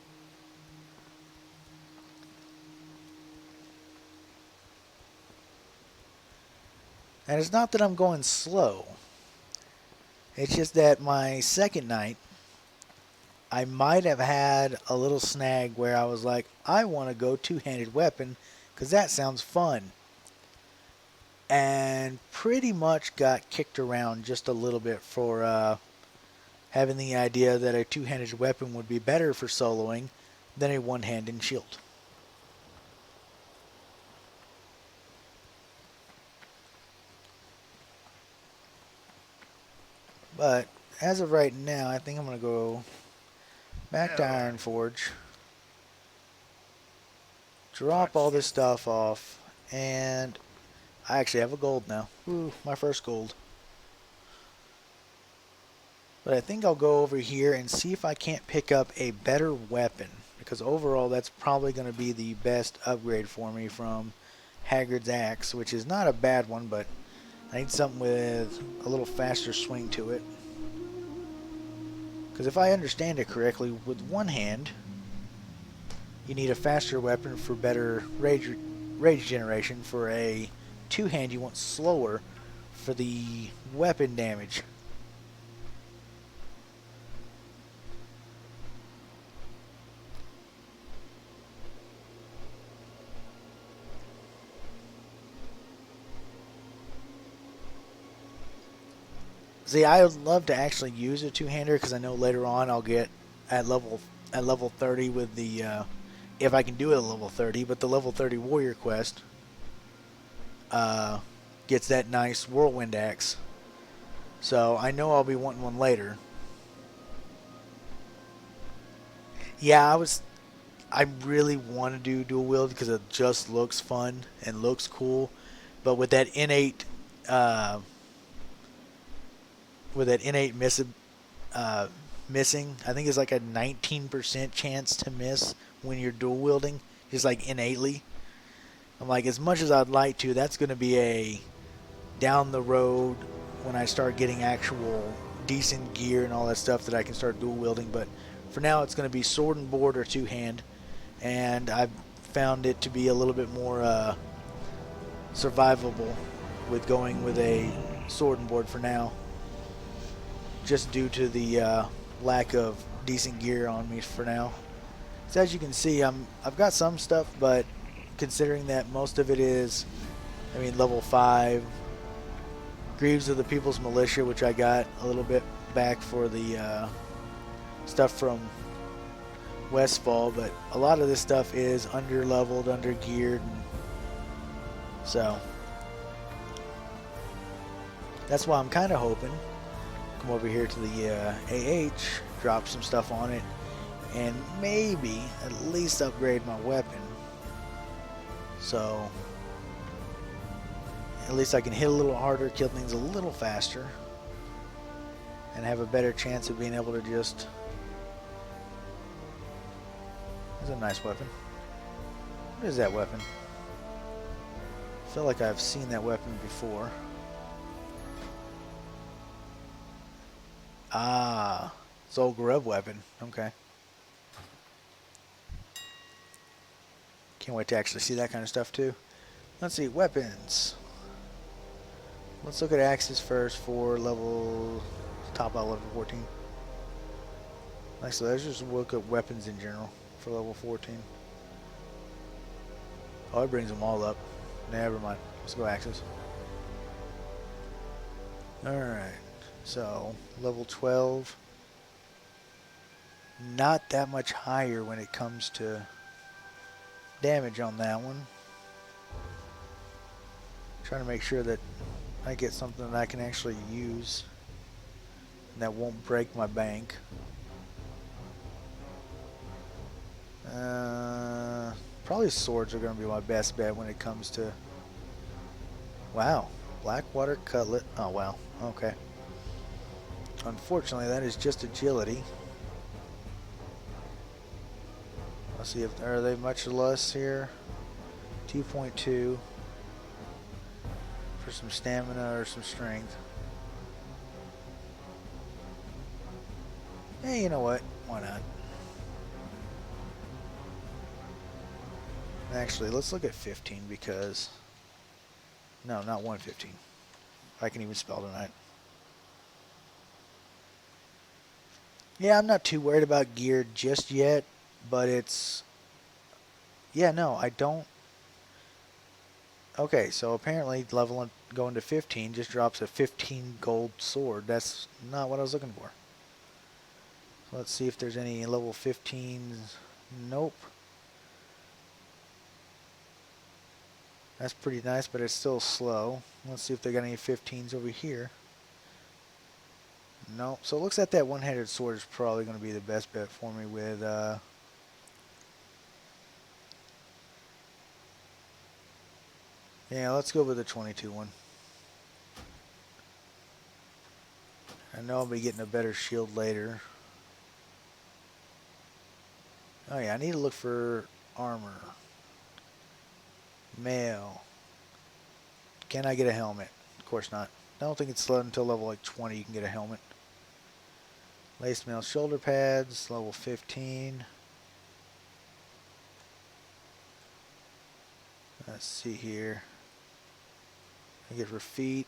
And it's not that I'm going slow. It's just that my second night, I might have had a little snag where I was like, I want to go two-handed weapon because that sounds fun. And pretty much got kicked around just a little bit for having the idea that a two-handed weapon would be better for soloing than a one-handed shield. But as of right now, I think I'm going to go back to Ironforge, drop all this stuff off, and I actually have a gold now. Ooh, my first gold. But I think I'll go over here and see if I can't pick up a better weapon, because overall that's probably going to be the best upgrade for me from Haggard's Axe, which is not a bad one, but I need something with a little faster swing to it. Because if I understand it correctly, with one hand, you need a faster weapon for better rage generation. For a two-hand, you want slower for the weapon damage. See, I would love to actually use a two-hander because I know later on I'll get at level 30 with the if I can do it at level 30. But the level 30 warrior quest gets that nice whirlwind axe, so I know I'll be wanting one later. Yeah, I really want to do dual wield because it just looks fun and looks cool, but with that innate missing, I think it's like a 19% chance to miss when you're dual wielding, just like innately. I'm like, as much as I'd like to, that's going to be a down the road when I start getting actual decent gear and all that stuff that I can start dual wielding. But for now, it's going to be sword and board or two-hand, and I've found it to be a little bit more survivable with going with a sword and board for now, just due to the lack of decent gear on me for now. So as you can see, I've got some stuff, but considering that most of it is, level 5, Greaves of the People's Militia, which I got a little bit back for the stuff from Westfall, but a lot of this stuff is under-leveled, under-geared, so That's why I'm kind of hoping come over here to the AH, drop some stuff on it, and maybe at least upgrade my weapon. So at least I can hit a little harder, kill things a little faster, and have a better chance of being able to just... That's a nice weapon. What is that weapon? I feel like I've seen that weapon before. Ah, it's old grub weapon. Okay. Can't wait to actually see that kind of stuff too. Let's see, weapons. Let's look at axes first for level... top out level 14. Actually, let's just look at weapons in general for level 14. Oh, it brings them all up. Never mind. Let's go axes. Alright. So, level 12. Not that much higher when it comes to damage on that one. Trying to make sure that I get something that I can actually use and that won't break my bank. Probably swords are going to be my best bet when it comes to... Wow. Blackwater cutlet. Oh, wow. Okay. Unfortunately, that is just agility. Let's see if... Are they much less here? 2.2. For some stamina or some strength. Hey, you know what? Why not? Actually, let's look at 15 because... No, not 115. I can even spell tonight. Yeah, I'm not too worried about gear just yet, but it's... Yeah, no, I don't... Okay, so apparently leveling going to 15 just drops a 15 gold sword. That's not what I was looking for. So let's see if there's any level 15s. Nope. That's pretty nice, but it's still slow. Let's see if they got any 15s over here. Nope. So it looks like that one-handed sword is probably going to be the best bet for me with... Yeah, let's go with the 22 one. I know I'll be getting a better shield later. Oh yeah, I need to look for armor. Mail. Can I get a helmet? Of course not. I don't think it's until level like 20 you can get a helmet. Laced mail shoulder pads, level 15. Let's see here. I get for feet.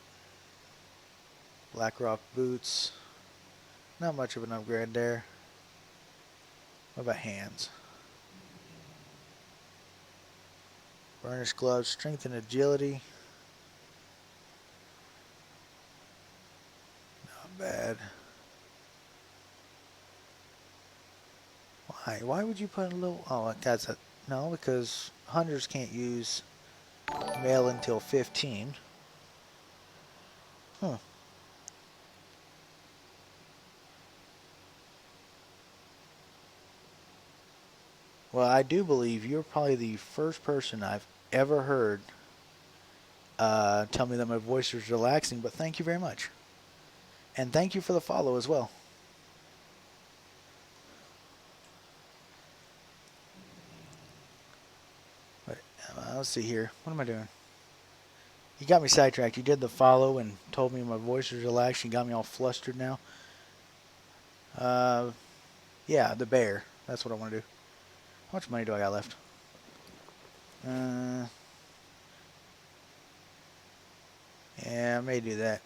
Black rock boots. Not much of an upgrade there. What about hands? Burnished gloves, strength and agility. Not bad. Why? Why would you put a little... Oh, that's a... No, because hunters can't use mail until 15. Huh. Well, I do believe you're probably the first person I've ever heard tell me that my voice is relaxing, but thank you very much. And thank you for the follow as well. But, let's see here. What am I doing? You got me sidetracked. You did the follow and told me my voice was relaxed. You got me all flustered now. Yeah, the bear. That's what I want to do. How much money do I got left? Yeah, I may do that.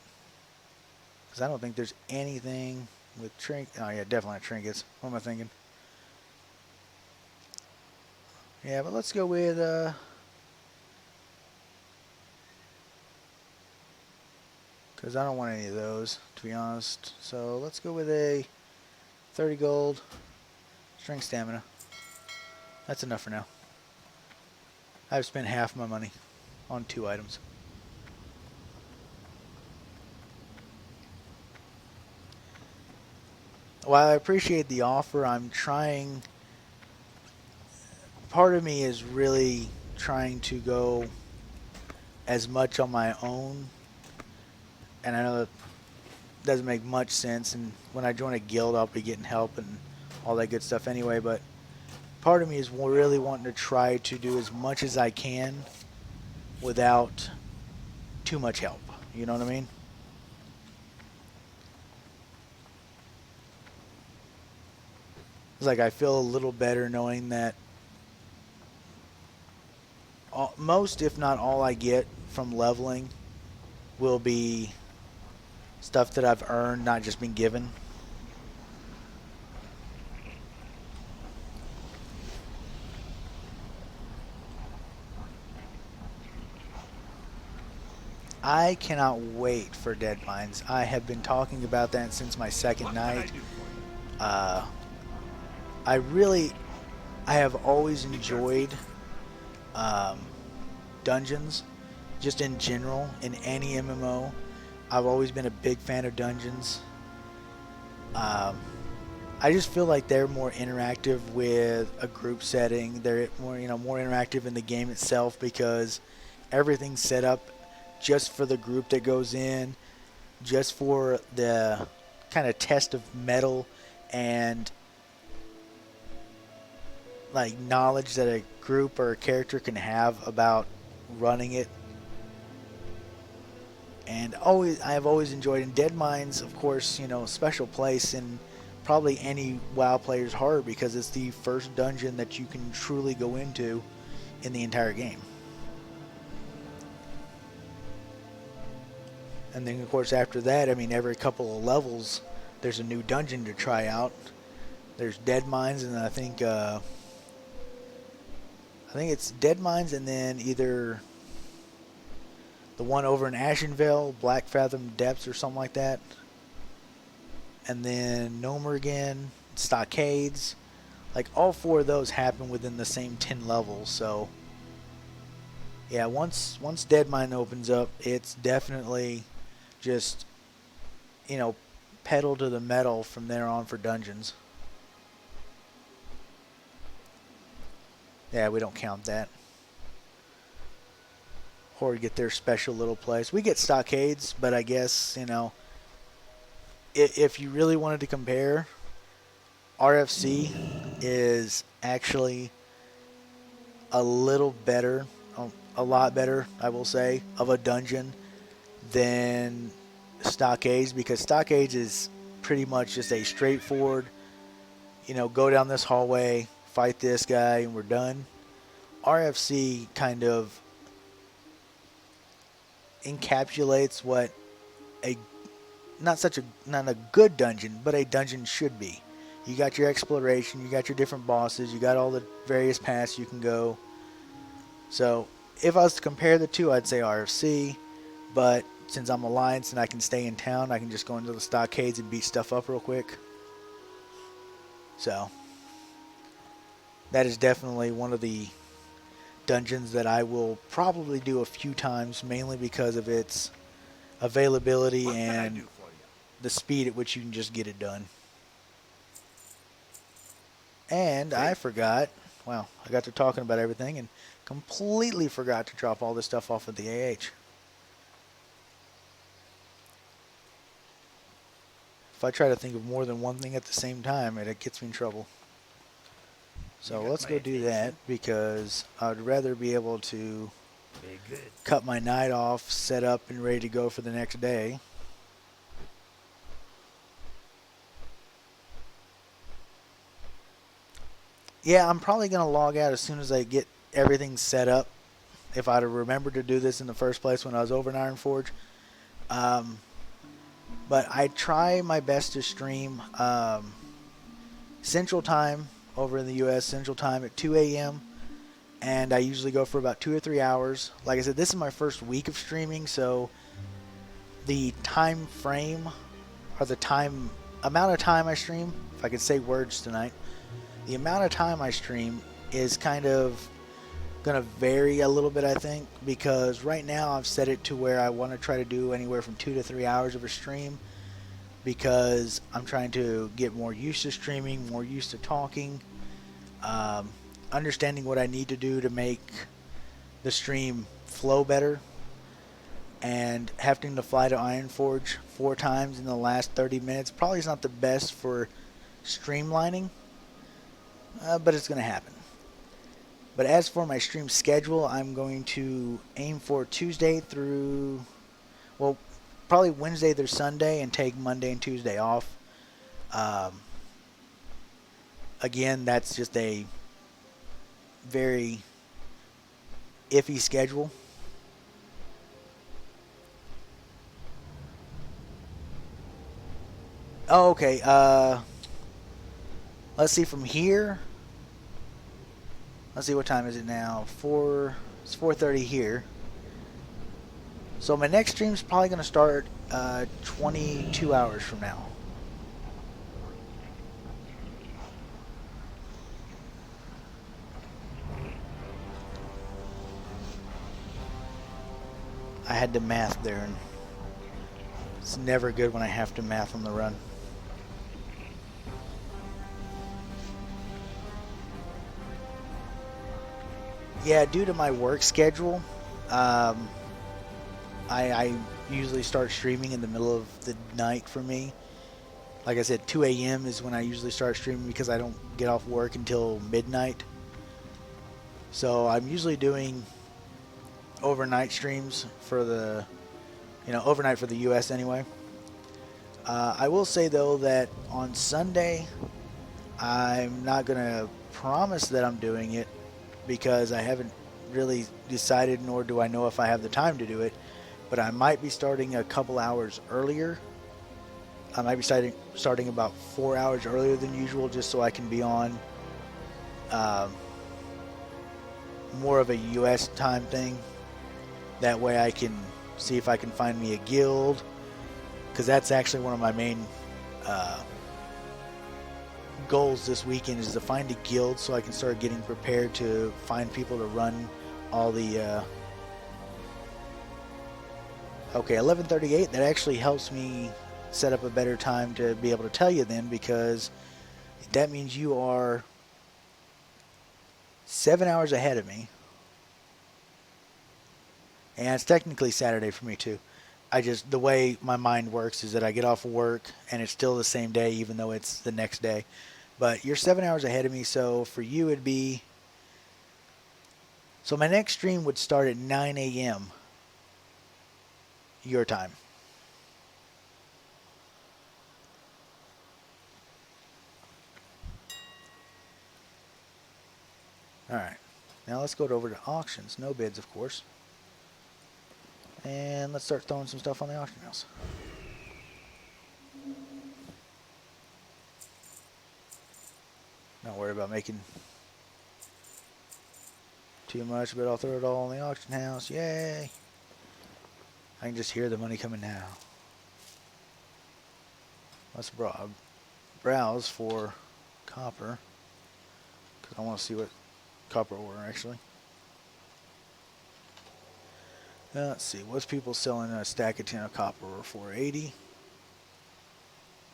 Because I don't think there's anything with trinkets. Oh, yeah, definitely trinkets. What am I thinking? Yeah, but let's go with... Because I don't want any of those, to be honest. So let's go with a 30 gold, strength stamina. That's enough for now. I've spent half my money on 2 items. while I appreciate the offer, I'm trying. Part of me is really trying to go as much on my own, and I know that doesn't make much sense. And when I join a guild, I'll be getting help and all that good stuff anyway. But part of me is really wanting to try to do as much as I can without too much help. You know what I mean? It's like I feel a little better knowing that most, if not all, I get from leveling will be stuff that I've earned, not just been given. I cannot wait for Dead Mines. I have been talking about that since my second night. I have always enjoyed dungeons, just in general, in any MMO. I've always been a big fan of dungeons. I just feel like they're more interactive with a group setting. They're more, more interactive in the game itself because everything's set up just for the group that goes in, just for the kind of test of metal and like knowledge that a group or a character can have about running it. And I have always enjoyed in Dead Mines, of course, special place in probably any WoW player's heart because it's the first dungeon that you can truly go into in the entire game. And then, of course, after that, I mean, every couple of levels, there's a new dungeon to try out. There's Dead Mines, and I think it's Dead Mines, and then either the one over in Ashenvale, Black Fathom Depths, or something like that. And then Nomergan, Stockades. Like, all four of those happen within the same 10 levels, so yeah, once Dead Mine opens up, it's definitely just, pedal to the metal from there on for dungeons. Yeah, we don't count that. Horde get their special little place. We get Stockades, but I guess, if you really wanted to compare, RFC is actually a little better, a lot better, I will say, of a dungeon than Stockades, because Stockades is pretty much just a straightforward, go down this hallway, fight this guy, and we're done. RFC kind of encapsulates what not a good dungeon, but a dungeon should be. You got your exploration, you got your different bosses, you got all the various paths you can go. So if I was to compare the two, I'd say RFC, but since I'm Alliance and I can stay in town, I can just go into the Stockades and beat stuff up real quick. So that is definitely one of the dungeons that I will probably do a few times, mainly because of its availability and the speed at which you can just get it done. And I forgot, I got to talking about everything and completely forgot to drop all this stuff off at the AH. If I try to think of more than one thing at the same time, it gets me in trouble. So let's go do that, because I'd rather be able to cut my night off, set up, and ready to go for the next day. Yeah, I'm probably going to log out as soon as I get everything set up, if I'd have remembered to do this in the first place when I was over in Ironforge. But I try my best to stream Central Time over in the U.S., Central Time at 2 a.m. And I usually go for about 2 or 3 hours. Like I said, this is my first week of streaming, so the time frame, or the amount of time I stream, if I could say words tonight, the amount of time I stream is kind of going to vary a little bit, I think, because right now I've set it to where I want to try to do anywhere from 2 to 3 hours of a stream. because I'm trying to get more used to streaming, more used to talking, understanding what I need to do to make the stream flow better, and having to fly to Ironforge 4 times in the last 30 minutes probably is not the best for streamlining, but it's going to happen. But as for my stream schedule, I'm going to aim for Tuesday through, well, probably Wednesday through Sunday, and take Monday and Tuesday off. Again, that's just a very iffy schedule. Oh, okay. Let's see from here. Let's see, what time is it now? It's 4:30 here. So my next stream is probably going to start 22 hours from now. I had to math there, and it's never good when I have to math on the run. Yeah, due to my work schedule, I usually start streaming in the middle of the night for me. Like I said, 2 a.m. is when I usually start streaming because I don't get off work until midnight. So I'm usually doing overnight streams for the, overnight for the U.S. anyway. I will say, though, that on Sunday, I'm not going to promise that I'm doing it because I haven't really decided, nor do I know if I have the time to do it. But I might be starting a couple hours earlier. I might be starting about 4 hours earlier than usual, just so I can be on more of a U.S. time thing. That way I can see if I can find me a guild, because that's actually one of my main goals this weekend, is to find a guild so I can start getting prepared to find people to run all the okay, 11:38. That actually helps me set up a better time to be able to tell you then, because that means you are 7 hours ahead of me. And it's technically Saturday for me too. The way my mind works is that I get off of work and it's still the same day, even though it's the next day. But you're 7 hours ahead of me, so for you it'd be, so my next stream would start at 9 a.m. your time. Alright, now let's go over to auctions. No bids, of course. And let's start throwing some stuff on the auction house. Not worried about making too much, but I'll throw it all in the auction house. Yay! I can just hear the money coming now. Let's browse for copper, because I want to see what copper ore actually. Let's see, what's people selling a stack of tin of copper ore for? 80,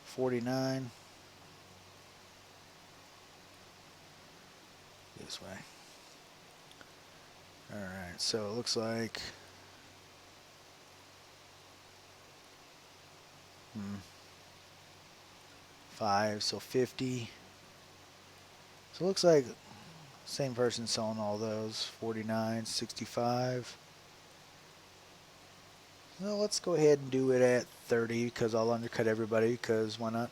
49. This way. Alright, so it looks like 5, so 50. So it looks like same person selling all those. 49, 65. So let's go ahead and do it at 30, because I'll undercut everybody, because why not?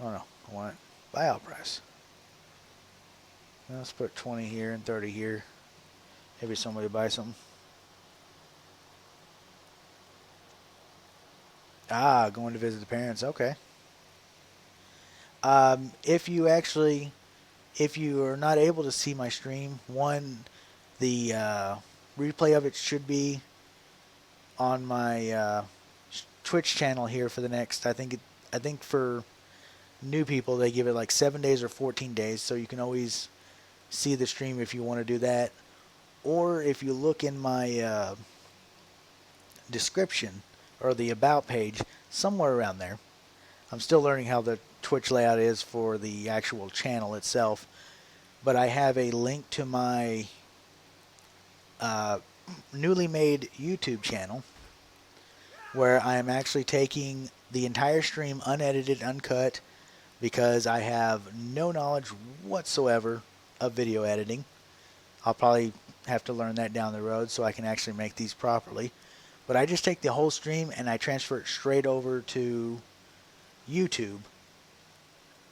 Oh no, I want buyout price. Now let's put 20 here and 30 here. Maybe somebody buy something. Ah, going to visit the parents. Okay. If you are not able to see my stream, the replay of it should be on my Twitch channel here for the next. I think for new people they give it like 7 days or 14 days, so you can always see the stream if you want to do that. or if you look in my description or the about page, somewhere around there. I'm still learning how the Twitch layout is for the actual channel itself, but I have a link to my newly made YouTube channel where I am actually taking the entire stream unedited, uncut, because I have no knowledge whatsoever of video editing. I'll probably have to learn that down the road so I can actually make these properly. But I just take the whole stream and I transfer it straight over to YouTube,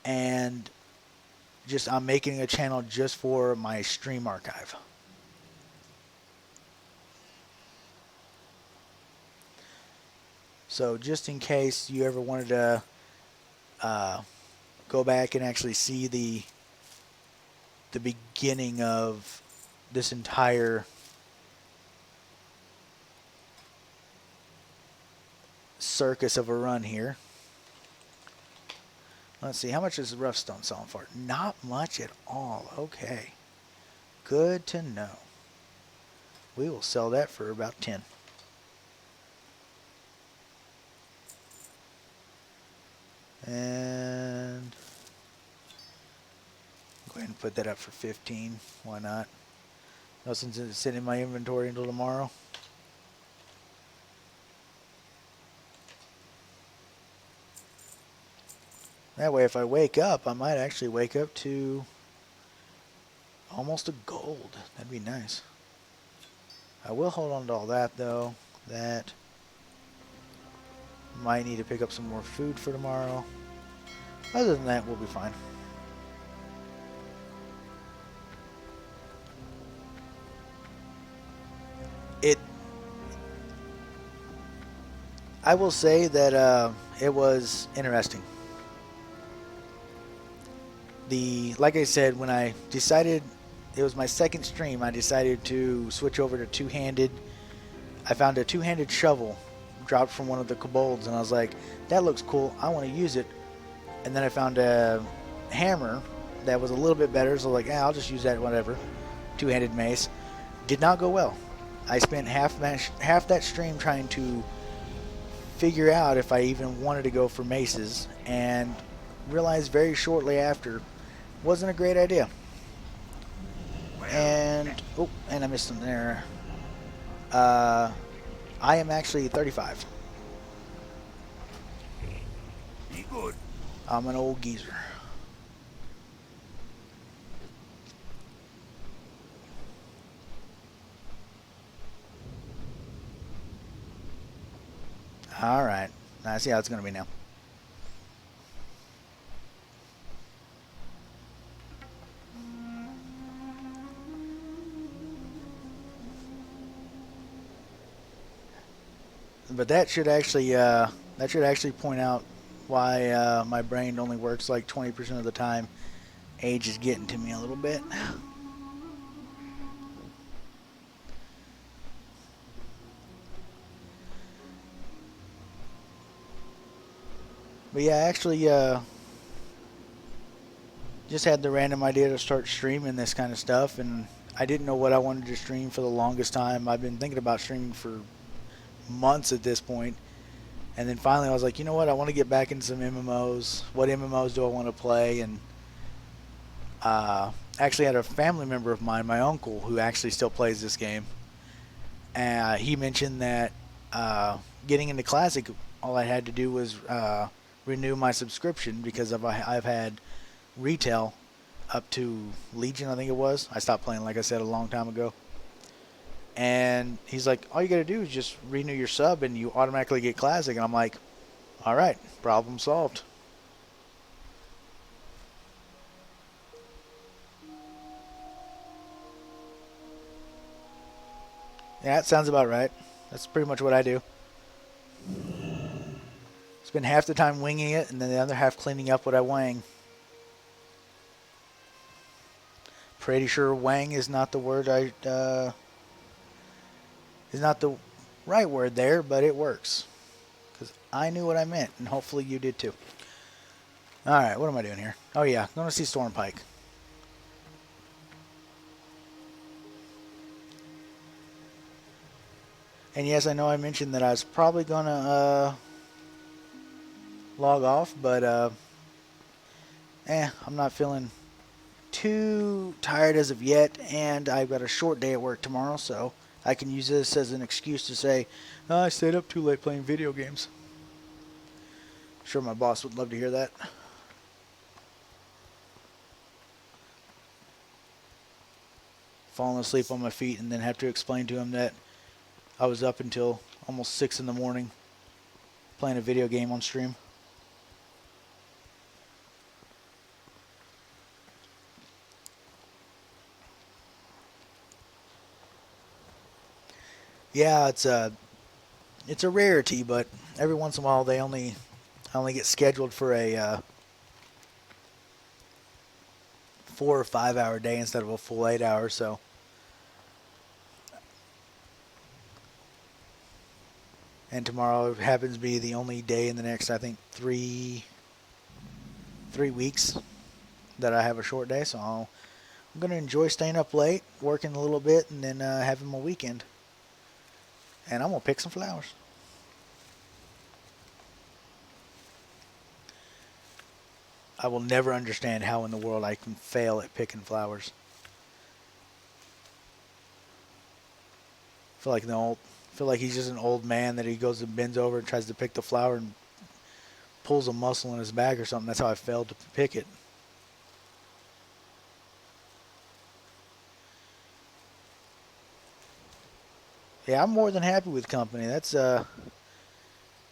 and I'm making a channel just for my stream archive. So just in case you ever wanted to go back and actually see the beginning of this entire circus of a run here. Let's see, how much is the rough stone selling for? Not much at all. Okay. Good to know. We will sell that for about 10. And go ahead and put that up for 15. Why not? No, since it's sitting in my inventory until tomorrow. That way, if I wake up, I might actually wake up to almost a gold. That'd be nice. I will hold on to all that, though. That might need to pick up some more food for tomorrow. Other than that, we'll be fine. I will say that it was interesting. Like I said, when I decided, it was my second stream, I decided to switch over to two-handed. I found a two-handed shovel dropped from one of the kobolds, and I was like, that looks cool, I want to use it. And then I found a hammer that was a little bit better, so I was like, I'll just use that, whatever. Two-handed mace. Did not go well. I spent half that stream trying to figure out if I even wanted to go for maces, and realized very shortly after wasn't a great idea. And I missed them there. I am actually 35. Be good. I'm an old geezer. Alright. Now I see how it's going to be now. But that should actually point out why my brain only works like 20% of the time. Age is getting to me a little bit. But yeah, I actually just had the random idea to start streaming this kind of stuff, and I didn't know what I wanted to stream for the longest time. I've been thinking about streaming for months at this point, and then finally I was like, you know what, I want to get back into some MMOs. What MMOs do I want to play? And actually had a family member of mine, my uncle, who actually still plays this game. He mentioned that getting into Classic, all I had to do was renew my subscription, because I've had retail up to Legion, I think it was. I stopped playing, like I said, a long time ago. And he's like, all you got to do is just renew your sub and you automatically get Classic. And I'm like, all right, problem solved. Yeah, that sounds about right. That's pretty much what I do. Spend half the time winging it and then the other half cleaning up what I wang. Pretty sure wang is not the word is not the right word there, but it works. Because I knew what I meant, and hopefully you did too. Alright, what am I doing here? Oh yeah, going to see Stormpike. And yes, I know I mentioned that I was probably going to log off, but I'm not feeling too tired as of yet, and I've got a short day at work tomorrow, so I can use this as an excuse to say, oh, I stayed up too late playing video games. I'm sure my boss would love to hear that. Falling asleep on my feet and then have to explain to him that I was up until almost 6 in the morning playing a video game on stream. Yeah, it's a rarity, but every once in a while I only get scheduled for a 4 or 5 hour day instead of a full 8 hours. So, and tomorrow happens to be the only day in the next, I think, 3 weeks that I have a short day. So I'm gonna enjoy staying up late, working a little bit, and then having my weekend. And I'm gonna pick some flowers. I will never understand how in the world I can fail at picking flowers. Feel like he's just an old man that he goes and bends over and tries to pick the flower and pulls a muscle in his back or something. That's how I failed to pick it. Yeah, I'm more than happy with company. I'll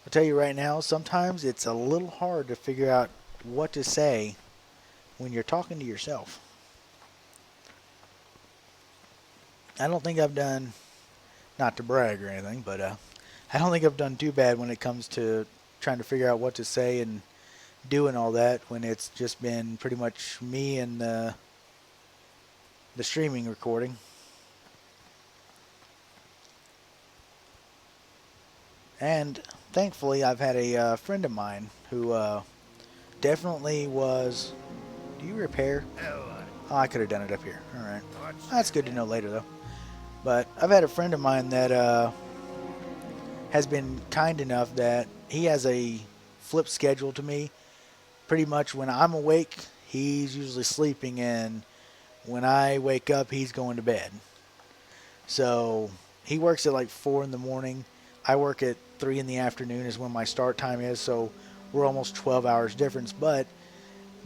tell you right now, sometimes it's a little hard to figure out what to say when you're talking to yourself. I don't think I've done, not to brag or anything, but I don't think I've done too bad when it comes to trying to figure out what to say and doing all that when it's just been pretty much me and the streaming recording. And thankfully, I've had a friend of mine who definitely was. Do you repair? Oh, I could have done it up here. All right. That's good to know later, though. But I've had a friend of mine that has been kind enough that he has a flip schedule to me. Pretty much when I'm awake, he's usually sleeping, and when I wake up, he's going to bed. So he works at like 4 in the morning. I work at 3 in the afternoon is when my start time is, so we're almost 12 hours difference, but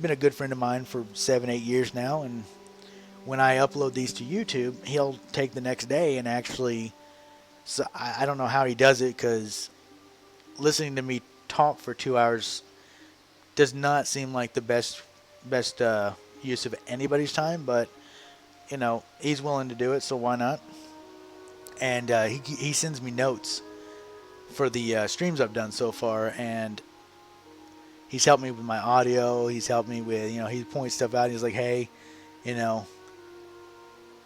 been a good friend of mine for 7-8 years now, and when I upload these to YouTube, he'll take the next day and actually, so I don't know how he does it, because listening to me talk for 2 hours does not seem like the best use of anybody's time, but you know, he's willing to do it, so why not? And he sends me notes for the streams I've done so far, and he's helped me with my audio. He's helped me with, he points stuff out. He's like, hey, he's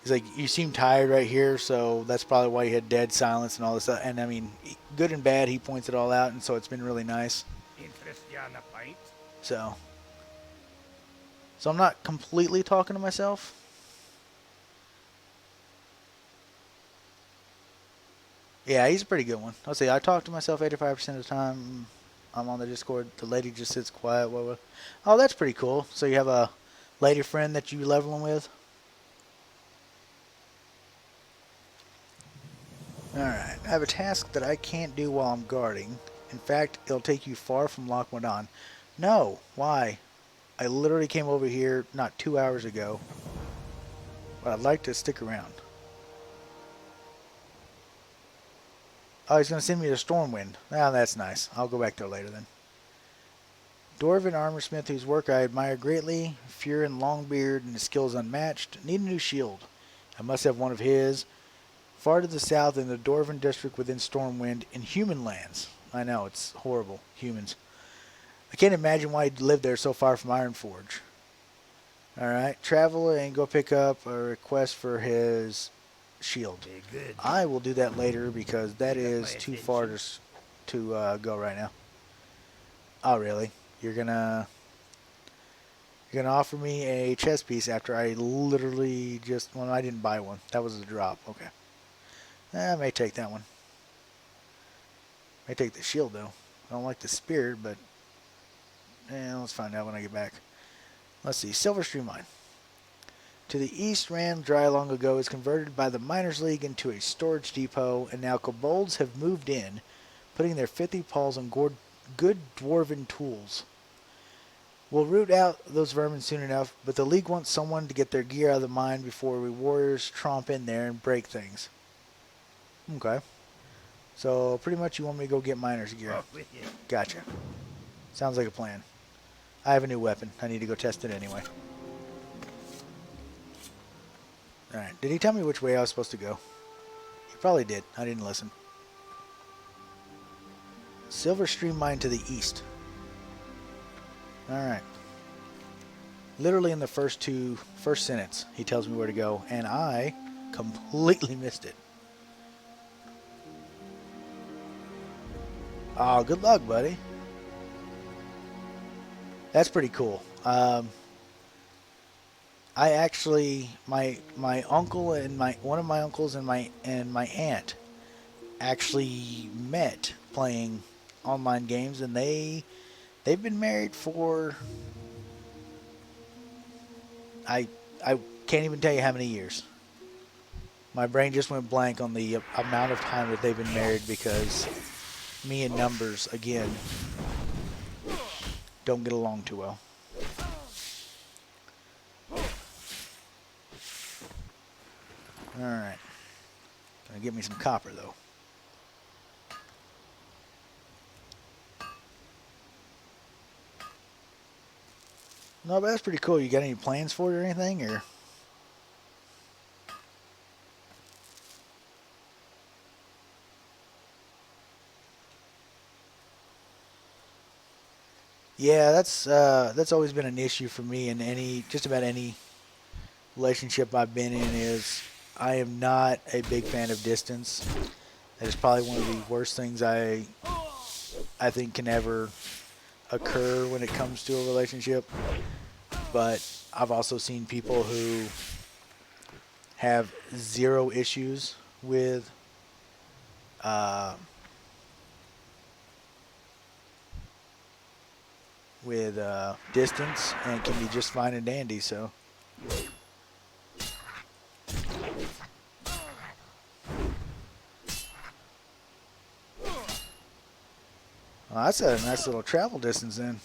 like, you seem tired right here, so that's probably why you had dead silence and all this stuff. And I mean, good and bad, he points it all out, and so it's been really nice. So I'm not completely talking to myself. Yeah, he's a pretty good one. I'll say I talk to myself 85% of the time. I'm on the Discord. The lady just sits quiet. Oh, that's pretty cool. So you have a lady friend that you leveling with? Alright. I have a task that I can't do while I'm guarding. In fact, it'll take you far from Loch Modan. No. Why? I literally came over here not 2 hours ago. But I'd like to stick around. Oh, he's going to send me to Stormwind. Ah, that's nice. I'll go back there later then. Dwarven armorsmith whose work I admire greatly. Furin Longbeard and his skills unmatched. Need a new shield. I must have one of his. Far to the south in the Dwarven district within Stormwind in human lands. I know, it's horrible. Humans. I can't imagine why he'd live there so far from Ironforge. Alright. Travel and go pick up a request for his shield. I will do that later because that is too far to go right now. Oh, really? You're gonna offer me a chess piece after I literally just, well, I didn't buy one. That was a drop. Okay. I may take that one. I take the shield though. I don't like the spear, but let's find out when I get back. Let's see. Silver Stream Mine. To the east, ran dry long ago, is converted by the Miners League into a storage depot, and now kobolds have moved in, putting their 50 paws on good dwarven tools. We'll root out those vermin soon enough, but the League wants someone to get their gear out of the mine before we warriors tromp in there and break things. Okay. So, pretty much you want me to go get miner's gear. Gotcha. Sounds like a plan. I have a new weapon. I need to go test it anyway. Alright, did he tell me which way I was supposed to go? He probably did. I didn't listen. Silver Stream Mine to the east. Alright. Literally in the first sentence, he tells me where to go, and I completely missed it. Oh, good luck, buddy. That's pretty cool. I actually, my uncle and one of my uncles and my aunt actually met playing online games, and they've been married for I can't even tell you how many years. My brain just went blank on the amount of time that they've been married, because me and numbers again don't get along too well. Alright. Gonna get me some copper, though. No, but that's pretty cool. You got any plans for it or anything, or? Yeah, that's always been an issue for me in just about any relationship I've been in. Is I am not a big fan of distance. That is probably one of the worst things I think can ever occur when it comes to a relationship. But I've also seen people who have zero issues with distance and can be just fine and dandy. So well, that's a nice little travel distance then.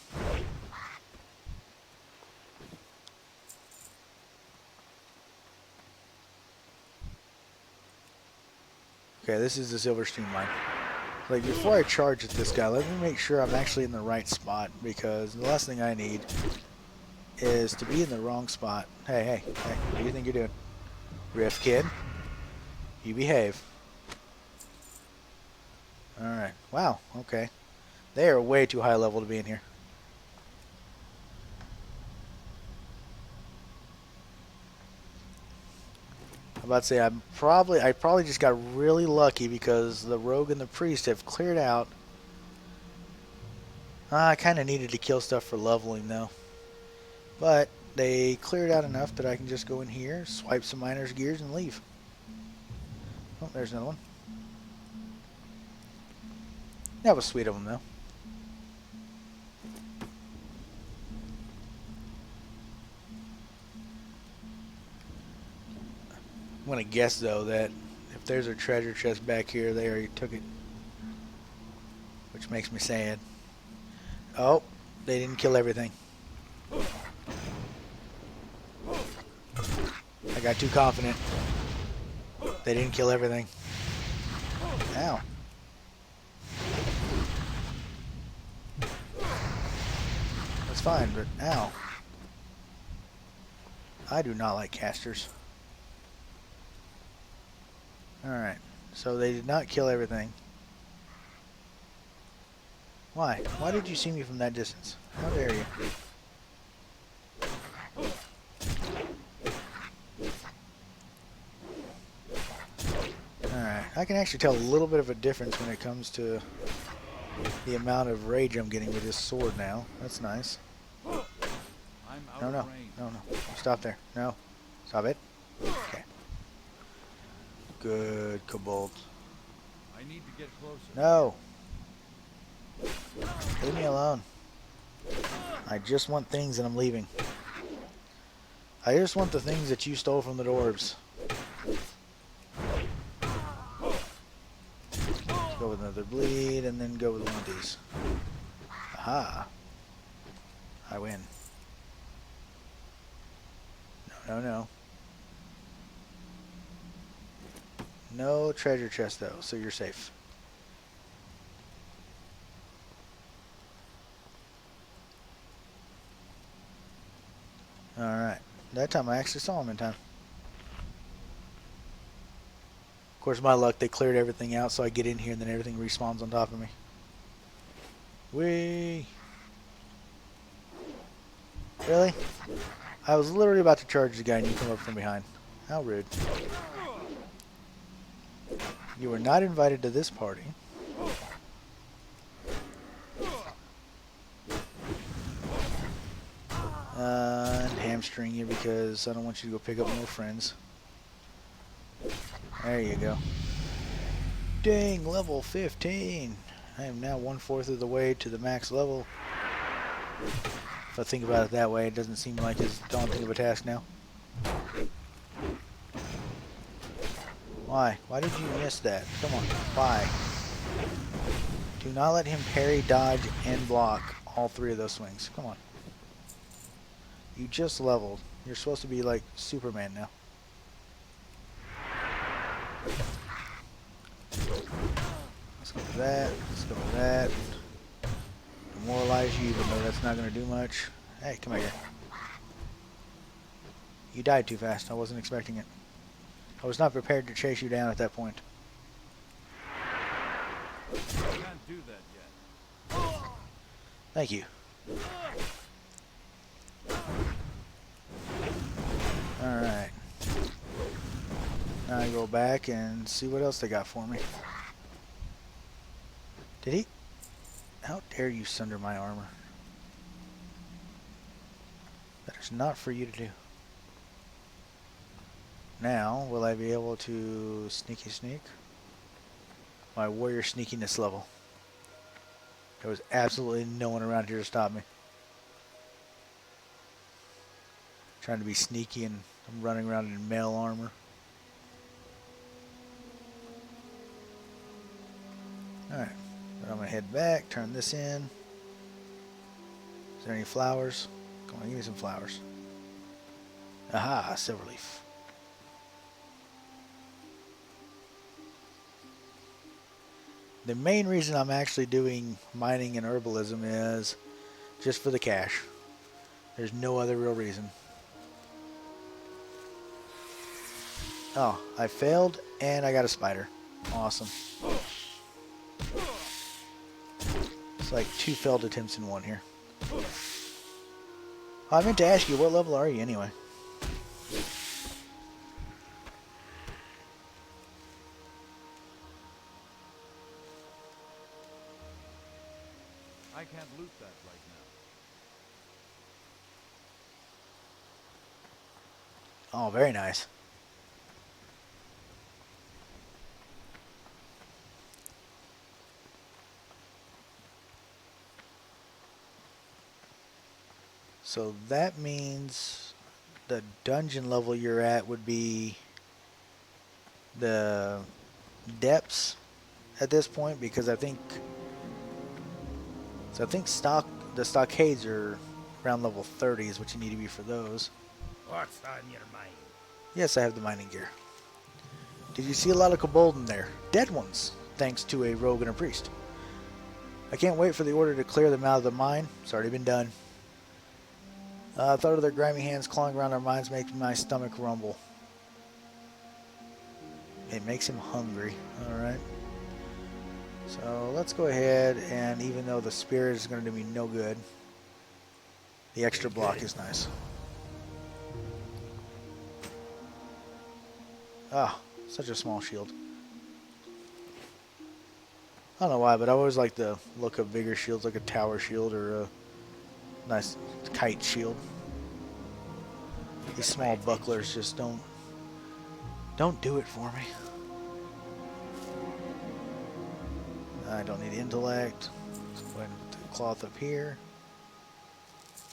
Okay, this is the Silver Stream Mine. Like, before I charge at this guy, let me make sure I'm actually in the right spot, because the last thing I need is to be in the wrong spot. Hey, what do you think you're doing? Rift kid? You behave. Alright, wow, okay. They are way too high level to be in here. I'm about to say I probably just got really lucky, because the rogue and the priest have cleared out. I kind of needed to kill stuff for leveling though, but they cleared out enough that I can just go in here, swipe some miner's gears, and leave. Oh, there's another one. That was sweet of them though. I'm gonna guess though that if there's a treasure chest back here, they already took it, which makes me sad. Oh, they didn't kill everything. I got too confident. They didn't kill everything. Ow. That's fine, but ow. I do not like casters. Alright, so they did not kill everything. Why? Why did you see me from that distance? How dare you? Alright, I can actually tell a little bit of a difference when it comes to the amount of rage I'm getting with this sword now. That's nice. No. Stop there. No. Stop it. Okay. Good, kobold. I need to get closer. No. Leave me alone. I just want things and I'm leaving. I just want the things that you stole from the dwarves. Let's go with another bleed and then go with one of these. Aha. I win. No, no, no. No treasure chest though, so you're safe. Alright. That time I actually saw him in time. Of course, my luck, they cleared everything out, so I get in here and then everything respawns on top of me. Whee! Really? I was literally about to charge the guy and you come up from behind. How rude. You were not invited to this party. And hamstring you because I don't want you to go pick up more friends. There you go. Dang, level 15. I am now 1/4 of the way to the max level. If I think about it that way, it doesn't seem like as daunting of a task now. Why? Why did you miss that? Come on. Why? Do not let him parry, dodge, and block all 3 of those swings. Come on. You just leveled. You're supposed to be like Superman now. Let's go with that. Let's go with that. Demoralize you, even though that's not going to do much. Hey, come here. You died too fast. I wasn't expecting it. I was not prepared to chase you down at that point. I can't do that yet. Thank you. Alright. Now I go back and see what else they got for me. Did he? How dare you sunder my armor? That is not for you to do. Now, will I be able to sneaky sneak? My warrior sneakiness level. There was absolutely no one around here to stop me. Trying to be sneaky and I'm running around in mail armor. Alright, but I'm going to head back, turn this in. Is there any flowers? Come on, give me some flowers. Aha, silverleaf. The main reason I'm actually doing mining and herbalism is just for the cash. There's no other real reason. Oh, I failed and I got a spider. Awesome. It's like 2 failed attempts in one here. Oh, I meant to ask you, what level are you anyway? I can't loot that right now. Oh, very nice. So that means the dungeon level you're at would be the depths at this point, because I think the stockades are around level 30 is what you need to be for those. What's on your mind? Yes, I have the mining gear. Did you see a lot of kobold in there? Dead ones, thanks to a rogue and a priest. I can't wait for the order to clear them out of the mine. It's already been done. Thought of their grimy hands clawing around our minds makes my stomach rumble. It makes him hungry. Alright. So let's go ahead, and even though the spirit is going to do me no good, the extra block is nice. Ah, such a small shield. I don't know why, but I always like the look of bigger shields, like a tower shield or a nice kite shield. These small bucklers just don't do it for me. I don't need intellect. Let's go ahead and put the cloth up here.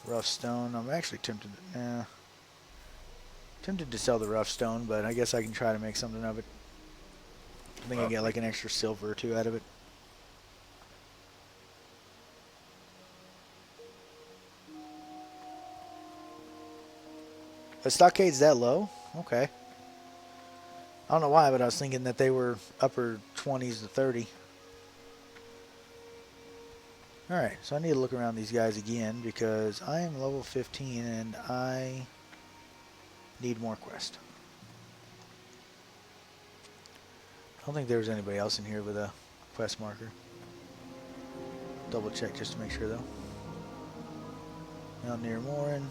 Rough stone. I'm actually tempted to sell the rough stone, but I guess I can try to make something of it. I think I get like an extra silver or two out of it. The stockade's that low? Okay. I don't know why, but I was thinking that they were upper 20s to 30. Alright, so I need to look around these guys again because I am level 15 and I need more quest. I don't think there was anybody else in here with a quest marker. Double check just to make sure though. Out near Morin.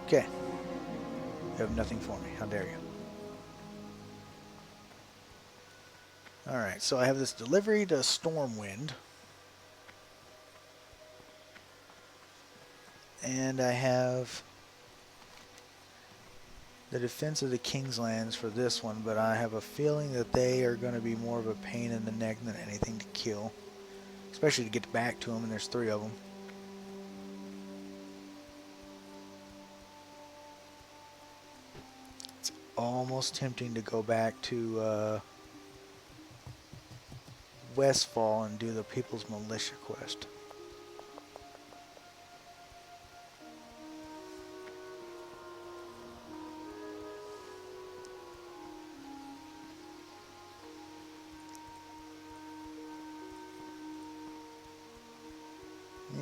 Okay. You have nothing for me. How dare you? Alright, so I have this delivery to Stormwind. And I have the defense of the King's Lands for this one, but I have a feeling that they are going to be more of a pain in the neck than anything to kill. Especially to get back to them, and there's 3 of them. It's almost tempting to go back to Westfall and do the People's Militia quest.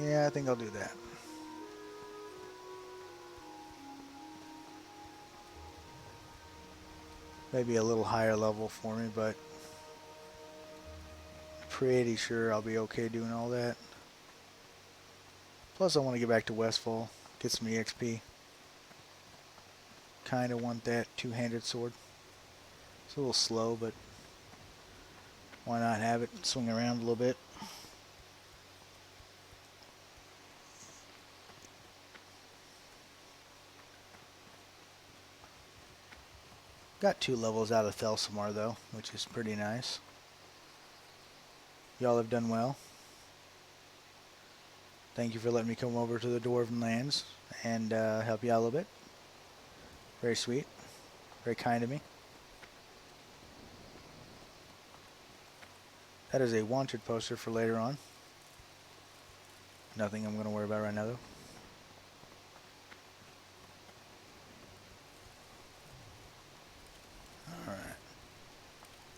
Yeah, I think I'll do that. Maybe a little higher level for me, but pretty sure I'll be okay doing all that. Plus I want to get back to Westfall, get some EXP. Kind of want that two-handed sword. It's a little slow, but why not have it swing around a little bit. Got 2 levels out of Thelsamar though, which is pretty nice. Y'all have done well. Thank you for letting me come over to the Dwarven Lands and help you out a little bit. Very sweet. Very kind of me. That is a wanted poster for later on. Nothing I'm going to worry about right now though.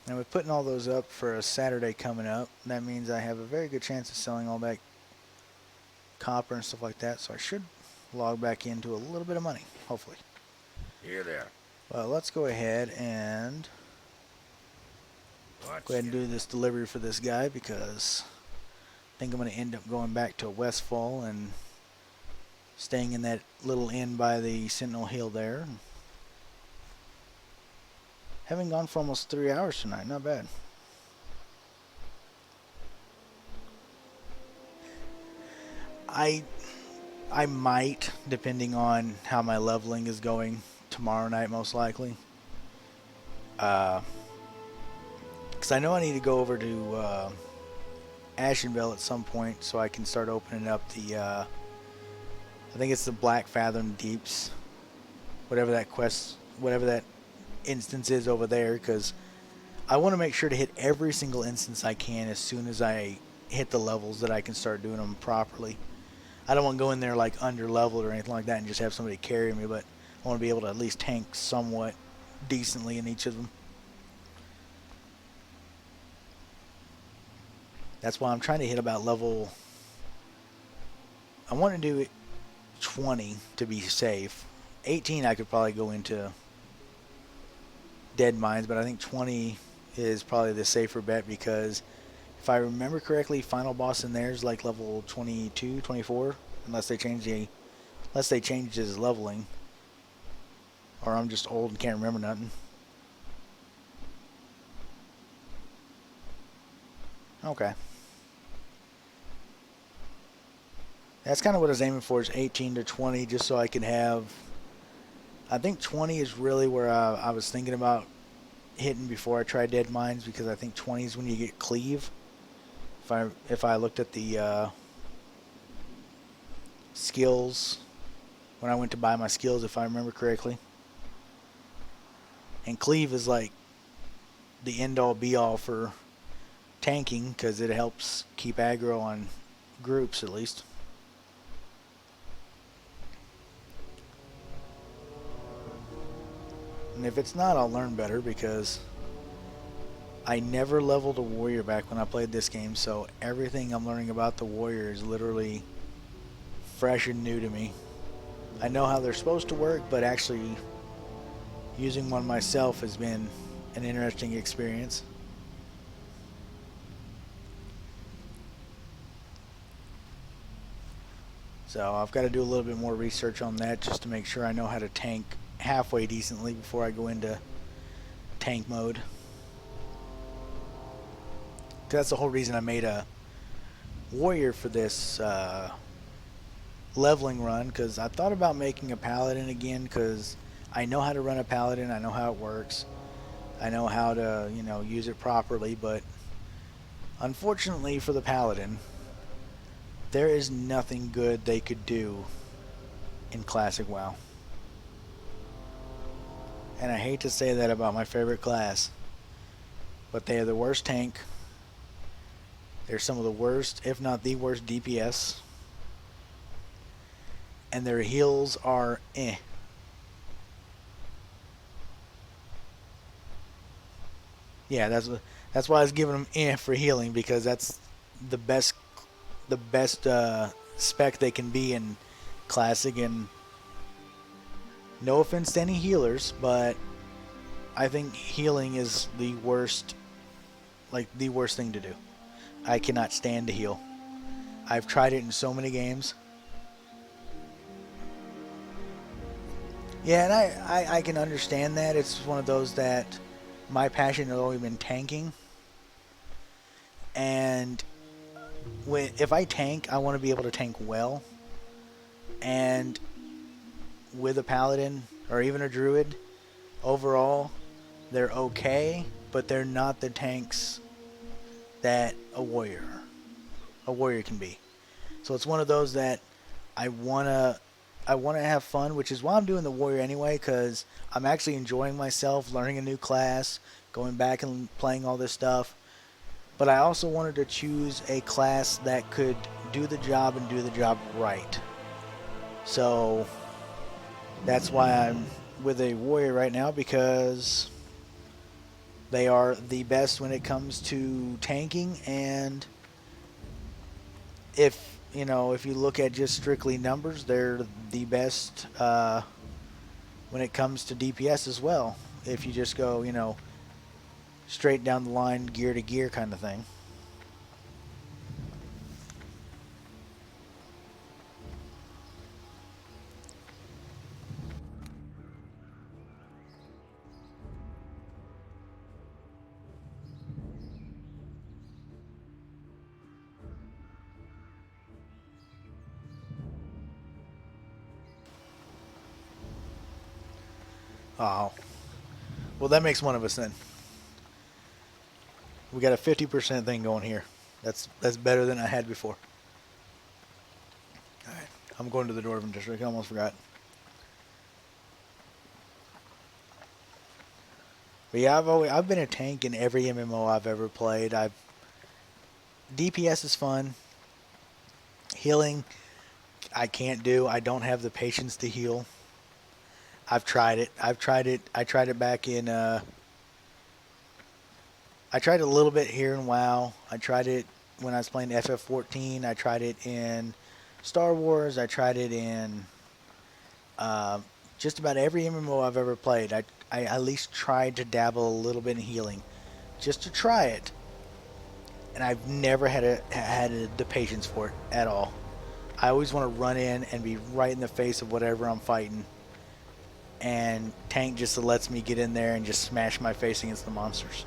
And with putting all those up for a Saturday coming up, that means I have a very good chance of selling all that copper and stuff like that. So I should log back into a little bit of money, hopefully. Here there. Well, let's go ahead and do this delivery for this guy because I think I'm going to end up going back to Westfall and staying in that little inn by the Sentinel Hill there. Having gone for almost 3 hours tonight, not bad. I might, depending on how my leveling is going tomorrow night, most likely. Because I know I need to go over to Ashenvale at some point so I can start opening up the, I think it's the Black Fathom Deeps, whatever that quest, whatever that instance is over there, because I want to make sure to hit every single instance I can as soon as I hit the levels that I can start doing them properly. I don't want to go in there like under leveled or anything like that and just have somebody carry me, but I want to be able to at least tank somewhat decently in each of them. That's why I'm trying to hit about level, I want to do it 20 to be safe. 18 I could probably go into Dead Mines, but I think 20 is probably the safer bet because if I remember correctly, final boss in there is like level 22, 24, unless they change his leveling, or I'm just old and can't remember nothing. Okay, that's kind of what I was aiming for, is 18 to 20, just so I can have. I think 20 is really where I was thinking about hitting before I tried Dead Mines, because I think 20 is when you get Cleave. If I looked at the skills when I went to buy my skills, if I remember correctly. And cleave is like the end all be all for tanking because it helps keep aggro on groups at least. And if it's not, I'll learn better because I never leveled a warrior back when I played this game, so everything I'm learning about the warrior is literally fresh and new to me. I know how they're supposed to work, but actually using one myself has been an interesting experience. So I've got to do a little bit more research on that just to make sure I know how to tank halfway decently before I go into tank mode. That's the whole reason I made a warrior for this leveling run, because I thought about making a paladin again because I know how to run a paladin, I know how it works, I know how to, you know, use it properly, but unfortunately for the paladin, there is nothing good they could do in Classic WoW. And I hate to say that about my favorite class, but they are the worst tank. They're some of the worst, if not the worst, DPS. And their heals are eh. Yeah, that's why I was giving them eh for healing, because that's the best spec they can be in Classic. And no offense to any healers, but I think healing is the worst, like the worst thing to do. I cannot stand to heal. I've tried it in so many games. Yeah, and I can understand that. It's one of those that my passion has always been tanking. And if I tank, I want to be able to tank well. And with a paladin or even a druid, overall, they're okay, but they're not the tanks that a warrior can be. So it's one of those that I wanna have fun, which is why I'm doing the warrior anyway, because I'm actually enjoying myself, learning a new class, going back and playing all this stuff. But I also wanted to choose a class that could do the job and do the job right. So that's why I'm with a warrior right now, because they are the best when it comes to tanking. And if you look at just strictly numbers, they're the best when it comes to DPS as well. If you just go, straight down the line, gear to gear kind of thing. Oh. Well, that makes one of us then. We got a 50% thing going here. That's better than I had before. Alright. I'm going to the Dwarven District. I almost forgot. But yeah, I've been a tank in every MMO I've ever played. DPS is fun. Healing, I can't do. I don't have the patience to heal. I've tried it. I tried it back in I tried it a little bit here in WoW. I tried it when I was playing FF14. I tried it in Star Wars. I tried it in just about every MMO I've ever played. I at least tried to dabble a little bit in healing, just to try it. And I've never had the patience for it at all. I always want to run in and be right in the face of whatever I'm fighting. And tank just lets me get in there and just smash my face against the monsters.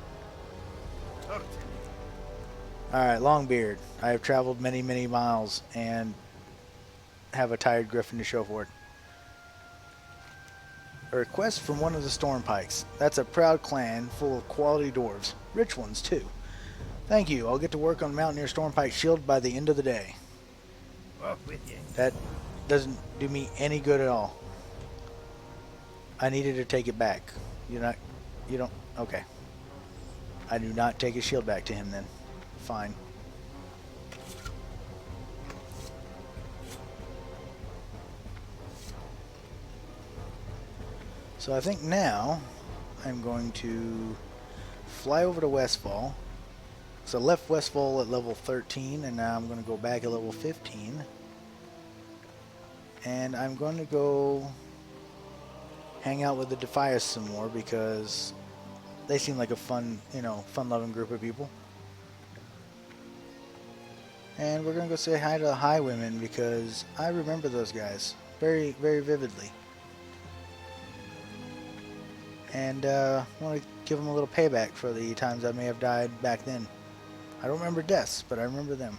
Alright, Longbeard. I have traveled many, many miles and have a tired griffin to show for it. A request from one of the Stormpikes. That's a proud clan full of quality dwarves. Rich ones, too. Thank you. I'll get to work on Mountaineer Stormpike Shield by the end of the day. Off with you. That doesn't do me any good at all. I needed to take it back. You don't, okay. I do not take his shield back to him then. Fine. So I think now I'm going to fly over to Westfall. So I left Westfall at level 13 and now I'm going to go back at level 15. And I'm going to go hang out with the Defias some more because they seem like a fun, fun-loving group of people. And we're going to go say hi to the Highwaymen because I remember those guys very, very vividly. And I want to give them a little payback for the times I may have died back then. I don't remember deaths, but I remember them.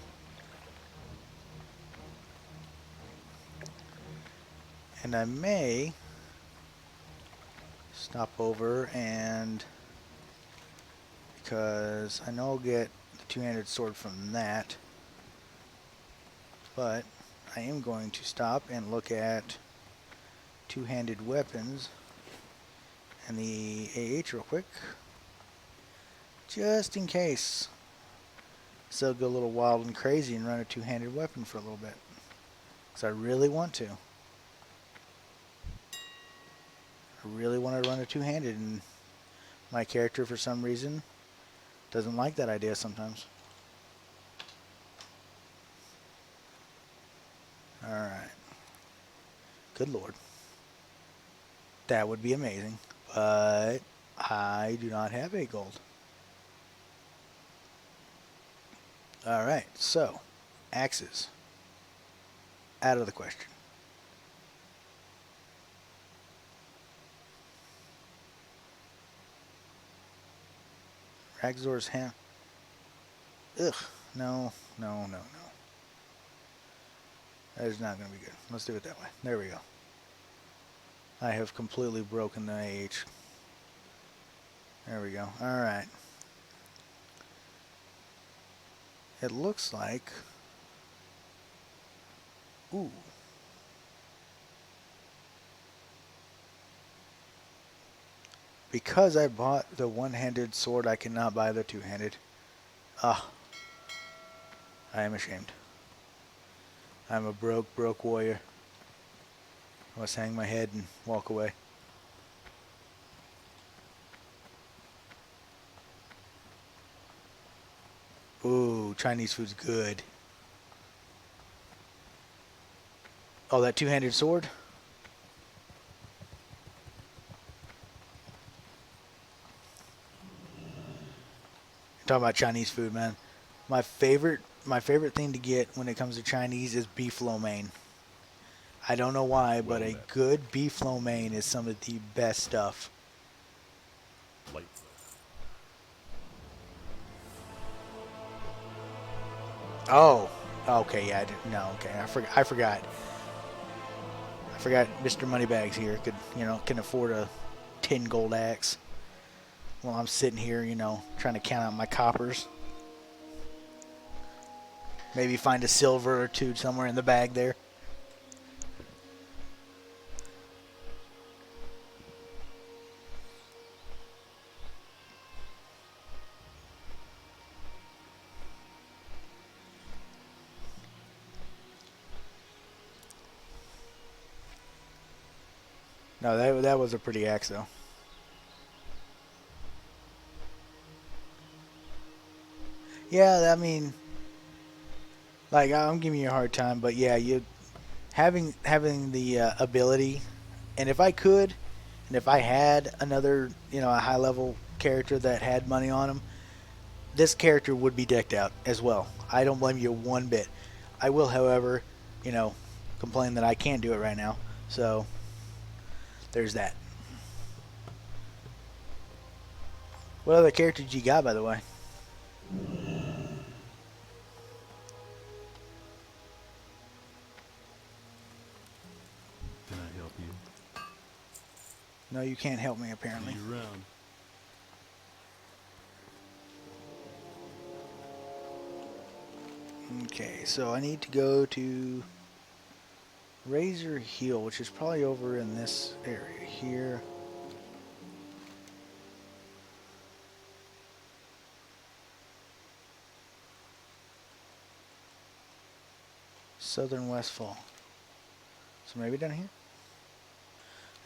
And I may stop over and, because I know I'll get the two-handed sword from that, but I am going to stop and look at two-handed weapons and the AH real quick, just in case. So I'll go a little wild and crazy and run a two-handed weapon for a little bit, because I really want to. I really want to run a two-handed, and my character for some reason doesn't like that idea sometimes. Alright. Good lord. That would be amazing. But I do not have 8 gold. Alright, so axes. Out of the question. Ragzor's ham. Ugh. No. That is not going to be good. Let's do it that way. There we go. I have completely broken the AH. There we go. Alright. It looks like... Ooh. Because I bought the one-handed sword, I cannot buy the two-handed. Ah. I am ashamed. I'm a broke warrior. I must hang my head and walk away. Ooh, Chinese food's good. Oh, that two-handed sword? Talking about Chinese food, man. My favorite thing to get when it comes to Chinese is beef lo mein. I don't know why, but a good beef lo mein is some of the best stuff. Oh, okay, yeah, I didn't. No, okay, I forgot. I forgot Mr. Moneybags here can afford a 10 gold axe. While I'm sitting here, trying to count out my coppers. Maybe find a silver or two somewhere in the bag there. No, that was a pretty axe, though. Yeah, I mean, like, I'm giving you a hard time, but yeah, having the ability, and if I could, and if I had another, a high level character that had money on him, this character would be decked out as well. I don't blame you one bit. I will, however, complain that I can't do it right now. So there's that. What other character did you got, by the way? Can I help you? No, you can't help me, apparently. See you around. Okay, so I need to go to Razor Hill, which is probably over in this area here. Southern Westfall. So maybe down here?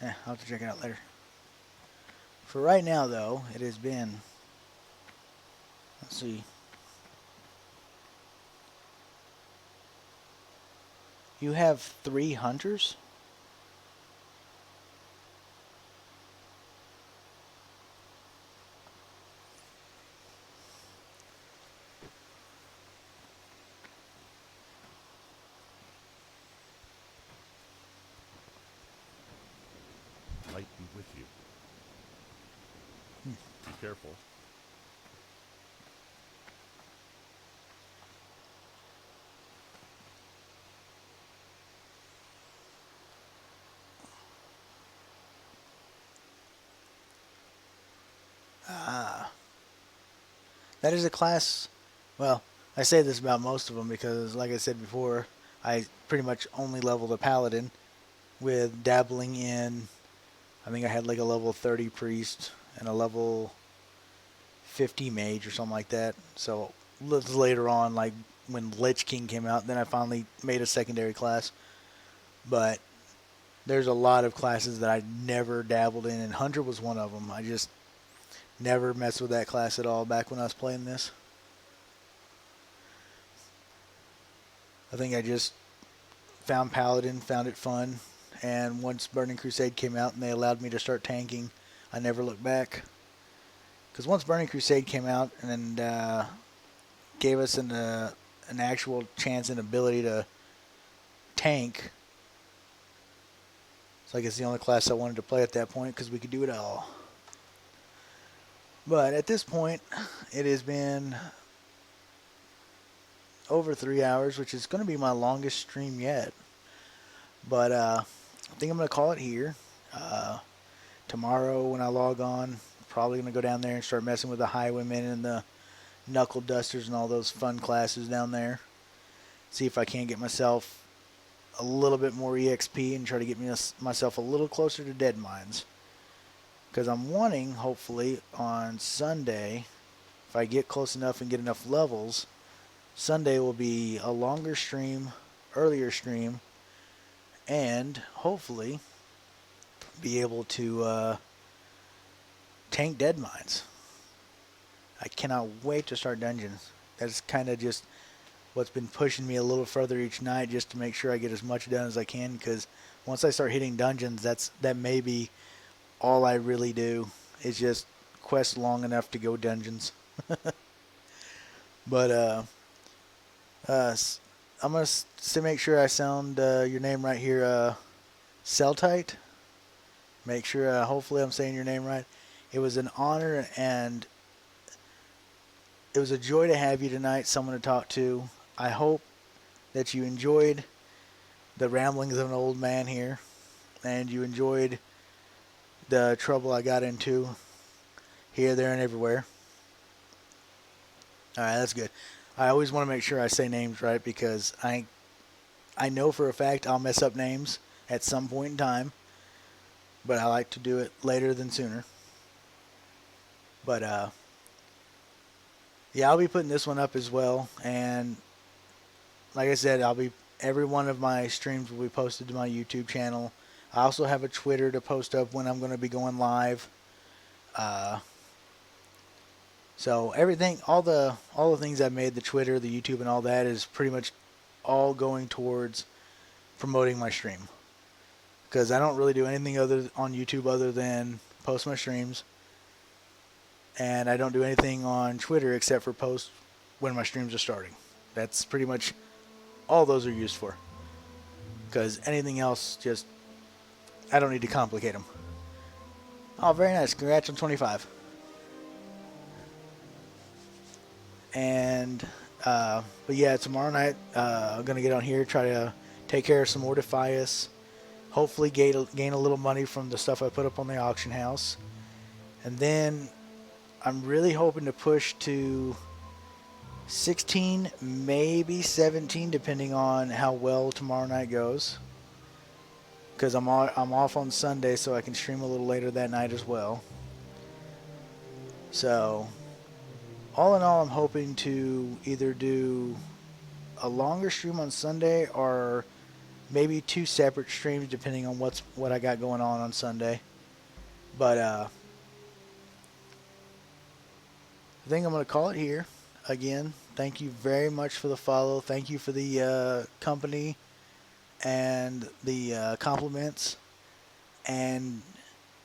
I'll have to check it out later. For right now, though, it has been... Let's see. You have 3 hunters? Light be with you. Be careful. Ah. That is a class... Well, I say this about most of them because, like I said before, I pretty much only leveled a paladin with dabbling in... I think I had like a level 30 priest and a level 50 mage or something like that. So later on, like when Lich King came out, then I finally made a secondary class. But there's a lot of classes that I never dabbled in, and Hunter was one of them. I just never messed with that class at all back when I was playing this. I think I just found Paladin, found it fun, and once Burning Crusade came out and they allowed me to start tanking, I never looked back. Because once Burning Crusade came out and gave us an actual chance and ability to tank, it's like it's the only class I wanted to play at that point because we could do it all. But at this point, it has been over 3 hours, which is going to be my longest stream yet. But I think I'm going to call it here. Tomorrow when I log on, probably going to go down there and start messing with the Highwaymen and the Knuckle Dusters and all those fun classes down there. See if I can't get myself a little bit more EXP and try to get myself a little closer to Dead Mines. Because I'm wanting, hopefully, on Sunday, if I get close enough and get enough levels, Sunday will be a longer stream, earlier stream, and hopefully be able to tank Dead Mines. I cannot wait to start dungeons. That's kind of just what's been pushing me a little further each night, just to make sure I get as much done as I can, because once I start hitting dungeons, that may be all I really do, is just quest long enough to go dungeons. But I'm going to make sure I sound your name right here, Celtite. Make sure, hopefully I'm saying your name right. It was an honor and it was a joy to have you tonight, someone to talk to. I hope that you enjoyed the ramblings of an old man here, and you enjoyed the trouble I got into here, there, and everywhere. Alright, that's good. I always want to make sure I say names right, because I know for a fact I'll mess up names at some point in time, but I like to do it later than sooner. But yeah, I'll be putting this one up as well, and like I said, every one of my streams will be posted to my YouTube channel. I also have a Twitter to post up when I'm going to be going live. So everything, all the things I made, the Twitter, the YouTube, and all that is pretty much all going towards promoting my stream. Because I don't really do anything other on YouTube other than post my streams. And I don't do anything on Twitter except for post when my streams are starting. That's pretty much all those are used for. Because anything else, just, I don't need to complicate them. Oh, very nice. Congrats on 25. And, but yeah, tomorrow night, I'm going to get on here, try to take care of some Mortifius. Hopefully gain a little money from the stuff I put up on the auction house. And then I'm really hoping to push to 16, maybe 17, depending on how well tomorrow night goes. Because I'm off on Sunday, so I can stream a little later that night as well. So, all in all, I'm hoping to either do a longer stream on Sunday or maybe 2 separate streams, depending on what I got going on Sunday. But I think I'm going to call it here. Again, thank you very much for the follow. Thank you for the company and the compliments. And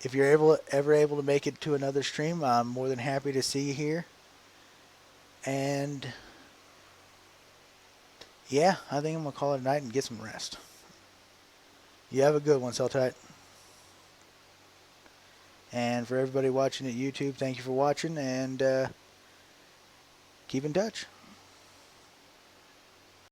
if you're ever able to make it to another stream, I'm more than happy to see you here. And yeah, I think I'm going to call it a night and get some rest. You have a good one, Celtite. And for everybody watching at YouTube, thank you for watching, and keep in touch.